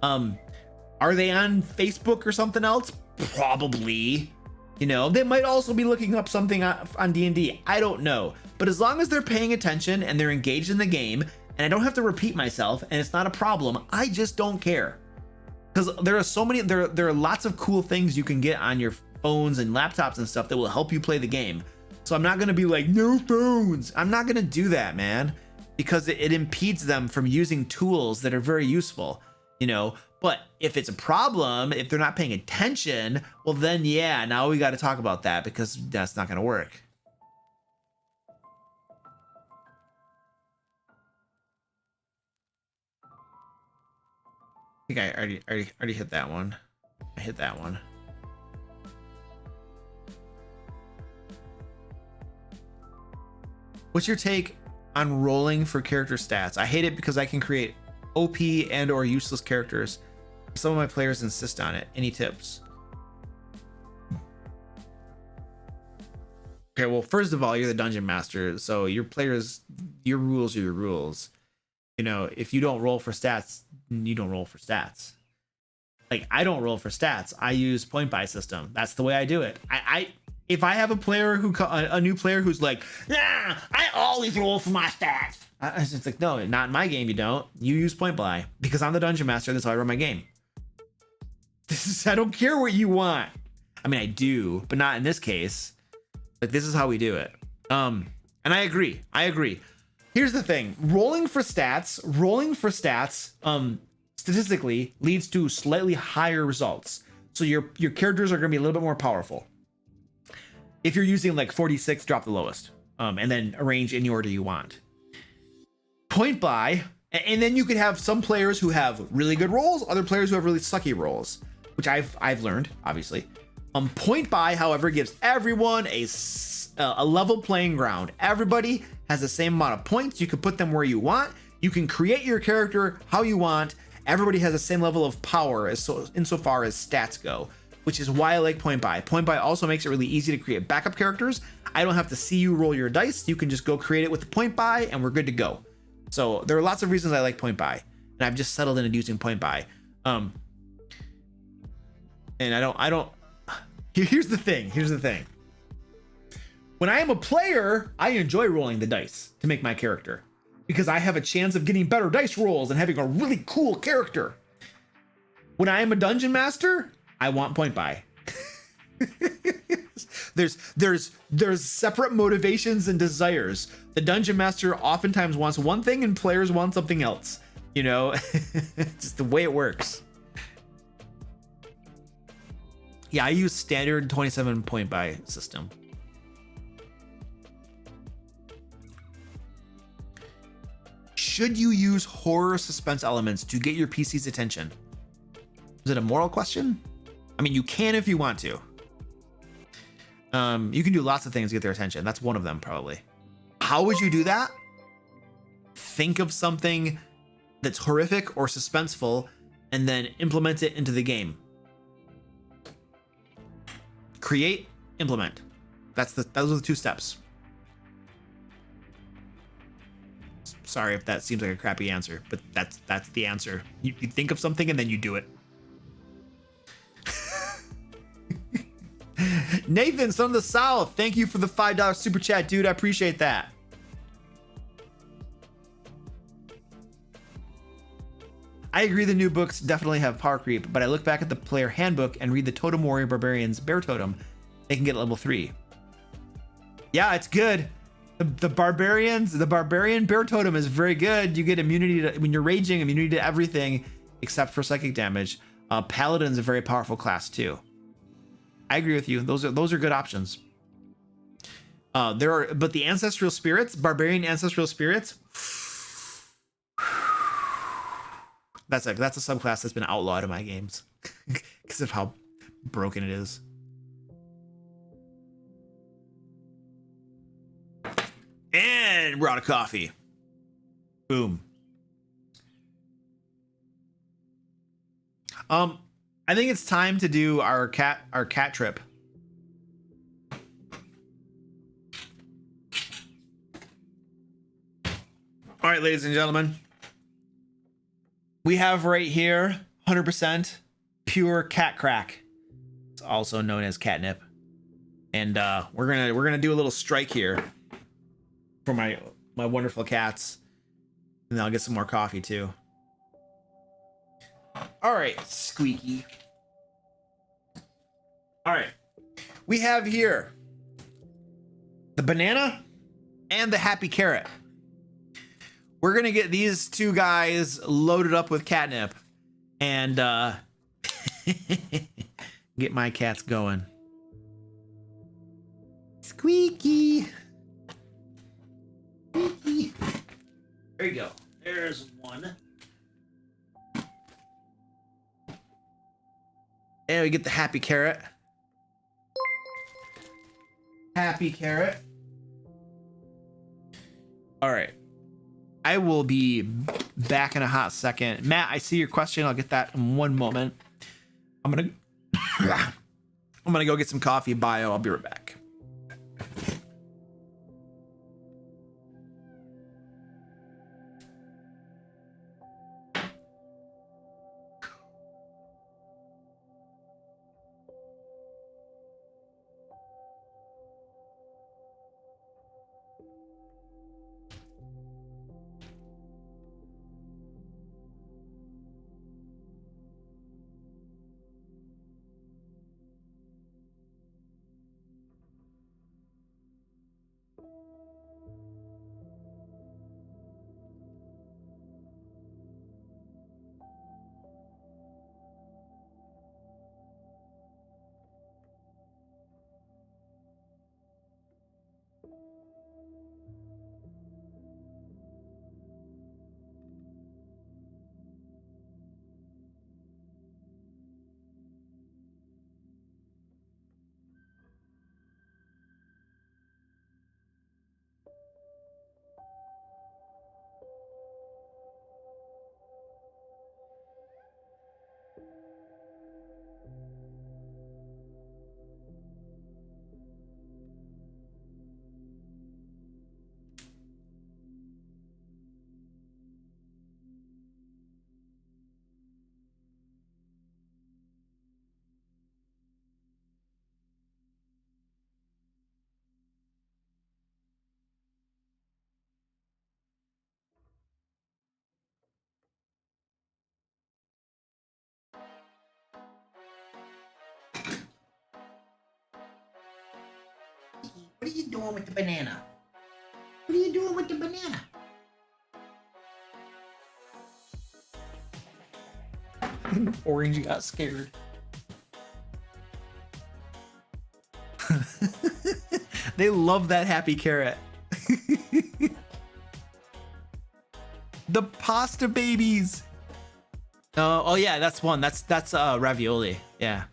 Are they on Facebook or something else? Probably. You know, they might also be looking up something on D&D. I don't know. But as long as they're paying attention and they're engaged in the game, and I don't have to repeat myself, and it's not a problem, I just don't care. Because there are so many, there are lots of cool things you can get on your phones and laptops and stuff that will help you play the game. So I'm not going to be like, no phones. I'm not going to do that, man. Because it impedes them from using tools that are very useful, you know. But if it's a problem, if they're not paying attention, well then yeah, now we got to talk about that because that's not going to work. I think I already hit that one. I hit that one. What's your take on rolling for character stats? I hate it because I can create OP and or useless characters. Some of my players insist on it. Any tips? Okay, well, first of all, you're the dungeon master, so your players, your rules are your rules. You know, if you don't roll for stats, you don't roll for stats. Like, I don't roll for stats. I use point buy system. That's the way I do it. If I have a player a new player who's like, yeah, I always roll for my stats. It's like, no, not in my game. You don't. You use point buy because I'm the dungeon master. That's how I run my game. I don't care what you want. I mean, I do, but not in this case. Like, this is how we do it. And I agree. Here's the thing. Rolling for stats, statistically leads to slightly higher results. So your characters are going to be a little bit more powerful. If you're using like 46, drop the lowest, and then arrange any order you want. Point buy And then you could have some players who have really good rolls, other players who have really sucky rolls, which I've learned, obviously. Point buy, however, gives everyone a level playing ground. Everybody has the same amount of points. You can put them where you want. You can create your character how you want. Everybody has the same level of power insofar as stats go, which is why I like point buy. Point buy also makes it really easy to create backup characters. I don't have to see you roll your dice. You can just go create it with the point buy and we're good to go. So there are lots of reasons I like point buy, and I've just settled into using point buy. And I don't. Here's the thing. When I am a player, I enjoy rolling the dice to make my character because I have a chance of getting better dice rolls and having a really cool character. When I am a dungeon master, I want point buy. There's separate motivations and desires. The dungeon master oftentimes wants one thing and players want something else. You know, it's just the way it works. Yeah, I use standard 27 point buy system. Should you use horror suspense elements to get your PC's attention? Is it a moral question? I mean, you can if you want to. You can do lots of things to get their attention. That's one of them, probably. How would you do that? Think of something that's horrific or suspenseful and then implement it into the game. Create, implement. Those are the two steps. Sorry if that seems like a crappy answer, but that's the answer. You think of something and then you do it. Nathan, son of the South, thank you for the $5 super chat, dude. I appreciate that. I agree the new books definitely have power creep, but I look back at the player handbook and read the Totem Warrior Barbarian's Bear Totem. They can get level 3. Yeah, it's good. The Barbarian Bear Totem is very good. You get immunity to, when you're raging, immunity to everything except for psychic damage. Paladin's a very powerful class too. I agree with you. Those are good options. But the ancestral spirits, barbarian ancestral spirits, that's a subclass that's been outlawed in my games because of how broken it is. And we're out of coffee. Boom. I think it's time to do our cat trip. All right, ladies and gentlemen, we have right here 100% pure cat crack. It's also known as catnip, and we're gonna do a little strike here for my wonderful cats, and then I'll get some more coffee too. All right, Squeaky. All right, we have here the banana and the happy carrot. We're gonna get these two guys loaded up with catnip and get my cats going. Squeaky. Squeaky. There you go. There's one. And we get the happy carrot. Happy carrot. All right. I will be back in a hot second. Matt, I see your question. I'll get that in one moment. I'm gonna go get some coffee. Bio. I'll be right back. What are you doing with the banana? What are you doing with the banana? Orange got scared. They love that happy carrot. The pasta babies. Oh yeah, that's one. That's ravioli. Yeah.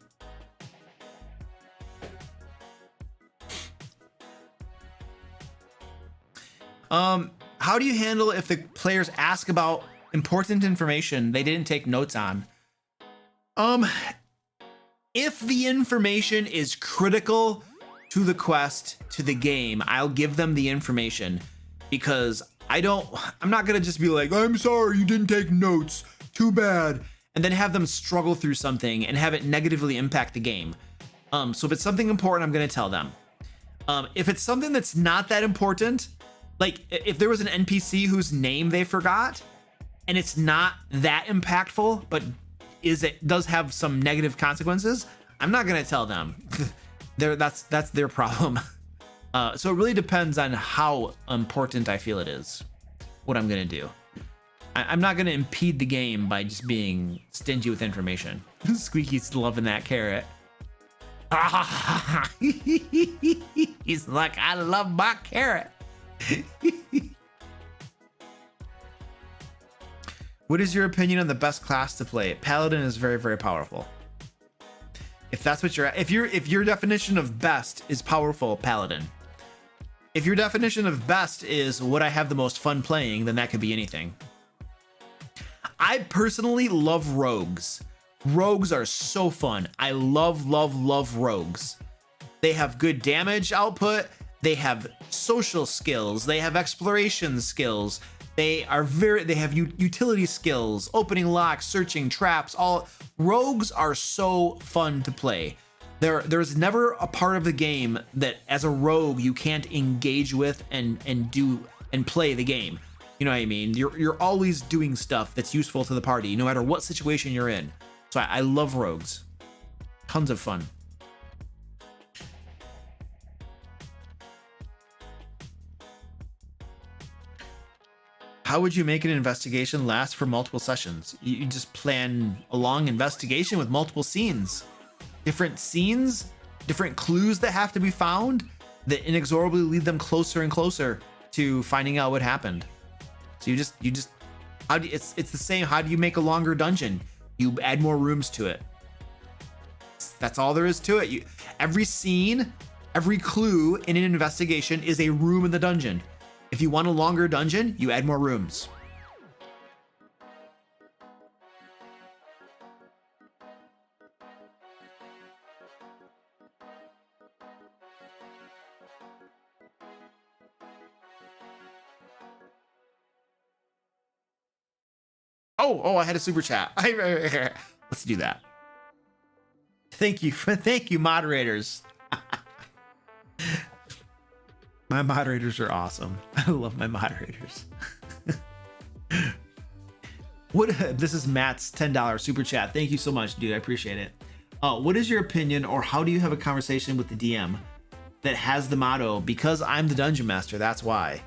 How do you handle if the players ask about important information they didn't take notes on? If the information is critical to the quest, to the game, I'll give them the information, because I'm not gonna just be like, I'm sorry you didn't take notes, too bad, and then have them struggle through something and have it negatively impact the game. So if it's something important, I'm gonna tell them. If it's something that's not that important, like if there was an NPC whose name they forgot and it's not that impactful, but does have some negative consequences, I'm not gonna tell them. That's their problem. So it really depends on how important I feel it is, what I'm gonna do. I'm not gonna impede the game by just being stingy with information. Squeaky's loving that carrot. He's like, I love my carrot. What is your opinion on the best class to play? Paladin is very, very powerful. If that's what if your definition of best is powerful, Paladin. If your definition of best is what I have the most fun playing, then that could be anything. I personally love rogues. Rogues are so fun. I love rogues. They have good damage output. They have social skills. They have exploration skills. They have utility skills, opening locks, searching traps. All rogues are so fun to play. There's never a part of the game that as a rogue you can't engage with and play the game. You know what I mean? You're always doing stuff that's useful to the party, no matter what situation you're in. So I love rogues. Tons of fun. How would you make an investigation last for multiple sessions? You just plan a long investigation with multiple scenes. Different scenes, different clues that have to be found that inexorably lead them closer and closer to finding out what happened. So it's the same. How do you make a longer dungeon? You add more rooms to it. That's all there is to it. Every scene, every clue in an investigation is a room in the dungeon. If you want a longer dungeon, you add more rooms. Oh, I had a super chat. Let's do that. Thank you, moderators. My moderators are awesome. I love my moderators. This is Matt's $10 super chat. Thank you so much, dude. I appreciate it. What is your opinion, or how do you have a conversation with the DM that has the motto, because I'm the dungeon master, that's why,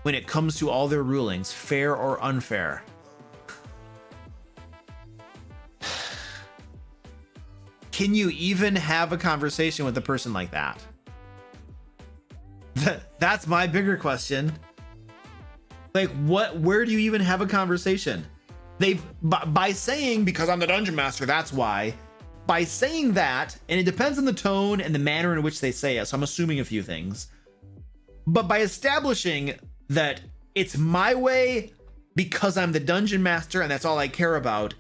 when it comes to all their rulings, fair or unfair? Can you even have a conversation with a person like that? That's my bigger question. Like, where do you even have a conversation? By saying, because I'm the dungeon master, that's why, by saying that, and it depends on the tone and the manner in which they say it, so I'm assuming a few things, but by establishing that it's my way because I'm the dungeon master and that's all I care about,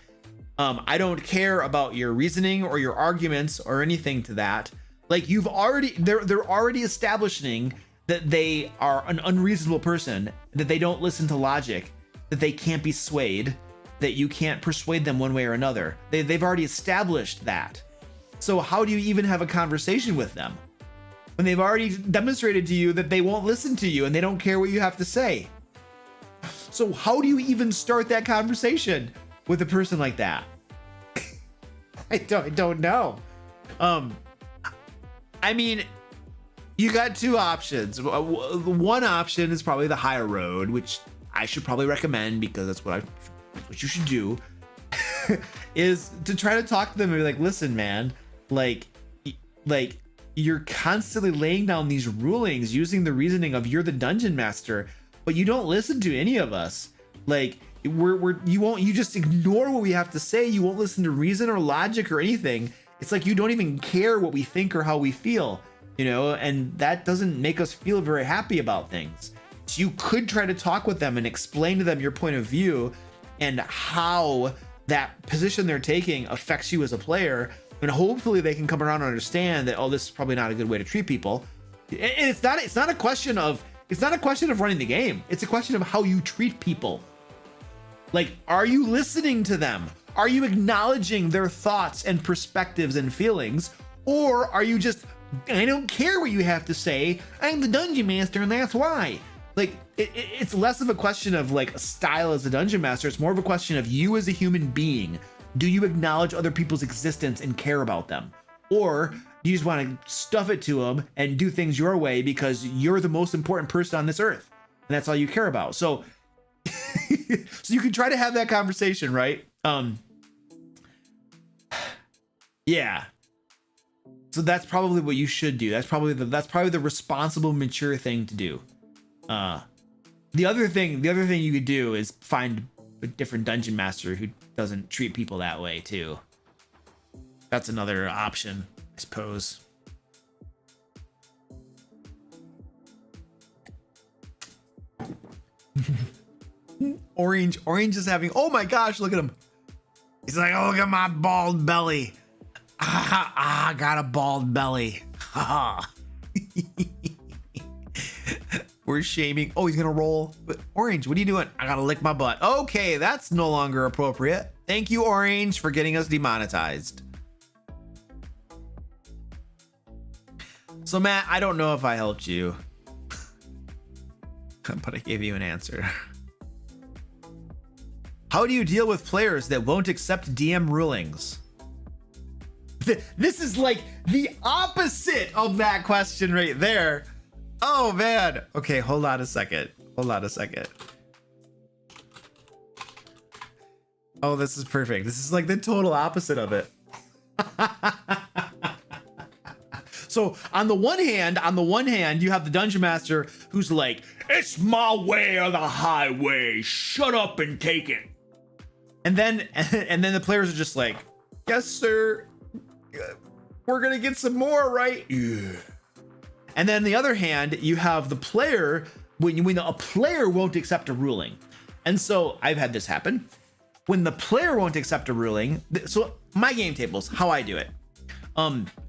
I don't care about your reasoning or your arguments or anything to that. Like, they're already establishing that they are an unreasonable person, that they don't listen to logic, that they can't be swayed, that you can't persuade them one way or another. They've already established that. So how do you even have a conversation with them when they've already demonstrated to you that they won't listen to you and they don't care what you have to say? So how do you even start that conversation with a person like that? I don't know. I mean, you got two options. One option is probably the higher road, which I should probably recommend because that's what you should do, is to try to talk to them and be like, listen, man, like you're constantly laying down these rulings using the reasoning of you're the dungeon master, but you don't listen to any of us. Like you just ignore what we have to say. You won't listen to reason or logic or anything. It's like you don't even care what we think or how we feel, you know, and that doesn't make us feel very happy about things. So you could try to talk with them and explain to them your point of view and how that position they're taking affects you as a player. And hopefully they can come around and understand that, oh, this is probably not a good way to treat people. And it's not a question of running the game. It's a question of how you treat people. Like, are you listening to them? Are you acknowledging their thoughts and perspectives and feelings? Or are you just, I don't care what you have to say, I'm the dungeon master and that's why. Like, it's less of a question of like a style as a dungeon master. It's more of a question of you as a human being. Do you acknowledge other people's existence and care about them? Or do you just want to stuff it to them and do things your way because you're the most important person on this earth and that's all you care about? So, so you can try to have that conversation, right? Yeah. So that's probably what you should do. That's probably the responsible, mature thing to do. The other thing you could do is find a different dungeon master who doesn't treat people that way too. That's another option, I suppose. Orange is having, oh my gosh, look at him. He's like, oh, look at my bald belly. I got a bald belly. We're shaming. Oh, he's gonna roll. But Orange, what are you doing? I gotta lick my butt. Okay, that's no longer appropriate. Thank you, Orange, for getting us demonetized. So Matt, I don't know if I helped you, but I gave you an answer. How do you deal with players that won't accept DM rulings? This is like the opposite of that question right there. Oh man. Okay, hold on a second. Oh, this is perfect. This is like the total opposite of it. So on the one hand, you have the dungeon master who's like, it's my way or the highway. Shut up and take it. And then the players are just like, yes, sir. We're gonna get some more, right? Yeah. And then on the other hand, you have the player when a player won't accept a ruling. And so I've had this happen. When the player won't accept a ruling, so my game tables, how I do it.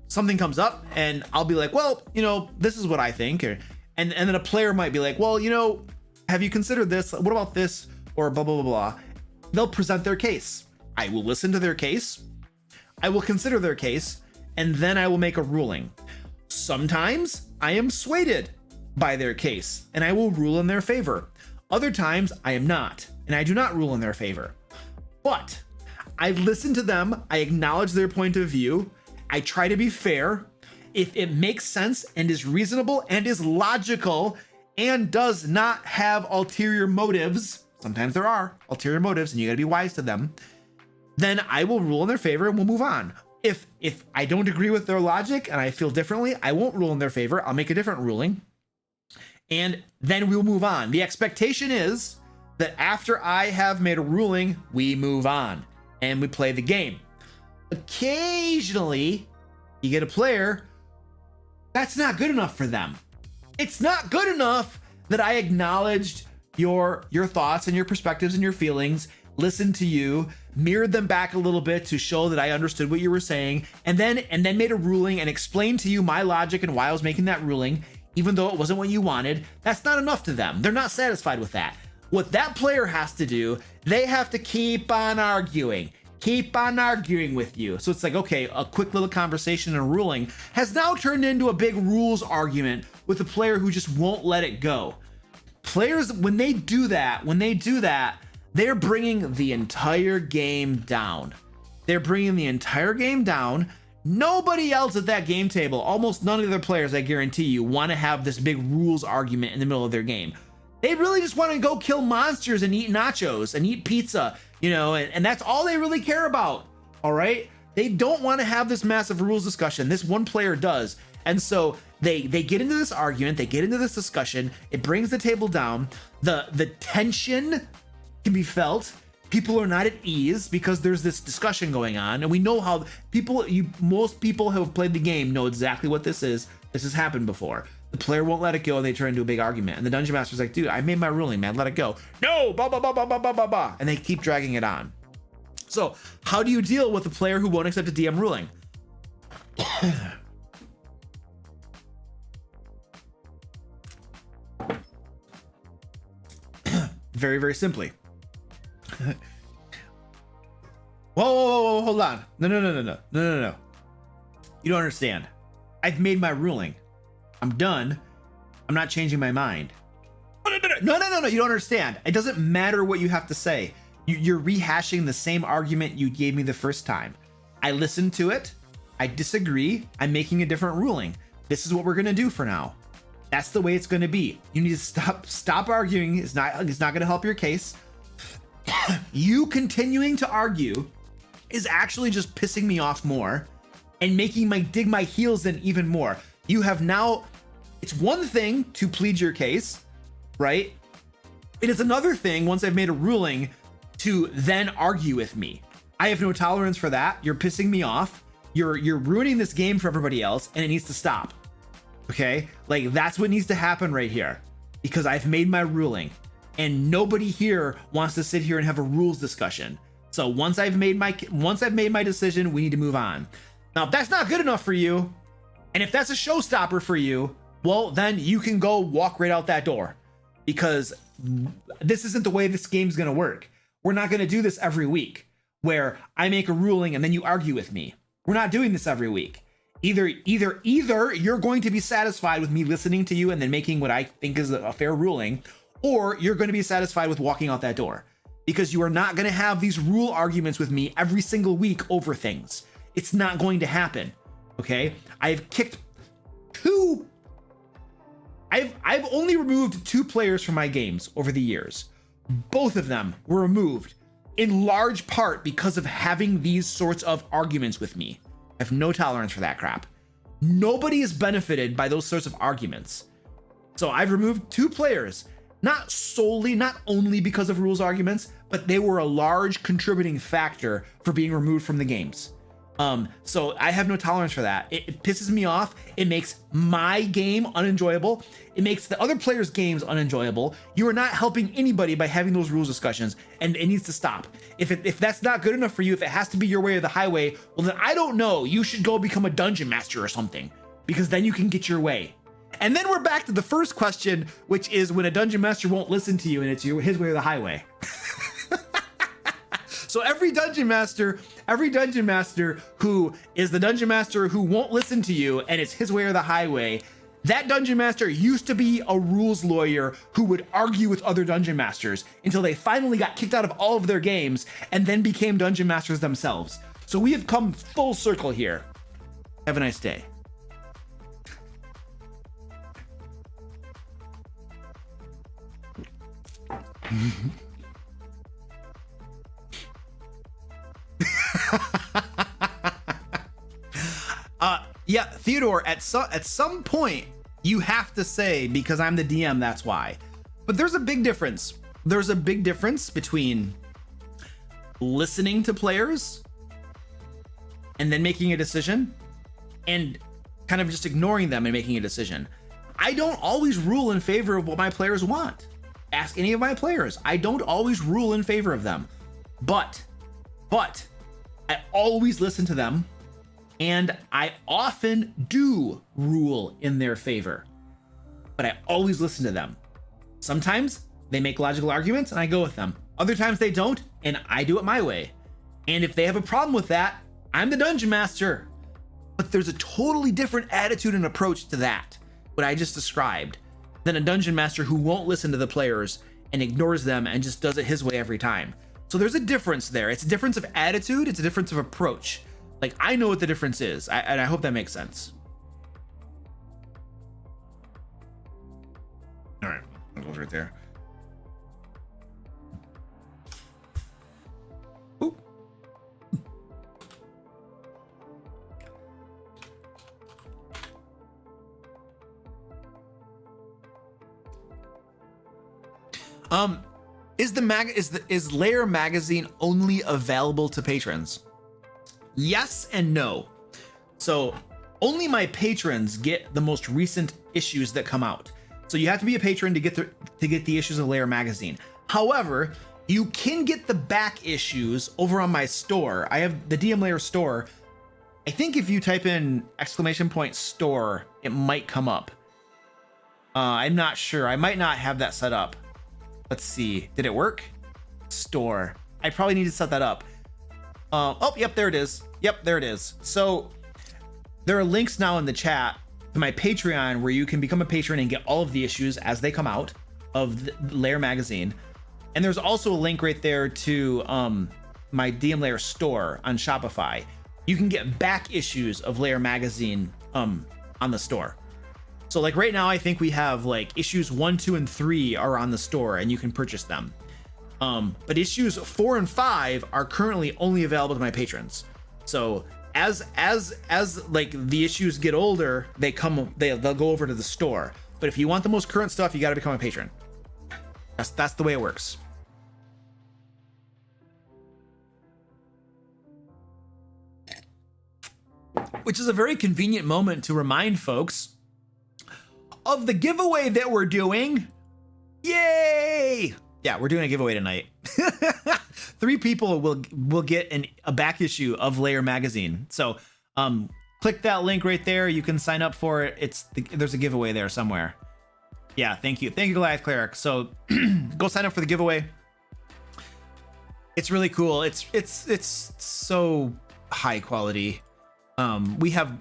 Something comes up and I'll be like, well, you know, this is what I think. And then a player might be like, well, you know, have you considered this? What about this? Or blah, blah, blah, blah. They'll present their case. I will listen to their case. I will consider their case, and then I will make a ruling. Sometimes I am swayed by their case, and I will rule in their favor. Other times I am not, and I do not rule in their favor. But I listen to them, I acknowledge their point of view, I try to be fair. If it makes sense and is reasonable and is logical and does not have ulterior motives, sometimes there are ulterior motives and you gotta be wise to them, then I will rule in their favor and we'll move on. If I don't agree with their logic and I feel differently, I won't rule in their favor. I'll make a different ruling and then we'll move on. The expectation is that after I have made a ruling, we move on and we play the game. Occasionally, you get a player that's not good enough for them. It's not good enough that I acknowledged your thoughts and your perspectives and your feelings, listened to you, mirrored them back a little bit to show that I understood what you were saying, and then made a ruling and explained to you my logic and why I was making that ruling, even though it wasn't what you wanted. That's not enough to them. They're not satisfied with that. What that player has to do, they have to keep on arguing with you. So it's like, okay, a quick little conversation and ruling has now turned into a big rules argument with a player who just won't let it go. Players, when they do that, they're bringing the entire game down. Nobody else at that game table, almost none of the other players, I guarantee you, want to have this big rules argument in the middle of their game. They really just want to go kill monsters and eat nachos and eat pizza, you know, and that's all they really care about. All right. They don't want to have this massive rules discussion. This one player does. And so they get into this argument, they get into this discussion, it brings the table down, the tension can be felt. People are not at ease because there's this discussion going on, and we know how most people who have played the game know exactly what this is. This has happened before. The player won't let it go, and they turn into a big argument. And the dungeon master's like, dude, I made my ruling, man, let it go. No, blah, blah, blah, blah, blah, blah, blah, blah. And they keep dragging it on. So how do you deal with a player who won't accept a DM ruling? Very, very simply. Whoa, hold on. No. You don't understand. I've made my ruling. I'm done. I'm not changing my mind. No, you don't understand. It doesn't matter what you have to say. You're rehashing the same argument you gave me the first time. I listened to it. I disagree. I'm making a different ruling. This is what we're gonna do for now. That's the way it's gonna be. You need to stop arguing. It's not gonna help your case. You continuing to argue is actually just pissing me off more and making my dig my heels in even more. You have now, it's one thing to plead your case, right? It is another thing, once I've made a ruling, to then argue with me. I have no tolerance for that. You're pissing me off. You're ruining this game for everybody else, and it needs to stop. Okay? Like, that's what needs to happen right here, because I've made my ruling, and nobody here wants to sit here and have a rules discussion. So once I've made my decision, we need to move on. Now, if that's not good enough for you, and if that's a showstopper for you, well, then you can go walk right out that door, because this isn't the way this game's gonna work. We're not gonna do this every week where I make a ruling and then you argue with me. We're not doing this every week. Either you're going to be satisfied with me listening to you and then making what I think is a fair ruling, or you're going to be satisfied with walking out that door, because you are not going to have these rule arguments with me every single week over things. It's not going to happen. Okay. I've only removed 2 players from my games over the years. Both of them were removed in large part because of having these sorts of arguments with me. I have no tolerance for that crap. Nobody is benefited by those sorts of arguments. So I've removed 2 players, not only because of rules arguments, but they were a large contributing factor for being removed from the games. So I have no tolerance for that. It pisses me off. It makes my game unenjoyable. It makes the other players' games unenjoyable. You are not helping anybody by having those rules discussions, and it needs to stop. If that's not good enough for you, if it has to be your way or the highway, well then I don't know. You should go become a dungeon master or something, because then you can get your way. And then we're back to the first question, which is when a dungeon master won't listen to you and it's his way or the highway. So every dungeon master who is the dungeon master who won't listen to you and it's his way or the highway, that dungeon master used to be a rules lawyer who would argue with other dungeon masters until they finally got kicked out of all of their games and then became dungeon masters themselves. So we have come full circle here. Have a nice day. Yeah, Theodore, at some point you have to say, because I'm the DM, that's why. But there's a big difference. There's a big difference between listening to players and then making a decision and kind of just ignoring them and making a decision. I don't always rule in favor of what my players want. Ask any of my players. I don't always rule in favor of them, but I always listen to them, and I often do rule in their favor, but I always listen to them. Sometimes they make logical arguments and I go with them. Other times they don't, and I do it my way. And if they have a problem with that, I'm the dungeon master. But there's a totally different attitude and approach to that, what I just described, than a dungeon master who won't listen to the players and ignores them and just does it his way every time. So there's a difference there. It's a difference of attitude. It's a difference of approach. Like, I know what the difference is, and I hope that makes sense. All right, that goes right there. Ooh. Is Lair magazine only available to patrons? Yes and no. So only my patrons get the most recent issues that come out. So you have to be a patron to get the issues of Lair magazine. However, you can get the back issues over on my store. I have the DM Lair store. I think if you type in !store, it might come up. I'm not sure. I might not have that set up. Let's see. Did it work? Store. I probably need to set that up. Oh, yep, there it is. Yep, there it is. So there are links now in the chat to my Patreon where you can become a patron and get all of the issues as they come out of the Lair magazine. And there's also a link right there to my DM Lair store on Shopify. You can get back issues of Lair magazine on the store. So like right now, I think we have like issues 1, 2, and 3 are on the store and you can purchase them. But issues 4 and 5 are currently only available to my patrons. So as like the issues get older, they'll go over to the store. But if you want the most current stuff, you got to become a patron. That's the way it works. Which is a very convenient moment to remind folks of the giveaway that we're doing. Yay! Yeah, we're doing a giveaway tonight. 3 people will get a back issue of Lair magazine. So click that link right there. You can sign up for it. There's a giveaway there somewhere. Yeah, thank you. Thank you, Goliath Cleric. So go sign up for the giveaway. It's really cool. It's so high quality. We have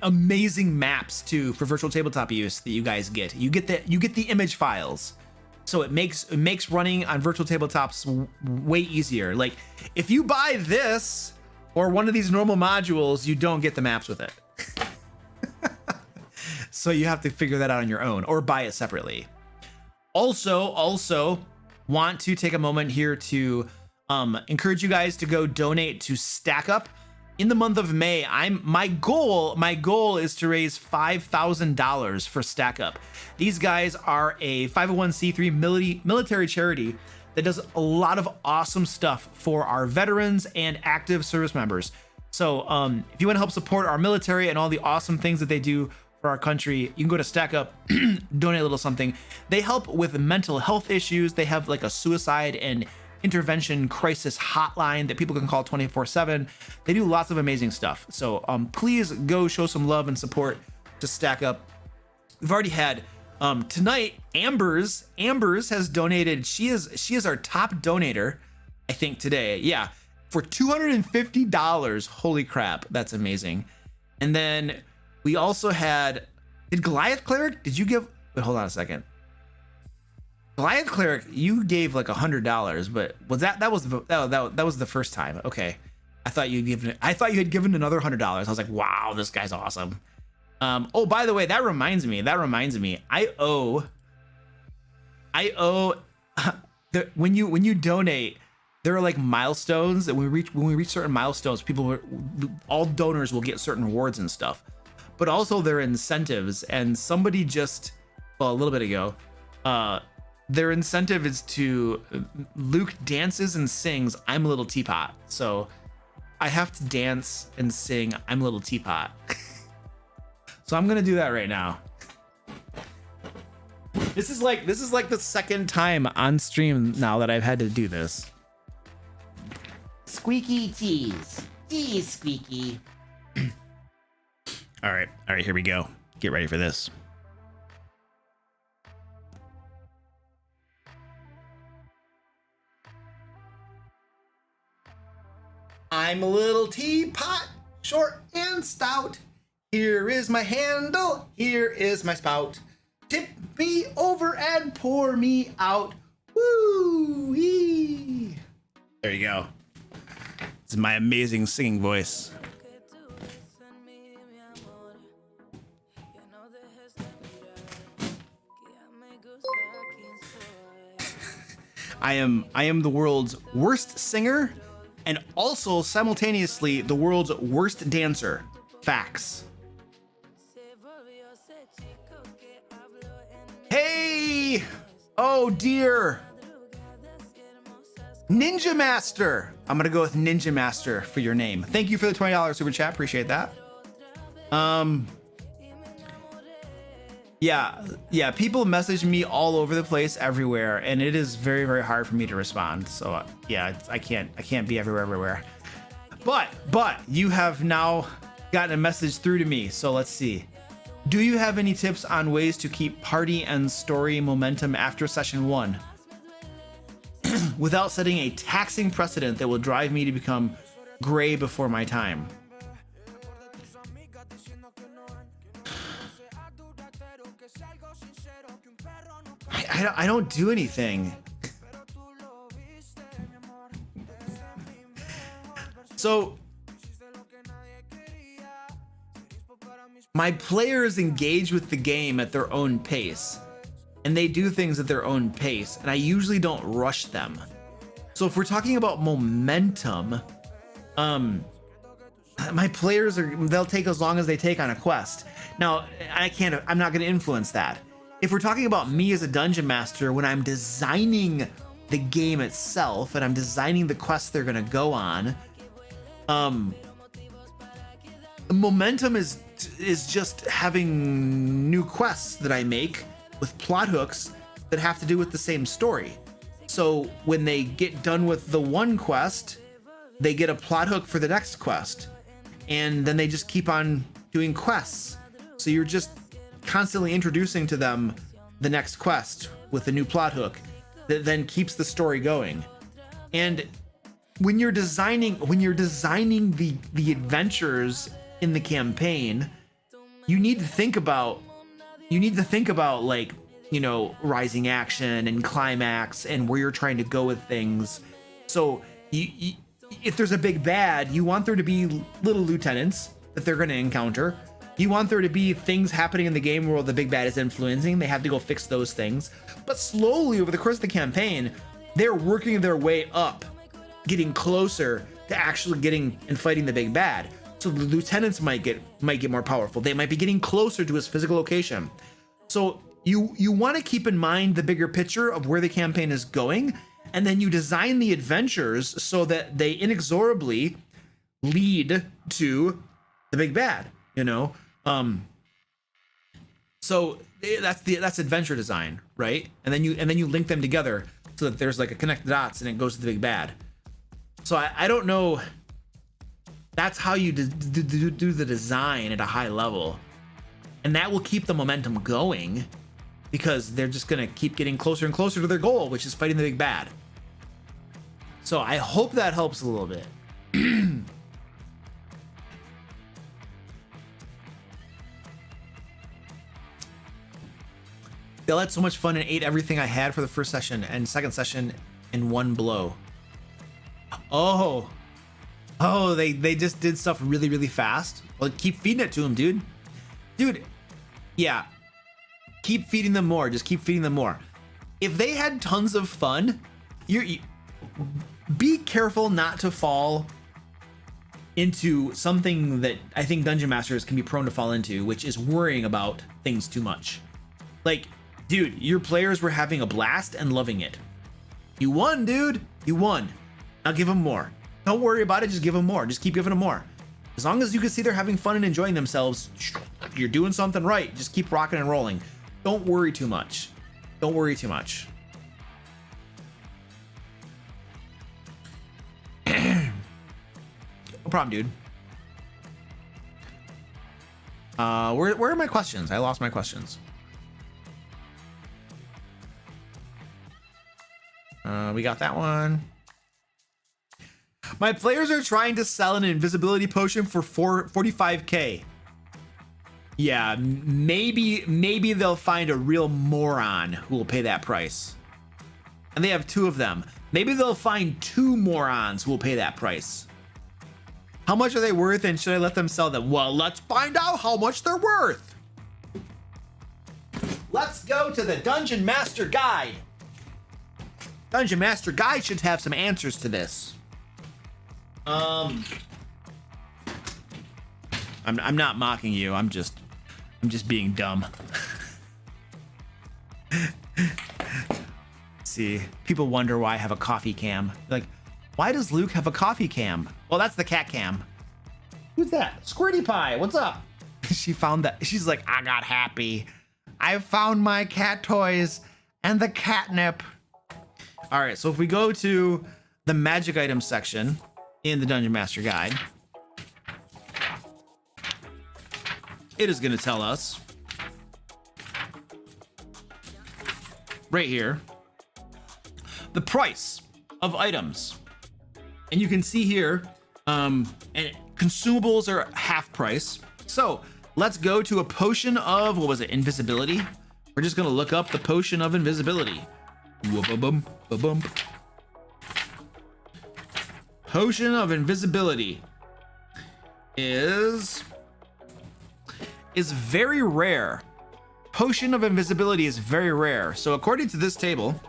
amazing maps too for virtual tabletop use that you guys get. You get the image files. So it makes running on virtual tabletops way easier. Like if you buy this or one of these normal modules, you don't get the maps with it. So you have to figure that out on your own or buy it separately. Also want to take a moment here to encourage you guys to go donate to Stack Up. In the month of May, my goal is to raise $5,000 for Stack Up. These guys are a 501c3 military charity that does a lot of awesome stuff for our veterans and active service members. So if you want to help support our military and all the awesome things that they do for our country, you can go to Stack Up, donate a little something. They help with mental health issues. They have like a suicide and intervention crisis hotline that people can call 24/7. They do lots of amazing stuff. So please go show some love and support to Stack Up. We've already had tonight Ambers has donated. She is our top donator, I think, today. Yeah, for $250. Holy crap, that's amazing. And then we also had, did Goliath Cleric, did you give, wait, hold on a second. Goliath Cleric, you gave like $100, but was that was the first time? Okay, I thought you had given another $100. I was like, wow, this guy's awesome. Oh, by the way, that reminds me. I owe. When you donate, there are like milestones, and when we reach certain milestones, all donors will get certain rewards and stuff. But also there are incentives, and somebody just, well, a little bit ago, their incentive is to, Luke dances and sings I'm a Little Teapot. So I have to dance and sing I'm a Little Teapot. So I'm gonna do that right now. This is like the second time on stream now that I've had to do this. Squeaky cheese. Cheese squeaky. All right, here we go. Get ready for this. I'm a little teapot, short and stout. Here is my handle, here is my spout. Tip me over and pour me out. Woo-wee. There you go. This is my amazing singing voice. I am the world's worst singer and also simultaneously the world's worst dancer. Facts. Hey! Oh dear. Ninja Master. I'm gonna go with Ninja Master for your name. Thank you for the $20 super chat. Appreciate that. Yeah. People message me all over the place, everywhere, and it is very, very hard for me to respond. So yeah, I can't be everywhere. But you have now gotten a message through to me. So let's see. Do you have any tips on ways to keep party and story momentum after session 1 without setting a taxing precedent that will drive me to become gray before my time? I don't do anything. So my players engage with the game at their own pace, and they do things at their own pace, and I usually don't rush them. So if we're talking about momentum, my players they'll take as long as they take on a quest. Now, I'm not going to influence that. If we're talking about me as a dungeon master, when I'm designing the game itself and I'm designing the quests they're going to go on, momentum is just having new quests that I make with plot hooks that have to do with the same story. So when they get done with the one quest, they get a plot hook for the next quest, and then they just keep on doing quests. So you're just constantly introducing to them the next quest with a new plot hook that then keeps the story going. And when you're designing the adventures in the campaign, you need to think about like, you know, rising action and climax and where you're trying to go with things. So if there's a big bad, you want there to be little lieutenants that they're going to encounter. You want there to be things happening in the game where the big bad is influencing. They have to go fix those things. But slowly over the course of the campaign, they're working their way up, getting closer to actually getting and fighting the big bad. So the lieutenants might get more powerful. They might be getting closer to his physical location. So you want to keep in mind the bigger picture of where the campaign is going, and then you design the adventures so that they inexorably lead to the big bad, you know? So that's adventure design, right? And then you link them together so that there's like a connect the dots and it goes to the big bad. So I don't know. That's how you do the design at a high level, and that will keep the momentum going because they're just gonna keep getting closer and closer to their goal, which is fighting the big bad. So I hope that helps a little bit. They had so much fun and ate everything I had for the first session and second session in one blow. Oh, they just did stuff really, really fast. Well, keep feeding it to them, dude. Yeah, keep feeding them more. Just keep feeding them more. If they had tons of fun, you be careful not to fall into something that I think dungeon masters can be prone to fall into, which is worrying about things too much. Like, dude, your players were having a blast and loving it. You won, dude. You won. Now give them more. Don't worry about it. Just give them more. Just keep giving them more. As long as you can see they're having fun and enjoying themselves, you're doing something right. Just keep rocking and rolling. Don't worry too much. Don't worry too much. No problem, dude. Where are my questions? I lost my questions. We got that one. My players are trying to sell an invisibility potion for 45k. Yeah, maybe they'll find a real moron who will pay that price. And they have 2 of them. Maybe they'll find 2 morons who will pay that price. How much are they worth, and should I let them sell them? Well, let's find out how much they're worth. Let's go to the Dungeon Master Guide. Dungeon Master Guide should have some answers to this. I'm not mocking you. I'm just being dumb. See, people wonder why I have a coffee cam. Like, why does Luke have a coffee cam? Well, that's the cat cam. Who's that? Squirty Pie, what's up? She found that. She's like, I got happy. I found my cat toys and the catnip. All right, so if we go to the magic items section in the Dungeon Master Guide, it is going to tell us right here the price of items. And you can see here, and consumables are half price. So let's go to a potion of, what was it, invisibility? We're just gonna look up the potion of invisibility. Whoop-a-bum, ba-bum. Potion of invisibility is very rare. Potion of invisibility is very rare. So according to this table,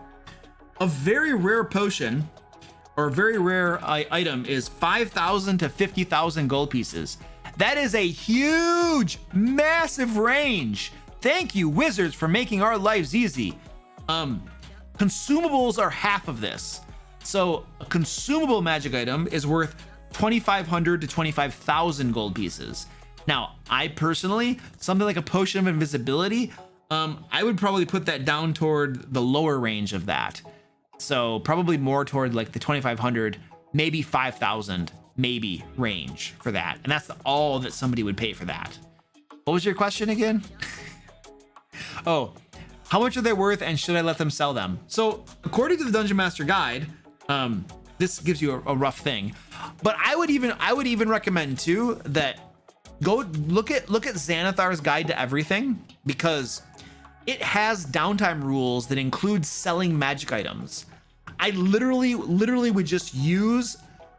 a very rare potion or a very rare item is 5,000 to 50,000 gold pieces. That is a huge, massive range. Thank you, wizards, for making our lives easy. Consumables are half of this. So a consumable magic item is worth 2,500 to 25,000 gold pieces. Now, I personally, something like a potion of invisibility, I would probably put that down toward the lower range of that. So probably more toward like the 2,500, maybe 5,000, maybe range for that. And that's all that somebody would pay for that. What was your question again? Oh, how much are they worth and should I let them sell them? So according to the Dungeon Master Guide, this gives you a rough thing, but I would even recommend too that go look at Xanathar's Guide to Everything, because it has downtime rules that include selling magic items. I literally would just use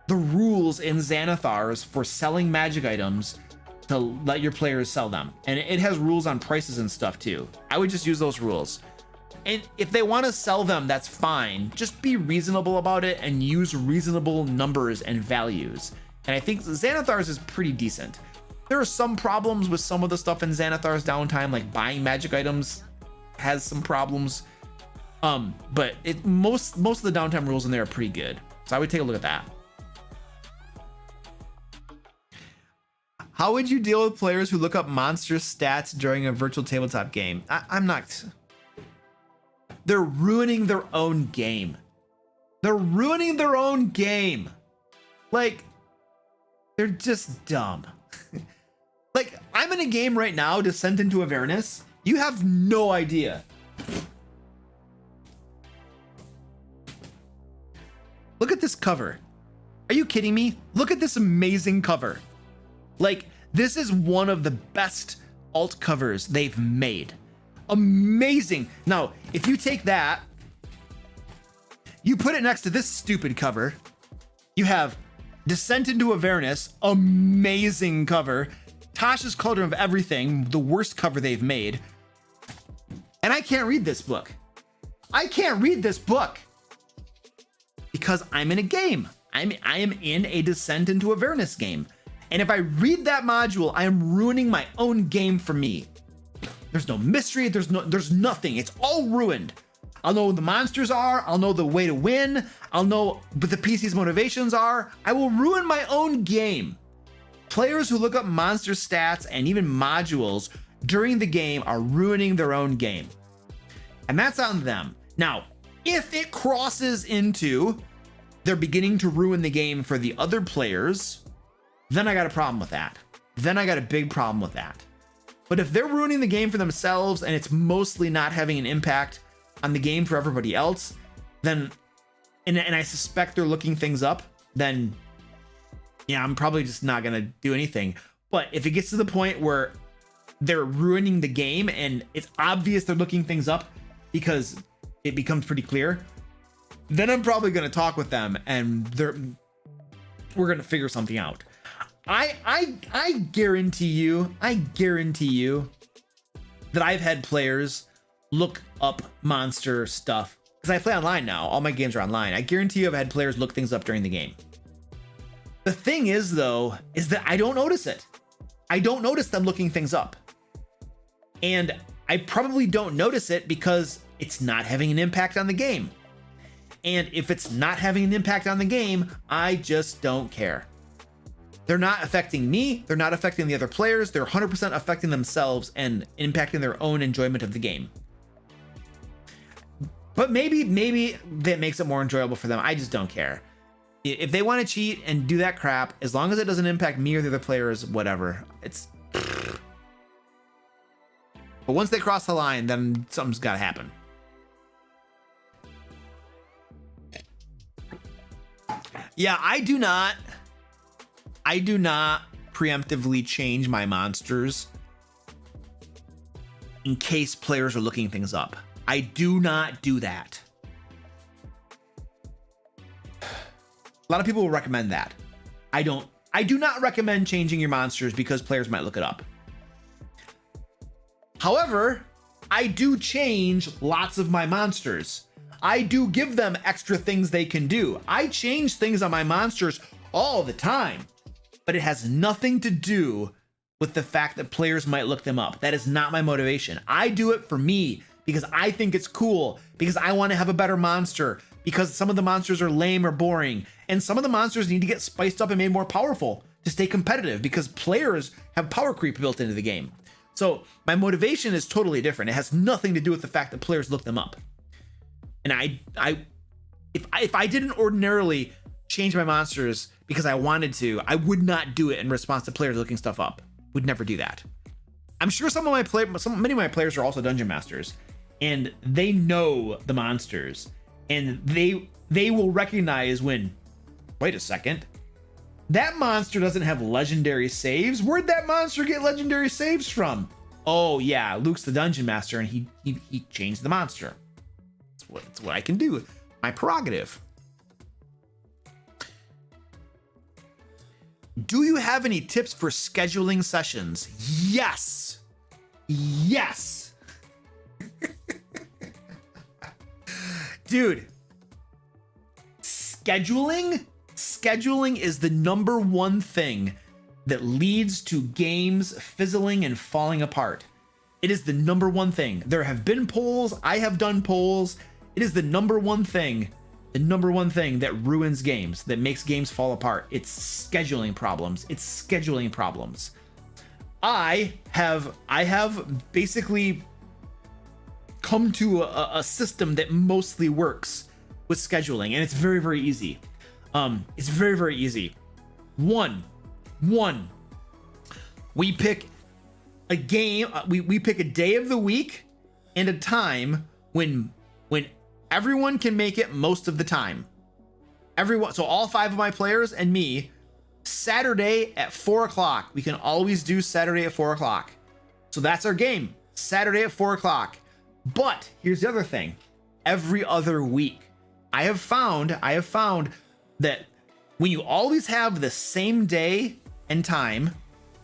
the rules in Xanathar's for selling magic items to let your players sell them. And it has rules on prices and stuff too. I would just use those rules. And if they want to sell them, that's fine. Just be reasonable about it and use reasonable numbers and values. And I think Xanathar's is pretty decent. There are some problems with some of the stuff in Xanathar's downtime, like buying magic items has some problems. But most of the downtime rules in there are pretty good. So I would take a look at that. How would you deal with players who look up monster stats during a virtual tabletop game? I'm not. They're ruining their own game. They're ruining their own game. Like, they're just dumb. Like, I'm in a game right now, Descent into Avernus. You have no idea. Look at this cover. Are you kidding me? Look at this amazing cover. Like, this is one of the best alt covers they've made. Amazing. Now, if you take that, you put it next to this stupid cover, you have Descent into Avernus, amazing cover. Tasha's Cauldron of Everything, the worst cover they've made. And I can't read this book. I can't read this book because I'm in a game. I am in a Descent into Avernus game. And if I read that module, I am ruining my own game for me. There's no mystery, there's nothing. It's all ruined. I'll know what the monsters are, I'll know the way to win, I'll know what the PC's motivations are. I will ruin my own game. Players who look up monster stats and even modules during the game are ruining their own game. And that's on them. Now, if it crosses into they're beginning to ruin the game for the other players, then I got a problem with that. Then I got a big problem with that. But if they're ruining the game for themselves and it's mostly not having an impact on the game for everybody else, then, and I suspect they're looking things up, then yeah, I'm probably just not gonna do anything. But if it gets to the point where they're ruining the game and it's obvious they're looking things up because it becomes pretty clear, then I'm probably gonna talk with them and we're gonna figure something out. I guarantee you that I've had players look up monster stuff because I play online now. All my games are online. I guarantee you I've had players look things up during the game. The thing is, though, is that I don't notice it. I don't notice them looking things up. And I probably don't notice it because it's not having an impact on the game. And if it's not having an impact on the game, I just don't care. They're not affecting me. They're not affecting the other players. They're 100% affecting themselves and impacting their own enjoyment of the game. But maybe that makes it more enjoyable for them. I just don't care. If they want to cheat and do that crap, as long as it doesn't impact me or the other players, whatever. It's. But once they cross the line, then something's got to happen. Yeah, I do not preemptively change my monsters in case players are looking things up. I do not do that. A lot of people will recommend that. I do not recommend changing your monsters because players might look it up. However, I do change lots of my monsters. I do give them extra things they can do. I change things on my monsters all the time, but it has nothing to do with the fact that players might look them up. That is not my motivation. I do it for me because I think it's cool, because I want to have a better monster, because some of the monsters are lame or boring, and some of the monsters need to get spiced up and made more powerful to stay competitive because players have power creep built into the game. So my motivation is totally different. It has nothing to do with the fact that players look them up. And if I didn't ordinarily change my monsters because I wanted to, I would not do it in response to players looking stuff up. Would never do that. I'm sure many of my players are also dungeon masters, and they know the monsters, and they will recognize when, wait a second, that monster doesn't have legendary saves. Where'd that monster get legendary saves from? Oh yeah, Luke's the dungeon master, and he changed the monster. It's what I can do. My prerogative. Do you have any tips for scheduling sessions? Yes. Yes. Dude, scheduling is the number one thing that leads to games fizzling and falling apart. It is the number one thing. There have been polls. I have done polls. It is the number one thing that ruins games, that makes games fall apart. It's scheduling problems. I have basically come to a system that mostly works with scheduling, and it's very, very easy. It's very, very easy. One, we pick a game. We pick a day of the week and a time when everyone can make it most of the time. So all 5 of my players and me, Saturday at 4 o'clock. We can always do Saturday at 4 o'clock. So that's our game, Saturday at 4 o'clock. But here's the other thing. Every other week, I have found that when you always have the same day and time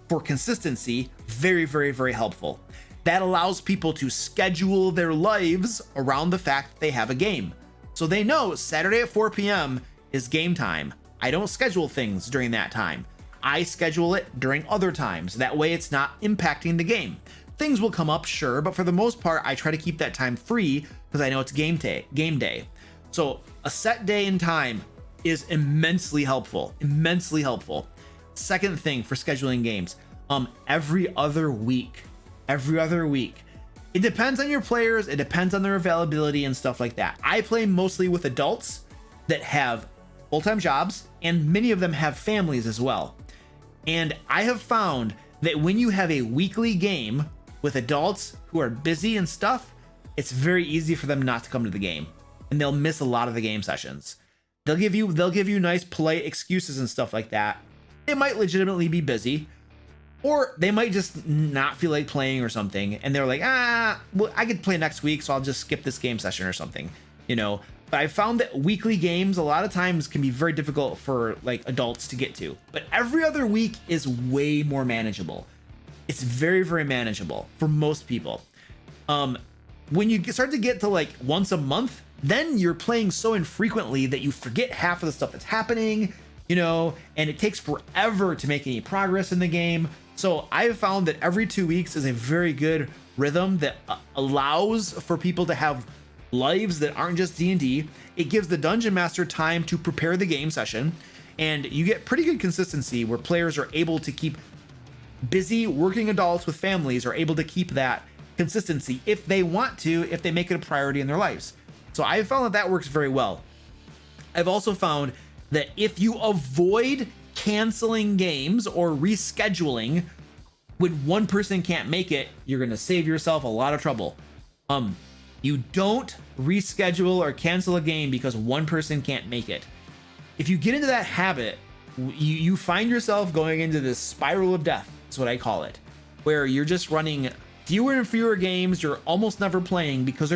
for consistency, very, very, very helpful. That allows people to schedule their lives around the fact that they have a game. So they know Saturday at 4 p.m. is game time. I don't schedule things during that time. I schedule it during other times. That way it's not impacting the game. Things will come up, sure, but for the most part, I try to keep that time free because I know it's game day. So a set day and time is immensely helpful. Second thing for scheduling games, every other week. It depends on your players. It depends on their availability and stuff like that. I play mostly with adults that have full-time jobs, and many of them have families as well. And I have found that when you have a weekly game with adults who are busy and stuff, it's very easy for them not to come to the game, and they'll miss a lot of the game sessions. They'll give you nice, polite excuses and stuff like that. They might legitimately be busy, or they might just not feel like playing or something, and they're like, well, I could play next week, so I'll just skip this game session or something, But I found that weekly games a lot of times can be very difficult for like adults to get to. But every other week is way more manageable. It's very, very manageable for most people. when you start to get to like once a month, then you're playing so infrequently that you forget half of the stuff that's happening, you know, and it takes forever to make any progress in the game. So I've found that every 2 weeks is a very good rhythm that allows for people to have lives that aren't just D&D. It gives the dungeon master time to prepare the game session, and you get pretty good consistency where players are able to keep busy. Working adults with families are able to keep that consistency if they want to, if they make it a priority in their lives. So I've found that that works very well. I've also found that if you avoid canceling games or rescheduling when one person can't make it, you're going to save yourself a lot of trouble. You don't reschedule or cancel a game because one person can't make it. If you get into that habit, you find yourself going into this spiral of death. That's what I call it, where you're just running fewer and fewer games. You're almost never playing because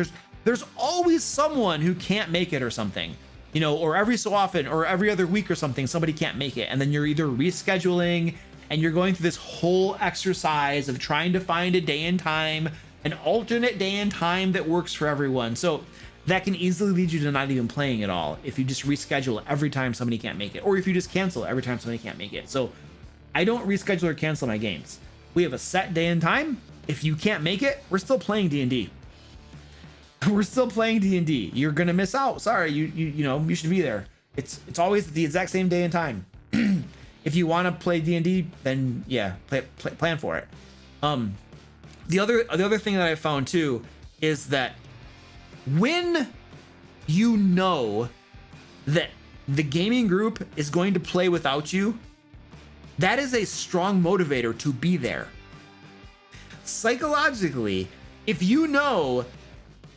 there's always someone who can't make it or something, you know, or every so often or every other week or something, somebody can't make it. And then you're either rescheduling and you're going through this whole exercise of trying to find a day and time, an alternate day and time that works for everyone. So that can easily lead you to not even playing at all if you just reschedule every time somebody can't make it, or if you just cancel every time somebody can't make it. So I don't reschedule or cancel my games. We have a set day and time. If you can't make it, we're still playing D&D. We're still playing D&D. You're gonna miss out. Sorry, you know, you should be there. It's always the exact same day and time. If you want to play D&D, then yeah, plan for it. The other thing that I found too is that when you know that the gaming group is going to play without you, that is a strong motivator to be there. Psychologically, if you know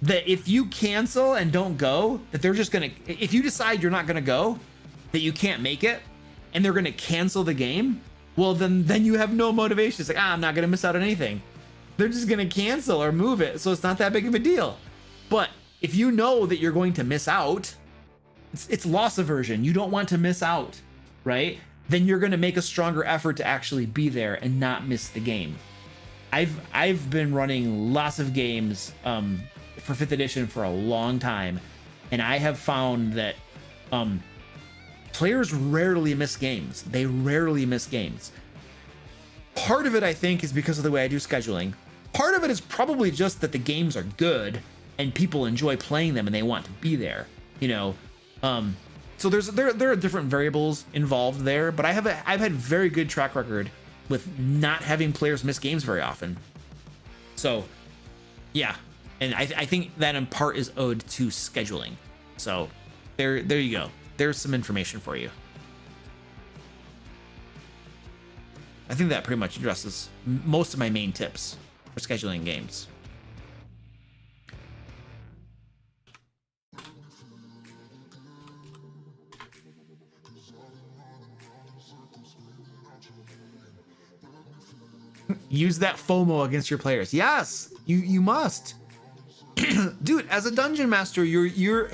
that if you cancel and don't go, that they're just gonna, if you decide you're not gonna go, that you can't make it, and they're gonna cancel the game, well then you have no motivation. It's like, I'm not gonna miss out on anything. They're just gonna cancel or move it, so it's not that big of a deal. But if you know that you're going to miss out, it's loss aversion. You don't want to miss out, right? Then you're gonna make a stronger effort to actually be there and not miss the game. I've been running lots of games for 5th edition for a long time, and I have found that players rarely miss games. They rarely miss games. Part of it, I think, is because of the way I do scheduling. Part of it is probably just that the games are good and people enjoy playing them and they want to be there, you know. So there are different variables involved there, but I've had very good track record with not having players miss games very often. So yeah, and I think that in part is owed to scheduling. So there you go. There's some information for you. I think that pretty much addresses most of my main tips for scheduling games. Use that FOMO against your players. Yes, you must. Dude, as a dungeon master, you're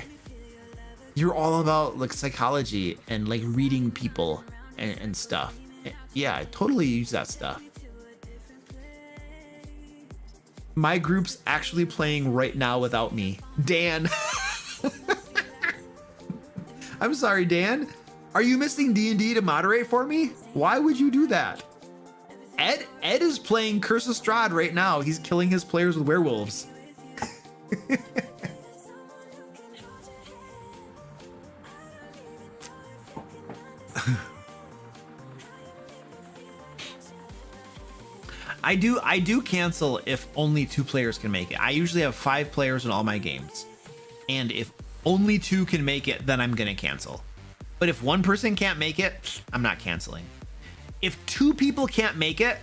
all about like psychology and like reading people and stuff. Yeah, I totally use that stuff. My group's actually playing right now without me. Dan. I'm sorry, Dan. Are you missing D&D to moderate for me? Why would you do that? Ed is playing Curse of Strahd right now. He's killing his players with werewolves. I do cancel if only 2 players can make it. I usually have 5 players in all my games, and if only 2 can make it, then I'm gonna cancel. But if 1 person can't make it, I'm not canceling. If 2 people can't make it,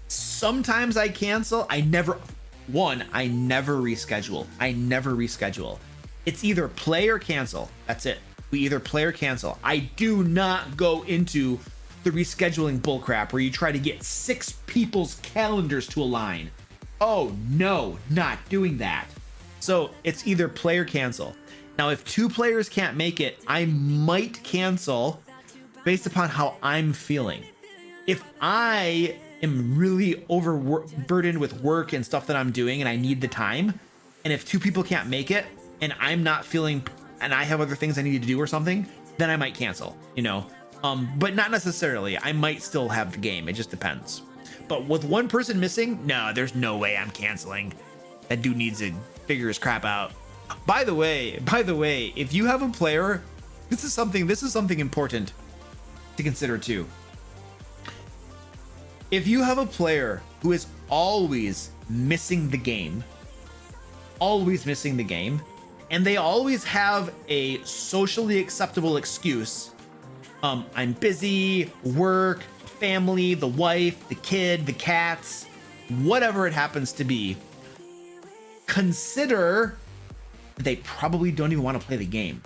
sometimes I cancel. I never reschedule. I never reschedule. It's either play or cancel. That's it. We either play or cancel. I do not go into the rescheduling bullcrap where you try to get 6 people's calendars to align. Oh no, not doing that. So it's either play or cancel. Now, if 2 players can't make it, I might cancel based upon how I'm feeling. If I am really overburdened with work and stuff that I'm doing and I need the time, and if 2 people can't make it and I'm not feeling, and I have other things I need to do or something, then I might cancel, you know. But not necessarily. I might still have the game. It just depends. But with 1 person missing, no, there's no way I'm canceling. That dude needs to figure his crap out. By the way, if you have a player, this is something important to consider too. If you have a player who is always missing the game, and they always have a socially acceptable excuse, I'm busy, work, family, the wife, the kid, the cats, whatever it happens to be, consider they probably don't even want to play the game,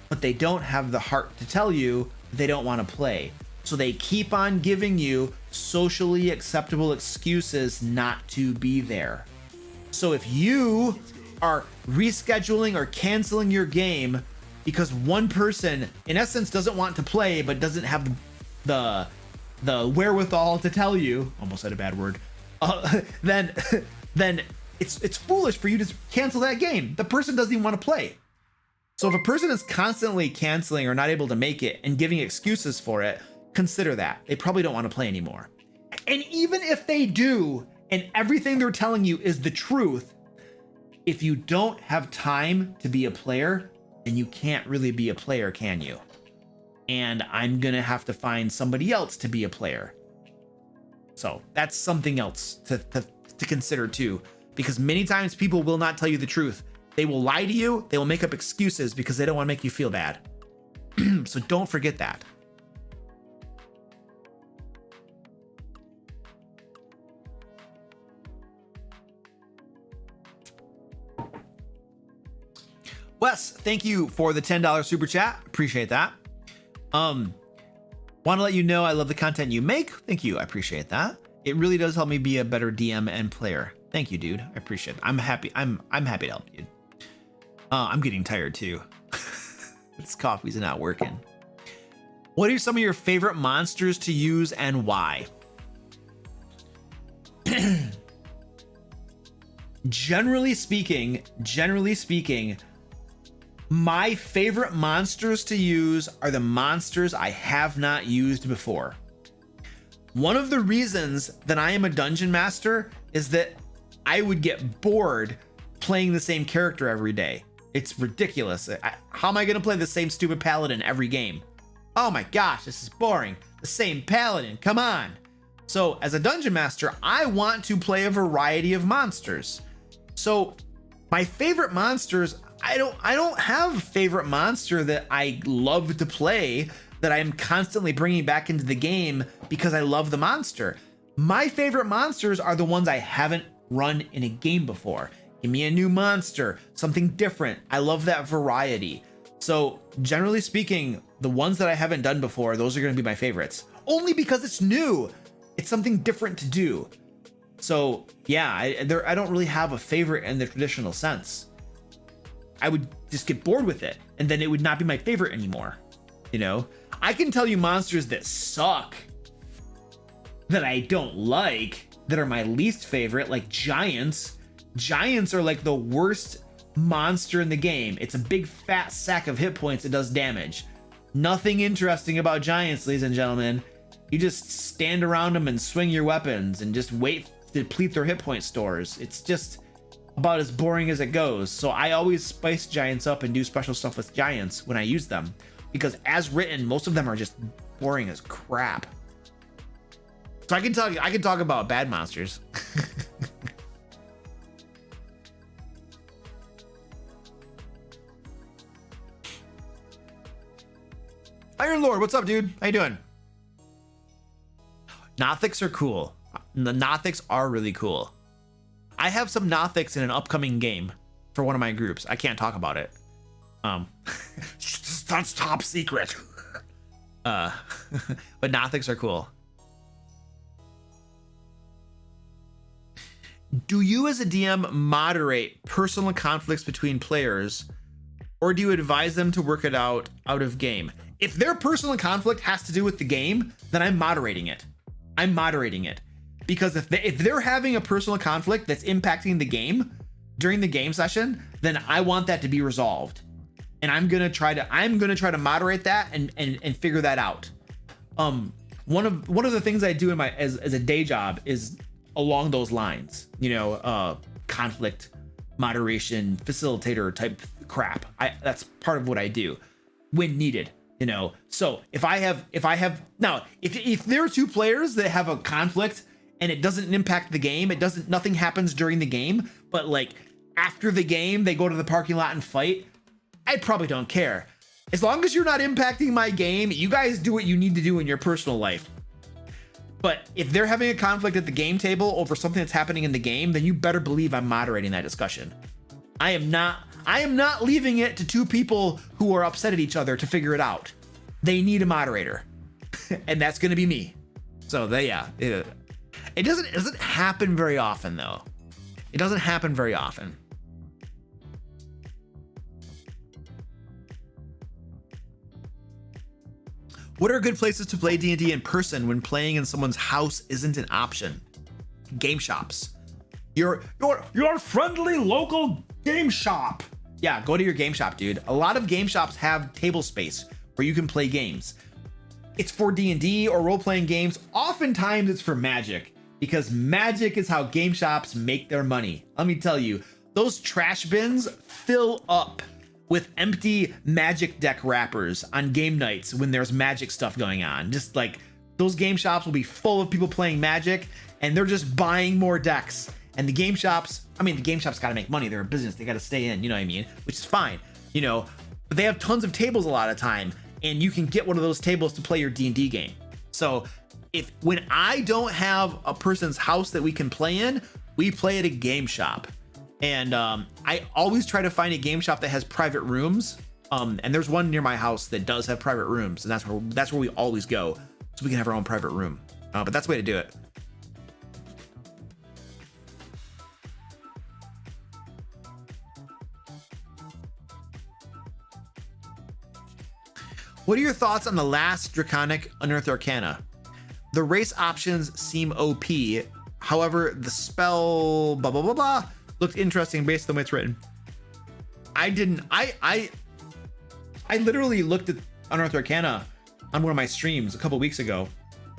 but they don't have the heart to tell you they don't want to play. So they keep on giving you socially acceptable excuses not to be there. So if you are rescheduling or canceling your game because 1 person in essence doesn't want to play but doesn't have the wherewithal to tell you, almost said a bad word, then it's foolish for you to cancel that game. The person doesn't even want to play. So if a person is constantly canceling or not able to make it and giving excuses for it, consider that. They probably don't want to play anymore. And even if they do, and everything they're telling you is the truth, if you don't have time to be a player, then you can't really be a player, can you? And I'm gonna have to find somebody else to be a player. So that's something else to consider too, because many times people will not tell you the truth. They will lie to you, they will make up excuses because they don't want to make you feel bad. So don't forget that. Wes, thank you for the $10 super chat. Appreciate that. Want to let you know I love the content you make. Thank you. I appreciate that. It really does help me be a better DM and player. Thank you, dude. I appreciate it. I'm happy. I'm happy to help you. I'm getting tired too. This coffee's not working. What are some of your favorite monsters to use and why? Generally speaking, my favorite monsters to use are the monsters I have not used before. One of the reasons that I am a dungeon master is that I would get bored playing the same character every day. It's ridiculous. How am I going to play the same stupid paladin every game? Oh my gosh, this is boring. The same paladin, come on. So as a dungeon master, I want to play a variety of monsters. So my favorite monsters, I don't have a favorite monster that I love to play that I'm constantly bringing back into the game because I love the monster. My favorite monsters are the ones I haven't run in a game before. Give me a new monster, something different. I love that variety. So generally speaking, the ones that I haven't done before, those are going to be my favorites. Only because it's new. It's something different to do. So yeah, I don't really have a favorite in the traditional sense. I would just get bored with it, and then it would not be my favorite anymore. You know, I can tell you monsters that suck, that I don't like, that are my least favorite, like giants. Giants are like the worst monster in the game. It's a big fat sack of hit points that does damage. Nothing interesting about giants, ladies and gentlemen. You just stand around them and swing your weapons and just wait to deplete their hit point stores. It's just about as boring as it goes. So I always spice giants up and do special stuff with giants when I use them, because as written, most of them are just boring as crap. So I can talk about bad monsters. Iron Lord, what's up, dude? How you doing? Nothics are cool. The Nothics are really cool. I have some Nothics in an upcoming game for one of my groups. I can't talk about it. That's top secret. But Nothics are cool. Do you as a DM moderate personal conflicts between players, or do you advise them to work it out of game? If their personal conflict has to do with the game, then I'm moderating it. I'm moderating it. Because if they're having a personal conflict that's impacting the game during the game session, then I want that to be resolved. And I'm gonna try to moderate that and figure that out. One of the things I do in my as a day job is along those lines, conflict moderation, facilitator type crap. That's part of what I do when needed. So if there are two players that have a conflict and it doesn't impact the game, nothing happens during the game, but like after the game they go to the parking lot and fight, I probably don't care. As long as you're not impacting my game, you guys do what you need to do in your personal life. But if they're having a conflict at the game table over something that's happening in the game, then you better believe I'm moderating that discussion. I am not leaving it to two people who are upset at each other to figure it out. They need a moderator. And that's going to be me. So it doesn't happen very often though. It doesn't happen very often. What are good places to play D&D in person when playing in someone's house isn't an option? Game shops. Your friendly local game shop. Yeah, go to your game shop, dude. A lot of game shops have table space where you can play games. It's for D&D or role-playing games. Oftentimes it's for Magic, because Magic is how game shops make their money. Let me tell you, those trash bins fill up with empty Magic deck wrappers on game nights when there's Magic stuff going on. Just like those game shops will be full of people playing Magic and they're just buying more decks. And the game shops got to make money. They're a business. They got to stay in, you know what I mean? Which is fine, but they have tons of tables a lot of time and you can get one of those tables to play your D&D game. So when I don't have a person's house that we can play in, we play at a game shop. And I always try to find a game shop that has private rooms. And there's one near my house that does have private rooms, and that's where we always go, so we can have our own private room. But that's the way to do it. What are your thoughts on the last Draconic Unearthed Arcana? The race options seem OP. However, the spell blah blah blah blah looked interesting based on the way it's written. I literally looked at Unearthed Arcana on one of my streams a couple weeks ago,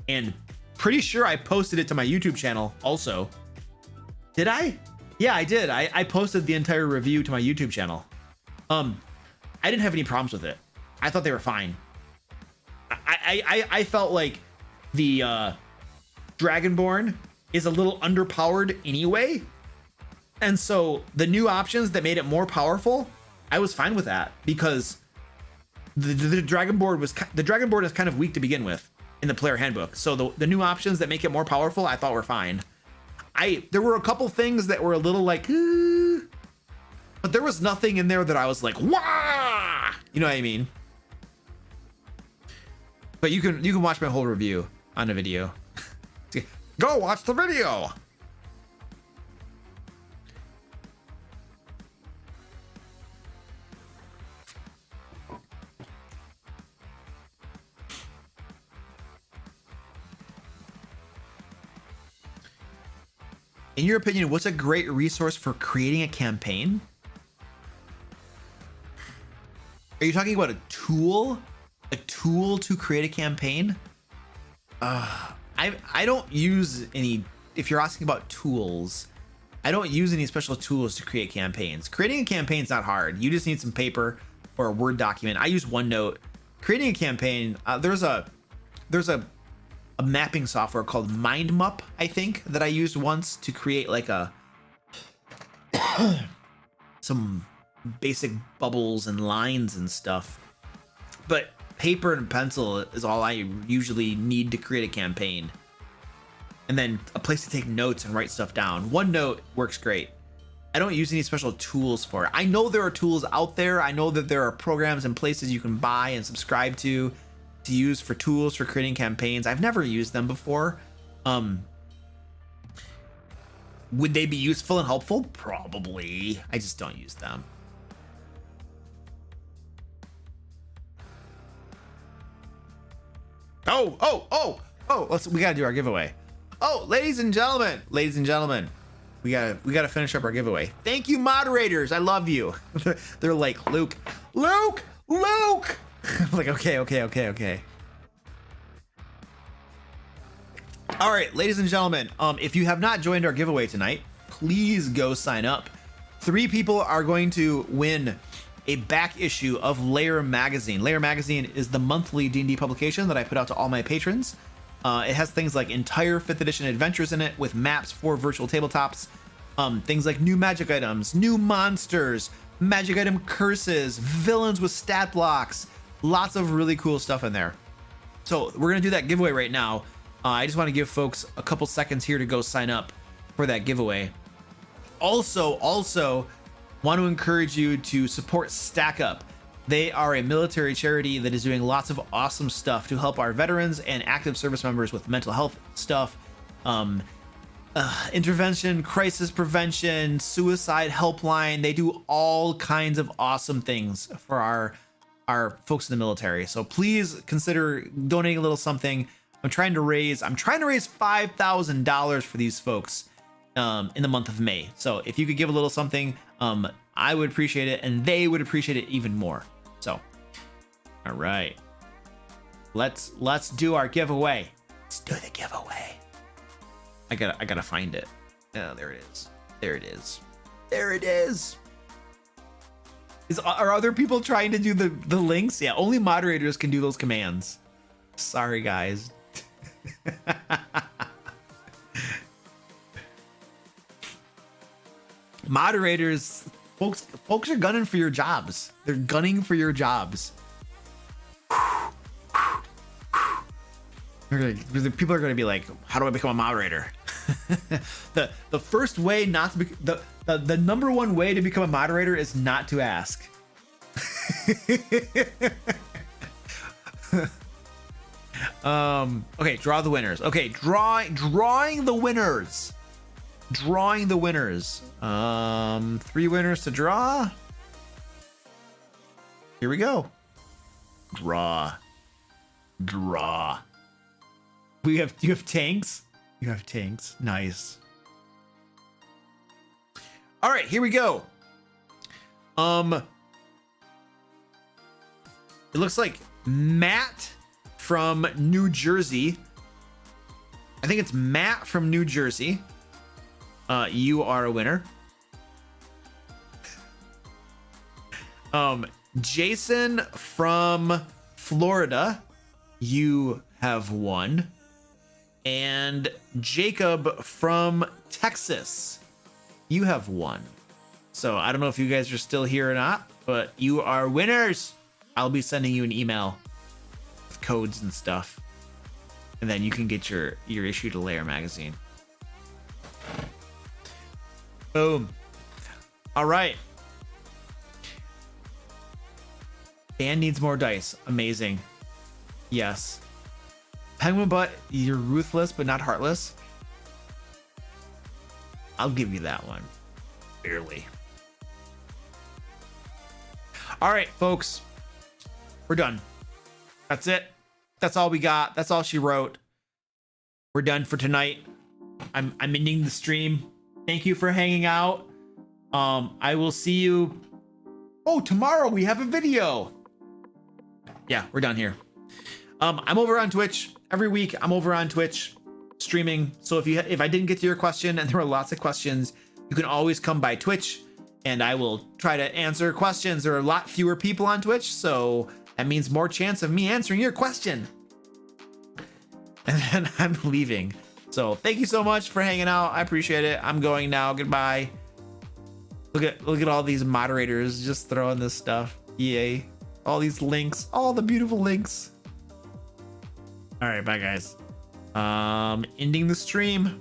and pretty sure I posted it to my YouTube channel also. Did I? Yeah, I did. I posted the entire review to my YouTube channel. I didn't have any problems with it. I thought they were fine. I felt like the Dragonborn is a little underpowered anyway. And so the new options that made it more powerful, I was fine with that, because the Dragonborn is kind of weak to begin with in the player handbook. So the new options that make it more powerful, I thought were fine. There were a couple things that were a little like, but there was nothing in there that I was like, wah! You know what I mean? But you can watch my whole review on the video. Go watch the video. In your opinion, what's a great resource for creating a campaign? Are you talking about a tool? A tool to create a campaign? I don't use any, if you're asking about tools, I don't use any special tools to create campaigns. Creating a campaign is not hard. You just need some paper or a Word document. I use OneNote. Creating a campaign, there's a mapping software called MindMup, I think, that I used once to create like some basic bubbles and lines and stuff. But paper and pencil is all I usually need to create a campaign. And then a place to take notes and write stuff down. OneNote works great. I don't use any special tools for it. I know there are tools out there. I know that there are programs and places you can buy and subscribe to use for tools for creating campaigns. I've never used them before. Would they be useful and helpful? Probably. I just don't use them. Oh, we gotta do our giveaway. Oh, ladies and gentlemen, we gotta finish up our giveaway. Thank you, moderators. I love you. They're like, Luke. I'm like, okay. All right, ladies and gentlemen, if you have not joined our giveaway tonight, please go sign up. 3 people are going to win a back issue of Lair magazine. Lair magazine is the monthly D&D publication that I put out to all my patrons. It has things like entire 5th edition adventures in it with maps for virtual tabletops, things like new magic items, new monsters, magic item curses, villains with stat blocks, lots of really cool stuff in there. So we're gonna do that giveaway right now. I just want to give folks a couple seconds here to go sign up for that giveaway. Also want to encourage you to support Stack Up. They are a military charity that is doing lots of awesome stuff to help our veterans and active service members with mental health stuff, intervention, crisis prevention, suicide helpline. They do all kinds of awesome things for our folks in the military. So please consider donating a little something. I'm trying to raise $5,000 for these folks in the month of May. So if you could give a little something, I would appreciate it, and they would appreciate it even more. So, all right, let's do our giveaway. Let's do the giveaway. I gotta find it. Oh, there it is. Are other people trying to do the links? Yeah, only moderators can do those commands. Sorry, guys. Moderators, folks are gunning for your jobs. They're gunning for your jobs. People are going to be like, how do I become a moderator? the first way not to be, the number one way to become a moderator is not to ask. Okay, draw the winners. Okay, drawing the winners. 3 winners to draw. Here we go. Draw. You have tanks? You have tanks. Nice. All right, here we go. It looks like Matt from New Jersey. I think it's Matt from New Jersey. You are a winner. Jason from Florida, you have won. And Jacob from Texas, you have won. So I don't know if you guys are still here or not, but you are winners. I'll be sending you an email with codes and stuff, and then you can get your issue to Lair magazine. Boom. All right. Dan needs more dice. Amazing. Yes. Penguin Butt, you're ruthless but not heartless. I'll give you that one. Barely. All right, folks. We're done. That's it. That's all we got. That's all she wrote. We're done for tonight. I'm ending the stream. Thank you for hanging out. I will see you. Oh, tomorrow we have a video. Yeah, we're done here. I'm over on Twitch every week. I'm over on Twitch streaming. So if I didn't get to your question, and there were lots of questions, you can always come by Twitch and I will try to answer questions. There are a lot fewer people on Twitch, so that means more chance of me answering your question. And then I'm leaving. So thank you so much for hanging out. I appreciate it. I'm going now. Goodbye. Look at all these moderators just throwing this stuff. Yay. All these links, all the beautiful links. All right, bye guys. Ending the stream.